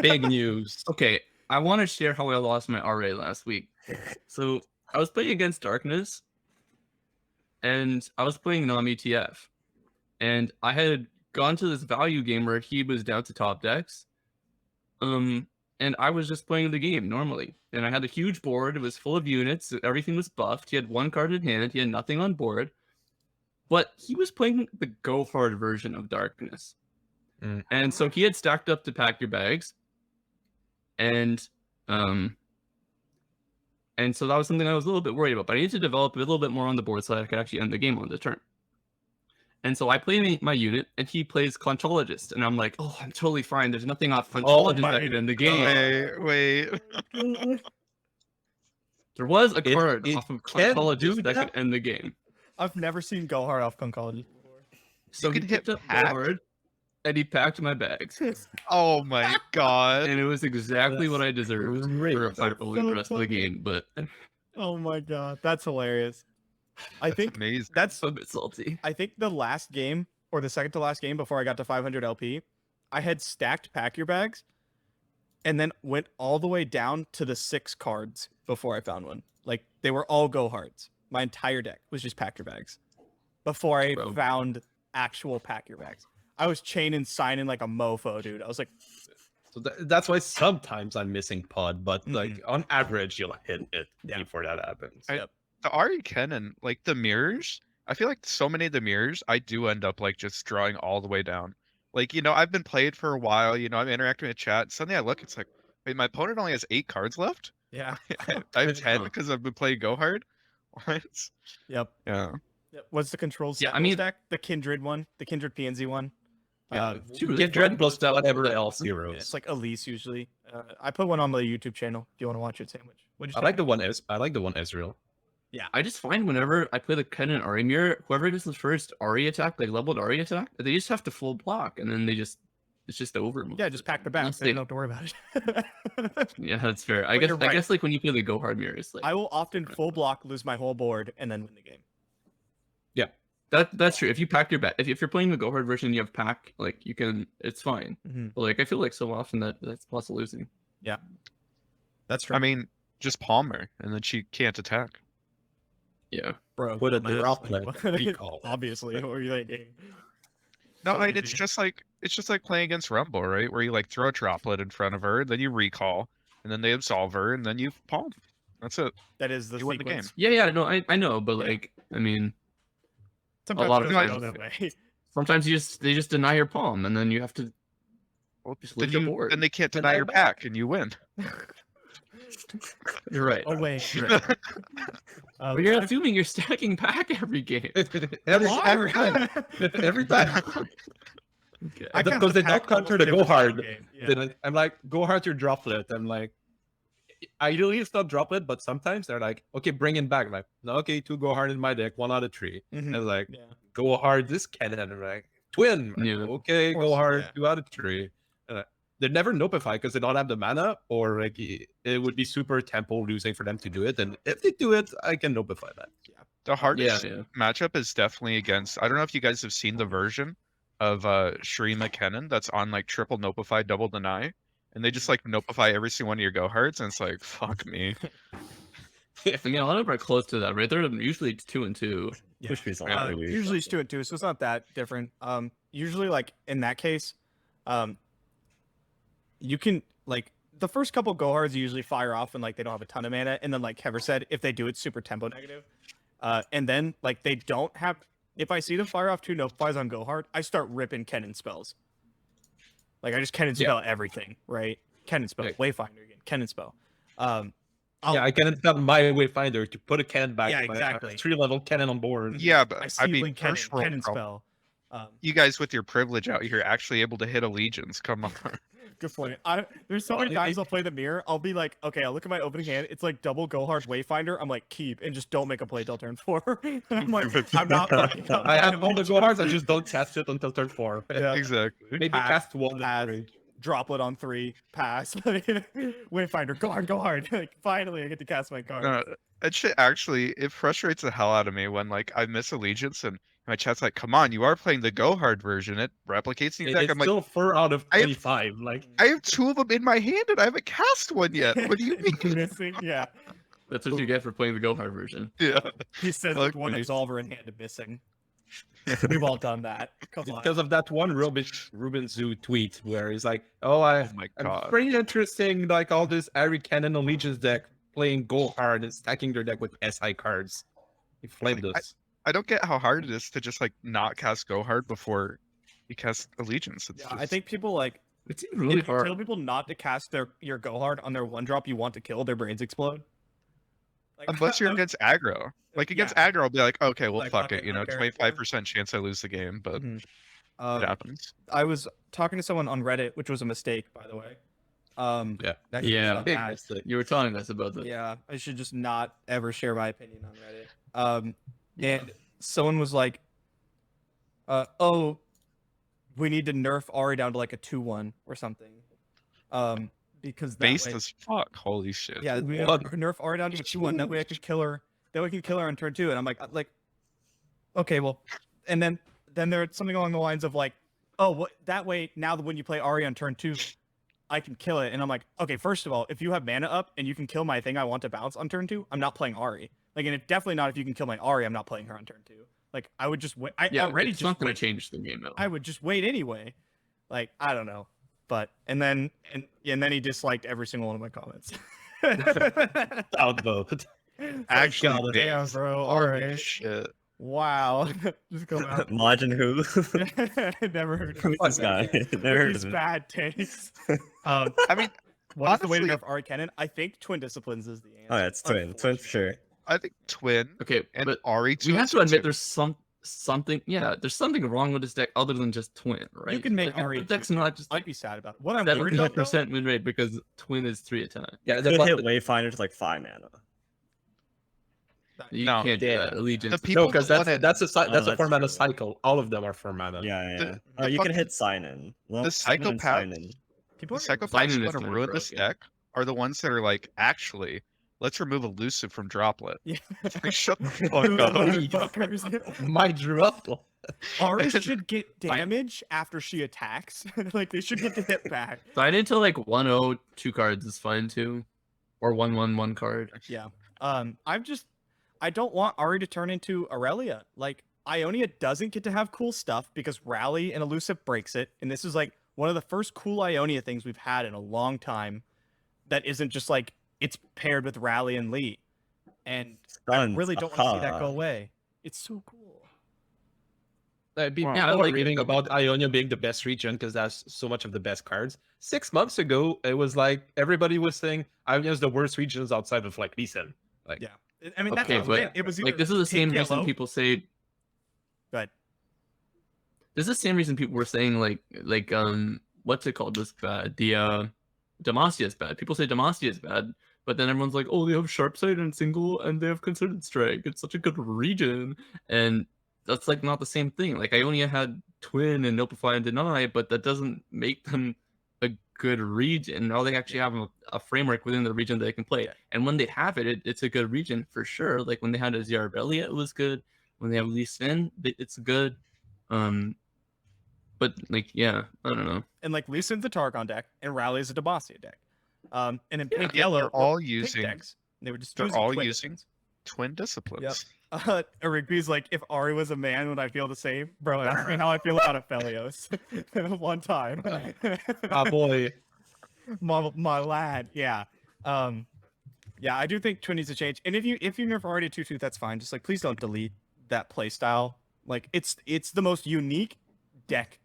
Big news. Okay, I want to share how I lost my RA last week. So I was playing against Darkness, and I was playing non-ETF, and I had gone to this value game where he was down to top decks, and I was just playing the game normally, and I had a huge board. It was full of units. Everything was buffed. He had 1 card in hand. He had nothing on board, but he was playing the go hard version of Darkness, and so he had stacked up to pack your bags, and so that was something I was a little bit worried about. But I needed to develop a little bit more on the board so that I could actually end the game on the turn. And so I play my unit, and he plays Conchologist, and I'm like, oh, I'm totally fine. There's nothing off Conchologist that could end the game. Wait. There was a card it off of can do Conchologist that that? could end the game. I've never seen go hard off Concologist before. So he can hit picked up pack? hard, and he packed my bags. Oh my god. And it was exactly what I deserved for a fight for the rest of the game, but Oh my god, that's hilarious. I think Amazing. that's. a bit salty. I think the last game or the second to last game before I got to 500 LP, I had stacked pack your bags, and then went all the way down to the 6 cards before I found one. Like they were all go hards. My entire deck was just pack your bags before I Bro. found actual pack your bags. I was chaining signing like a mofo, dude. I was like, So that's why sometimes I'm missing pod, but like on average, you'll hit it before that happens. The Ari Kennen, like the mirrors, I feel like so many of the mirrors, I do end up like just drawing all the way down. Like, you know, I've been played for a while, you know, I'm interacting with chat. Suddenly I look, it's like, wait, my opponent only has 8 cards left? yeah, I have 10 because I've been playing Go Hard? What? yep. Yeah. What's the controls? Yeah, I mean- stack the Kindred one, the Kindred PNZ one. Get dread plus that whatever else heroes. It's like Elise usually. I put one on the YouTube channel if you want to watch it. Sandwich. What'd you I say? like the one. I like the one Ezreal. I just find whenever I play the Kennen Ari mirror, whoever does the first Ari attack, like leveled Ari attack, they just have to full block, and then it's just over. Yeah, just pack the back. Unless Then you don't have to worry about it. Yeah, that's fair. But you're I right. guess like when you play the go hard mirrors, like I will often full block, lose my whole board, and then win the game. that's true. If you pack your back, if you're playing the go hard version, you have pack, like you can, it's fine. But like I feel like so often that's plus losing. That's true. I mean, just Palmer, and then she can't attack. Yeah. bro, Put a my- droplet recall. Obviously, what are you thinking? No, right, it's just like playing against Rumble, right? Where you like throw a droplet in front of her, then you recall, and then they absolve her, and then you palm. That's it. That is the You win the sequence. Yeah, no, I know, but like I mean, Sometimes lot it of doesn't times- go that way. sometimes they just deny your palm, and then you have to Well, Just then, lose your board. then they can't deny your pack, and you win. You're right. Oh wait. You're right. But you're assuming you're stacking pack every game. every time. Every time. Okay. I count Because the they pack don't counter almost the go every hard. game. Yeah. Then I'm like, go hard your droplet. I'm like, ideally it's not droplet, but sometimes they're like, okay, bring it back. I'm like, no, okay, 2 go hard in my deck, 1 out of 3. Mhm. And like, Yeah. go hard this cannon. I'm like, twin. I'm like, Yeah. okay, course, go hard, yeah. 2 out of 3. They never notify because they don't have the mana, or like it would be super tempo losing for them to do it. And if they do it, I can notify that. The hardest Yeah. matchup is definitely against. I don't know if you guys have seen the version of Shri McKinnon that's on like triple notify, double deny, and they just like notify every single one of your go hards, and it's like fuck me. Again, a lot of them are close to that, right? They're usually 2 and 2. Yeah. Push trees Yeah, Usually it's 2 and 2, so it's not that different. Usually like in that case, you can like the first couple go hards usually fire off and like they don't have a ton of mana, and then like Hever said, if they do, it's super tempo negative. And then like they don't have. If I see them fire off 2 notifies on go hard, I start ripping Kennen spells. Like I just Kennen spell everything, right? Kennen spell, Right. Wayfinder again, Kennen spell. I'll- Yeah, I can tell my wayfinder to put a cannon back. Yeah, in my exactly. 3-level cannon on board. Yeah, I but see I mean, Kennen, first world Kennen problem. spell. You guys with your privilege out here actually able to hit a legions. Come on. Good point. There's so many times I'll play the mirror. I'll be like, okay, I'll look at my opening hand. It's like double go hard Wayfinder. I'm like, keep and just don't make a play till turn 4. And I'm like, I'm not fucking up. I have all the go hards, I just don't cast it until turn 4. Yeah. Exactly. Maybe Pass, cast 1 pass. and 3. droplet on 3, pass. Wayfinder, go hard. Like finally I get to cast my card. No, that shit actually, it frustrates the hell out of me when like I miss allegiance and my chat's like, "Come on, you are playing the go hard version. It replicates the deck." It's I'm like, still 4 out of I have- 25. Like, I have 2 of them in my hand and I haven't cast one yet. What do you mean? Missing? Yeah. That's what you get for playing the Go Hard version. Yeah. He says Look, with one nice. absolver in hand and missing. We've all done that. Come on. because of that one Ruben Zoo tweet where he's like, "Oh, I'm my God. pretty interesting. Like all this Ari Cannon Allegiance deck playing go hard and stacking their deck with SI cards." He flamed us. I don't get how hard it is to just like not cast go hard before you cast allegiance. It's Yeah, I just- think people like It's really if you hard. tell people not to cast your go hard on their 1-drop you want to kill, their brains explode. Like, unless you're against aggro. Like against aggro, I'll be like, okay, well, Like, fuck fuck it. it, You know, I don't care. 25% chance I lose the game, but Mhm. it happens. I was talking to someone on Reddit, which was a mistake, by the way. Yeah. that Yeah. shit's Big bad. mistake. You were telling us about that. Yeah, I should just not ever share my opinion on Reddit. And someone was like, "Oh, we need to nerf Ahri down to like a 2-1 or something." Because that Based way, as fuck. Holy shit. yeah, we What? nerf Ahri down to a 2-1. That way I could kill her. That way we can kill her on turn 2. And I'm like, okay, well, and then there's something along the lines of like, oh, what? That way now that when you play Ahri on turn 2, I can kill it. And I'm like, okay, first of all, if you have mana up and you can kill my thing I want to bounce on turn 2, I'm not playing Ahri. Like, and definitely not if you can kill my Ahri, I'm not playing her on turn 2. Like, I would just wait. I Yeah, already it's just not going wait. to change the game though. I would just wait anyway. Like, I don't know. But and then he disliked every single one of my comments. Outvote. Actually, God, based. damn, bro. Holy Alright. shit. Wow. Just go out. Majin who? Never heard of Who's this guy? Never heard These of him. bad takes. I mean, What is the way to honestly- nerf Ahri Cannon? I think Twin Disciplines is the answer. Oh, yeah, it's twin for sure. I think Twin Okay, and but Ahri we have to too. admit there's something. Yeah, there's something wrong with this deck other than just Twin, right? You can make Like, Ahri the deck's not just I'd be sad about it. What I'm worried about, though, 70% win rate because Twin is 3 attack. Yeah, Could hit Wayfinder to like 5 mana. You No, can't do yeah. that. Allegiance. The people no, because that that's a Oh, that's a that's 4 mana true. cycle. All of them are 4 mana. Yeah, yeah. The- Oh, the you can fucking- hit sign in. Well, the sign in and psychopath- sign in. people The are psychopaths Signing who is want to kinda ruin this broken. deck are the ones that are like, actually, let's remove elusive from droplet. Yeah. Like, shut the fuck Those up. motherfuckers. My Druffle. Ahri should get damage after she attacks. Like they should get the hit back. Sign into like 1-0, 2 cards is fine too. Or 1-1, 1 card. Yeah. I don't want Ahri to turn into Aurelia. Like Ionia doesn't get to have cool stuff because Rally and Elusive breaks it, and this is like one of the first cool Ionia things we've had in a long time. That isn't just like it's paired with Rally and Lee, and I Stuns. really don't want to see that aha. go away. It's so cool. People Yeah, I are like it. reading about Ionia being the best region because that's so much of the best cards. 6 months ago, it was like everybody was saying Ionia is the worst regions outside of like Lee Sin. Like, Yeah. I mean, that's Okay, what I'm saying. but It was like either this is the same pink, reason yellow- people say. But This is the same reason people were saying like what's it called? This bad. The Demacia is bad. People say Demacia is bad, but then everyone's like, oh, they have sharp sight and single, and they have concerted strike. It's such a good region, and that's like not the same thing. Like Ionia had Twin and Notify and Deny, but that doesn't make them a good region. Now they actually have a framework within the region that they can play. Yeah. And when they have it, it's a good region for sure. Like when they had a Ziarbelia, it was good. When they have Lee Sin, it's good. But like, yeah, I don't know. and like Lee Sin's a Targon deck, and Rally is a Demacia deck. And in pink, Yeah, yellow, they're all pink using- decks. They were just They're choosing all twin using disciplines. Twin disciplines. Rigby's like, if Ahri was a man, would I feel the same? Bro, ask me how I feel about Aphelios. One time. ah boy, my lad. Yeah. Yeah, I do think Twin needs to change. And if you nerf Ahri to 2/2, that's fine. Just like please don't delete that play style. Like it's the most unique deck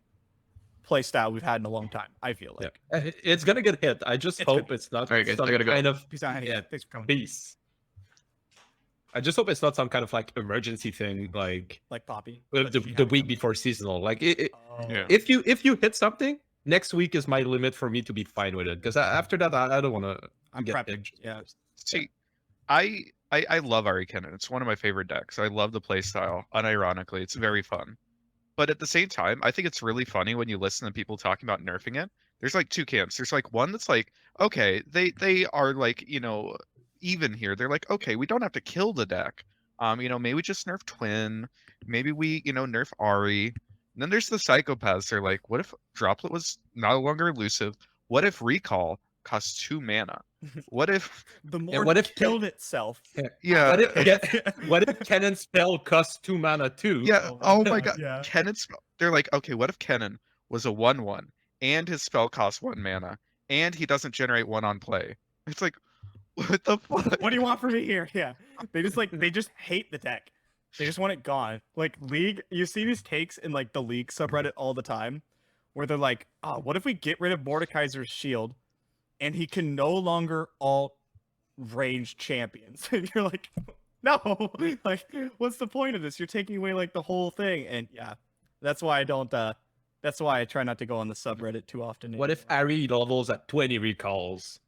play style we've had in a long time, I feel like. it's gonna get hit. I just It's hope gonna- it's not Alright, guys, I some gotta go. kind of Peace out, Henneky. Yeah, Thanks for coming. peace. I just hope it's not some kind of like emergency thing, like Like Poppy. the, but the, she the had- week before seasonal. Like Oh. Yeah. if you hit something, next week is my limit for me to be fine with it. Because after that, I don't want to. I'm get prepping. injured. Yeah. See, I love Ahri Cannon. It's one of my favorite decks. I love the playstyle. Unironically, it's very fun. But at the same time, I think it's really funny when you listen to people talking about nerfing it. there's like two camps. There's like one that's like, okay, they are like, you know, even here. They're like, okay, we don't have to kill the deck. You know, maybe we just nerf Twin. Maybe we, you know, nerf Ahri. And then there's the psychopaths. They're like, what if Droplet was no longer elusive? What if Recall costs 2 mana? What if The And more what if killed itself. yeah what if Cannon's spell costs 2 mana too? yeah oh my god yeah. Kennon's they're like, okay, what if Kennon was a 1/1 and his spell costs 1 mana and he doesn't generate 1 on play? It's like, what the fuck? What do you want from me here? Yeah. They just hate the deck. They just want it gone. Like League, you see these takes in like the League subreddit all the time where they're like, oh, what if we get rid of Mordekaiser's shield and he can no longer alt range champions? And you're like, no, like, what's the point of this? You're taking away like the whole thing. And yeah, that's why I don't that's why I try not to go on the subreddit too often. What if Ahri levels at 20 recalls?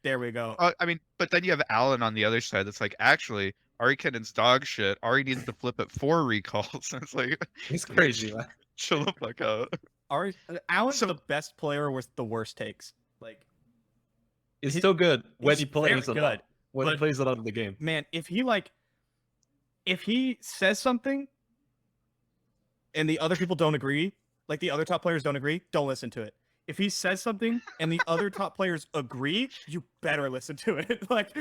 There we go. I mean, but then you have Alan on the other side that's like, actually, Ahri Kennon's dog shit. Ahri needs to flip at 4 recalls. It's like, He's crazy, man. chill the fuck out. Alan's the best player with the worst takes. Like, He's still good when he's he plays very a lot. good, When he but- plays a lot of the game. man, if he says something and the other people don't agree, like the other top players don't agree, don't listen to it. If he says something and the other top players agree, you better listen to it. Like,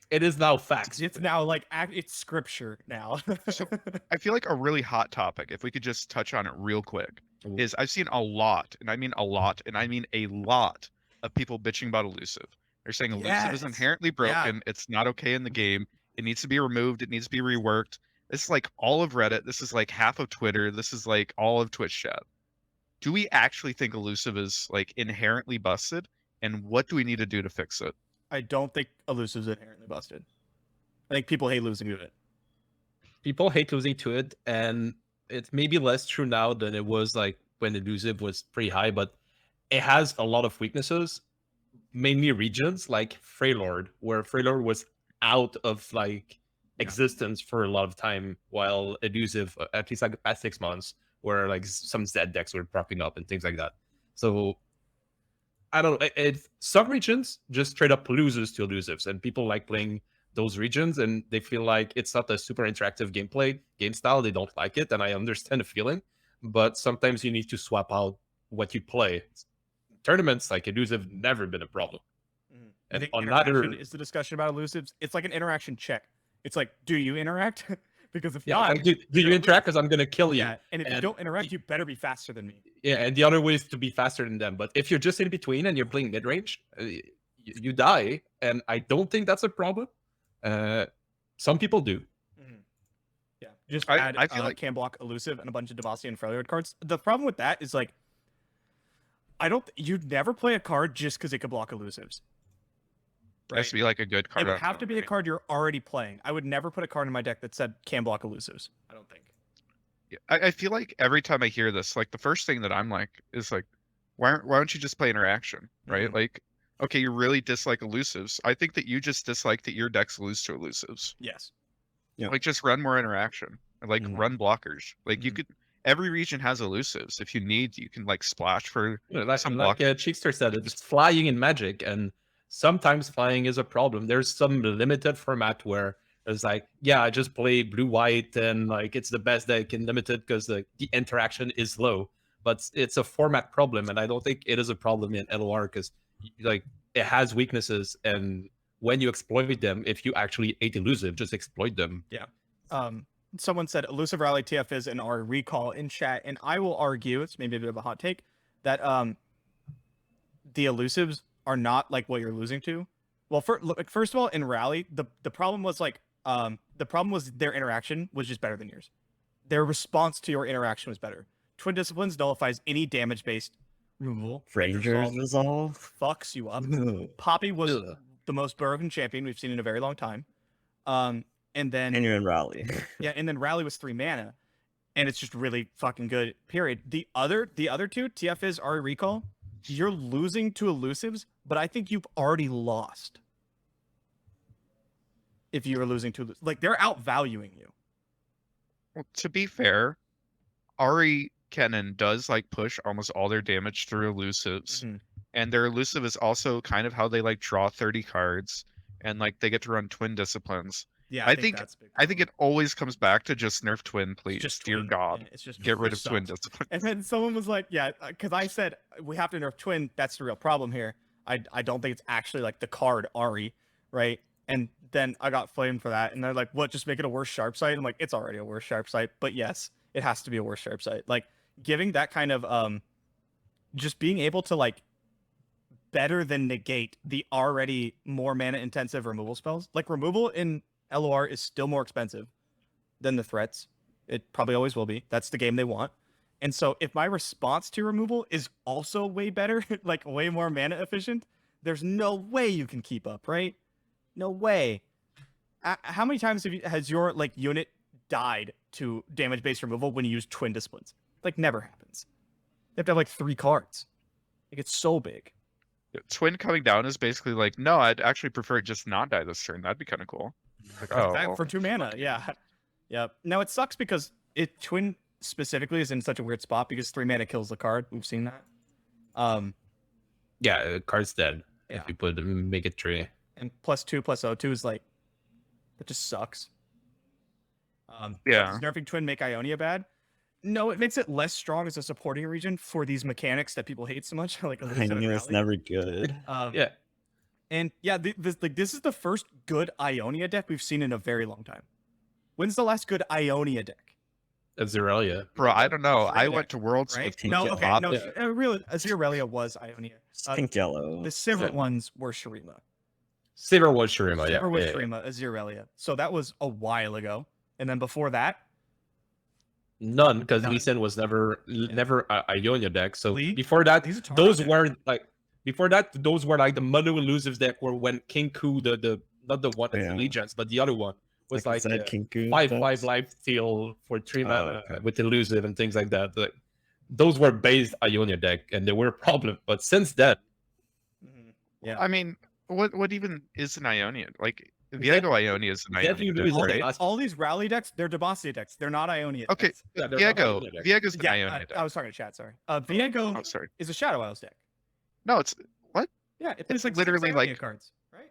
It is now facts. it's now like it's scripture now. So, I feel like a really hot topic, if we could just touch on it real quick, Ooh. is I've seen a lot, and I mean a lot, and I mean a lot of people bitching about elusive. They're saying elusive is Yes. inherently broken. It's not okay in the game. It needs to be removed. It needs to be reworked. This is like all of Reddit. This is like half of Twitter. This is like all of Twitch chat. Do we actually think elusive is like inherently busted? And what do we need to do to fix it? I don't think elusive's inherently busted. I think people hate losing to it. People hate losing to it, and it's maybe less true now than it was like when elusive was pretty high, but it has a lot of weaknesses, mainly regions like Freylord, where Freylord was out of like existence for a lot of time, while elusive, at least like the past 6 months, where like some Z decks were propping up and things like that. So I don't know. Some regions just straight up loses to elusives, and people like playing those regions, and they feel like it's not a super interactive game style. They don't like it, and I understand the feeling. But sometimes you need to swap out what you play. Tournaments like elusive never been a problem. I And think on interaction another, is the discussion about elusives. It's like an interaction check. It's like, do you interact? Because if yeah, not, like, do you interact? Because I'm gonna kill you. yeah, and if you and- don't interact, you better be faster than me. Yeah, and the other way is to be faster than them. But if you're just in between and you're playing mid range, you die, and I don't think that's a problem. Some people do. Yeah, just I add feel like- can block elusive and a bunch of Devassi and Freljord cards. The problem with that is like, you'd never play a card just because it could block elusives. It has to be like a good It card. would on have to be a top, card you're already playing. I would never put a card in my deck that said can block elusives. I don't think. right? I feel like every time I hear this, like the first thing that I'm like is like, why don't you just play interaction, right? Like, okay, you really dislike elusives. I think that you just dislike that your decks lose to elusives. Yes. Yeah. Like, just run more interaction, and like run blockers. Like you could. Every region has elusives. If you need, you can like splash for. You know, like Some Cheekster said, it's flying in Magic, and sometimes flying is a problem. There's some limited format where it's like, yeah, I just play blue-white, and like it's the best deck in limited because the interaction is low. But it's a format problem, and I don't think it is a problem in LOR because like it has weaknesses, and when you exploit them, if you actually hate elusive, just exploit them. Someone said elusive rally TF is and our recall in chat, and I will argue, it's maybe a bit of a hot take, that the elusives are not like what you're losing to. Well, first of all, in rally, the problem was like their interaction was just better than yours. Their response to your interaction was better. Twin Disciplines nullifies any damage-based removal. Rangers resolve. Fucks you up. Ugh. Poppy was Ugh. the most broken champion we've seen in a very long time. And then And you're in rally. yeah, and then rally was 3 mana, and it's just really fucking good. Period. The other two, TF is Ahri recall. You're losing to elusives, but I think you've already lost. If you were losing to like they're outvaluing you. Well, to be fair, Ahri Kennen does like push almost all their damage through elusives. Mhm. And their elusive is also kind of how they like draw 30 cards and like they get to run twin disciplines. Yeah, I think that's a big I think problem. it always comes back to just nerf twin, It's please. just Dear twin. God. Yeah, it's just Get rid it of twin sucks. discipline. And then someone was like, yeah, because I said we have to nerf twin. That's the real problem here. I don't think it's actually like the card Ahri, right? And then I got flamed for that. And they're like, what, just make it a worse sharp sight? I'm like, it's already a worse sharp sight. But yes, it has to be a worse sharp sight. Like giving that kind of just being able to like better than negate the already more mana intensive removal spells. Like removal in LOR is still more expensive than the threats. It probably always will be. That's the game they want. And so if my response to removal is also way better, like way more mana efficient, there's no way you can keep up, right? No way. How many times has your like unit died to damage-based removal when you use twin disciplines? Like never happens. They have to have like 3 cards. Like it's so big. Twin coming down is basically like, no, I'd actually prefer it just not die this turn. That'd be kind of cool. Like, oh, well, For 2 mana, yeah. Yeah. Now it sucks because twin specifically is in such a weird spot because 3 mana kills the card. We've seen that. Yeah, card's dead. Yeah. If you make it 3. And +2/+02 is like that just sucks. Yeah. Does nerfing twin make Ionia bad? No, it makes it less strong as a supporting region for these mechanics that people hate so much. Like I knew it's never good. Yeah. And yeah, this is the first good Ionia deck we've seen in a very long time. When's the last good Ionia deck? Aziralia. bro, I don't know. I Right. went to Worlds Right? with Pink No, yellow. okay, no. Yeah. Real Aziralia was Ionia. It's pink yellow. The Sivert ones were Shurima. Silver was Shurima, yeah. Sivert was yeah. Shurima, Aziralia. So that was a while ago. And then before that, None, because None. Lee Sin was never a Ionia deck. So Lee? before that, Lee's a Tara those deck. were like those were like the mono elusives deck were when King Ku, the not the one that's Yeah. Allegiance, but the other one was like Zed Kinku 5/5 decks. life steal for 3 Oh, mana okay. with elusive and things like that. Like, those were based Ionia deck and they were a problem. But since then, yeah. I mean, what even is an Ionia? Like Viego Ionia is an Definitely Ionia, lose deck, the right? last- All these rally decks, they're Demacia decks. They're not Ionia Okay, decks. Yeah, they're not Viego. Ionia deck. Viego's an Yeah, Ionia deck. I was talking to chat, sorry. Viego Oh, sorry. is a Shadow Isles deck. No, it's Yeah, it plays It's like literally 6 Ionia like- cards, right?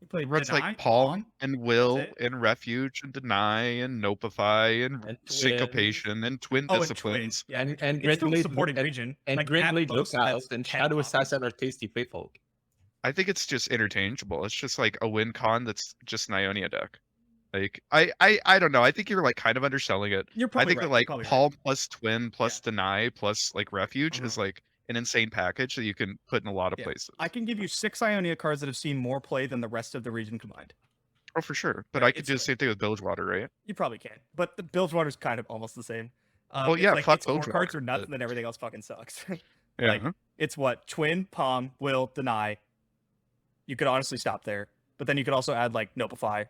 You play it runs Deny, like Palm Palm. and Will it. and Refuge and Deny and Nopify and And Syncopation and Twin Oh, and Disciplines. Twin. Yeah, and it's still Grandblade supporting and, region. and like, Grandblade at most, Lookout that's and 10 Shadow copies. Assassin are tasty faithful. I think it's just interchangeable. It's just like a win con that's just an Ionia deck. Like I don't know. I think you're like kind of underselling it. You're I probably think right. that like you're probably right. Palm plus Twin plus Deny plus like Refuge is Uh-huh. like an insane package that you can put in a lot of Yeah. places. I can give you 6 Ionia cards that have seen more play than the rest of the region combined. Oh, for sure. But Right, I could it's do the like- same thing with Bilgewater, right? You probably can, but the Bilgewater's kind of almost the same. Well, it's yeah, like fuck its core cards Bilgewater, are nuts, but- and then everything else fucking sucks. Yeah. Like, it's what? Twin, Palm, Will, Deny. You could honestly stop there, but then you could also add like Nopify.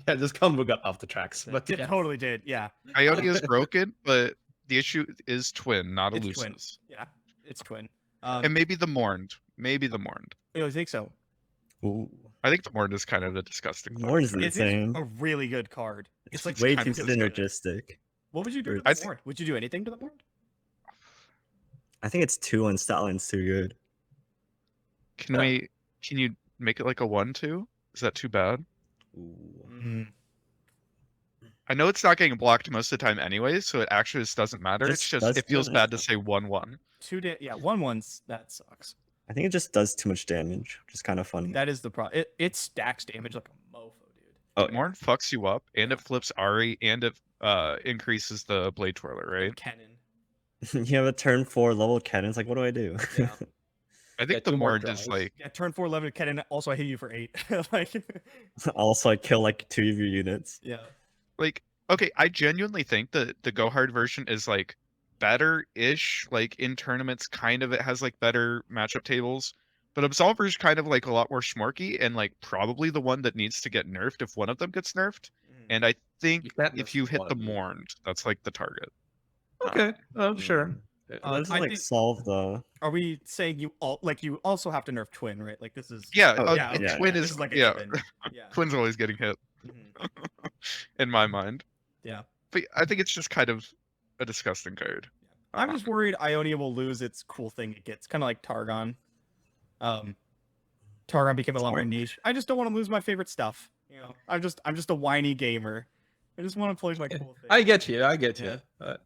Yeah, this combo got off the tracks. But It totally did, yeah. Ionia is broken, but the issue is Twin, not It's Twin. Elusives. Yeah, it's Twin. And maybe the Mourned. Maybe the Mourned. I think so. Ooh, I think the Mourned is kind of a disgusting. card. Mourn's It's insane. a really good card. It's like way kind too of synergistic. What would you do to I the think- board? Would you do anything to the board? I think it's 2 on Statline's too good. Can you make it like a 1/2? Is that too bad? Ooh. I know it's not getting blocked most of the time anyway, so it actually just doesn't matter. It's Just just does it feels damage. bad to say 1/1. 1/1s. That sucks. I think it just does too much damage, which is kind of funny. That is the problem. It stacks damage like a mofo, dude. Oh, Mourn fucks you up, and it flips Ahri, and it increases the Blade Twirler, right? Cannon. you have a turn 4 level cannon. It's like, what do I do? Yeah. I think Yeah, the 2 more Mourn is drives. like Yeah, turn 4 level cannon. Also, I hit you for 8. Like, also, I kill like 2 of your units. yeah. okay. I genuinely think that the Go Hard version is like better-ish. Like in tournaments, kind of it has like better matchup tables. But Absolver's kind of like a lot more smorky and like probably the one that needs to get nerfed if one of them gets nerfed. And I think You can't if nerf you hit one the of them. Mourned, that's like the target. Okay, sure. That doesn't I like think- solve the. Are we saying you also have to nerf Twin, right? Like this is Yeah, Oh, yeah, yeah, Twin this is like a yeah. given. Yeah. Twin's always getting hit Mhm. in my mind. Yeah. But I think it's just kind of a disgusting card. I'm just worried Ionia will lose its cool thing it gets, kind of like Targon. Targon became a lot more niche. I just don't want to lose my favorite stuff. You know, I'm just a whiny gamer. I just want to play my cool thing. I get you. I get Yeah. you.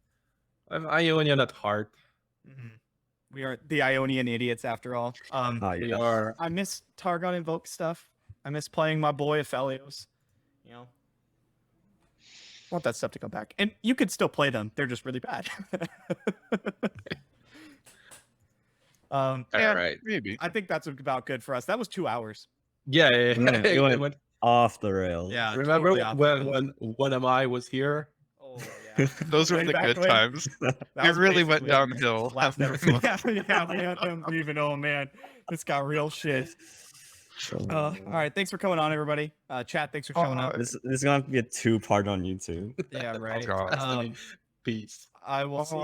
I'm Ionian at heart. Mhm. We are the Ionian idiots after all. We are. I miss Targon Invoke stuff. I miss playing my boy Aphelios. You know, I want that stuff to come back. And you could still play them. They're just really bad. All Yeah, right. maybe. I think that's about good for us. That was 2 hours. Yeah. It went went- off the rails. Yeah. Remember totally off the rails. when WhatAmI was here? Oh yeah. Those were Way the back good when. times. That It was really went basically downhill. last after episode. that. Yeah, we had him leaving. Oh man, this got real shit. All right, thanks for coming on, everybody. Chat, thanks for showing up. This is gonna have to be a 2-part on YouTube. Yeah, right. God. Um, Peace. I will see you.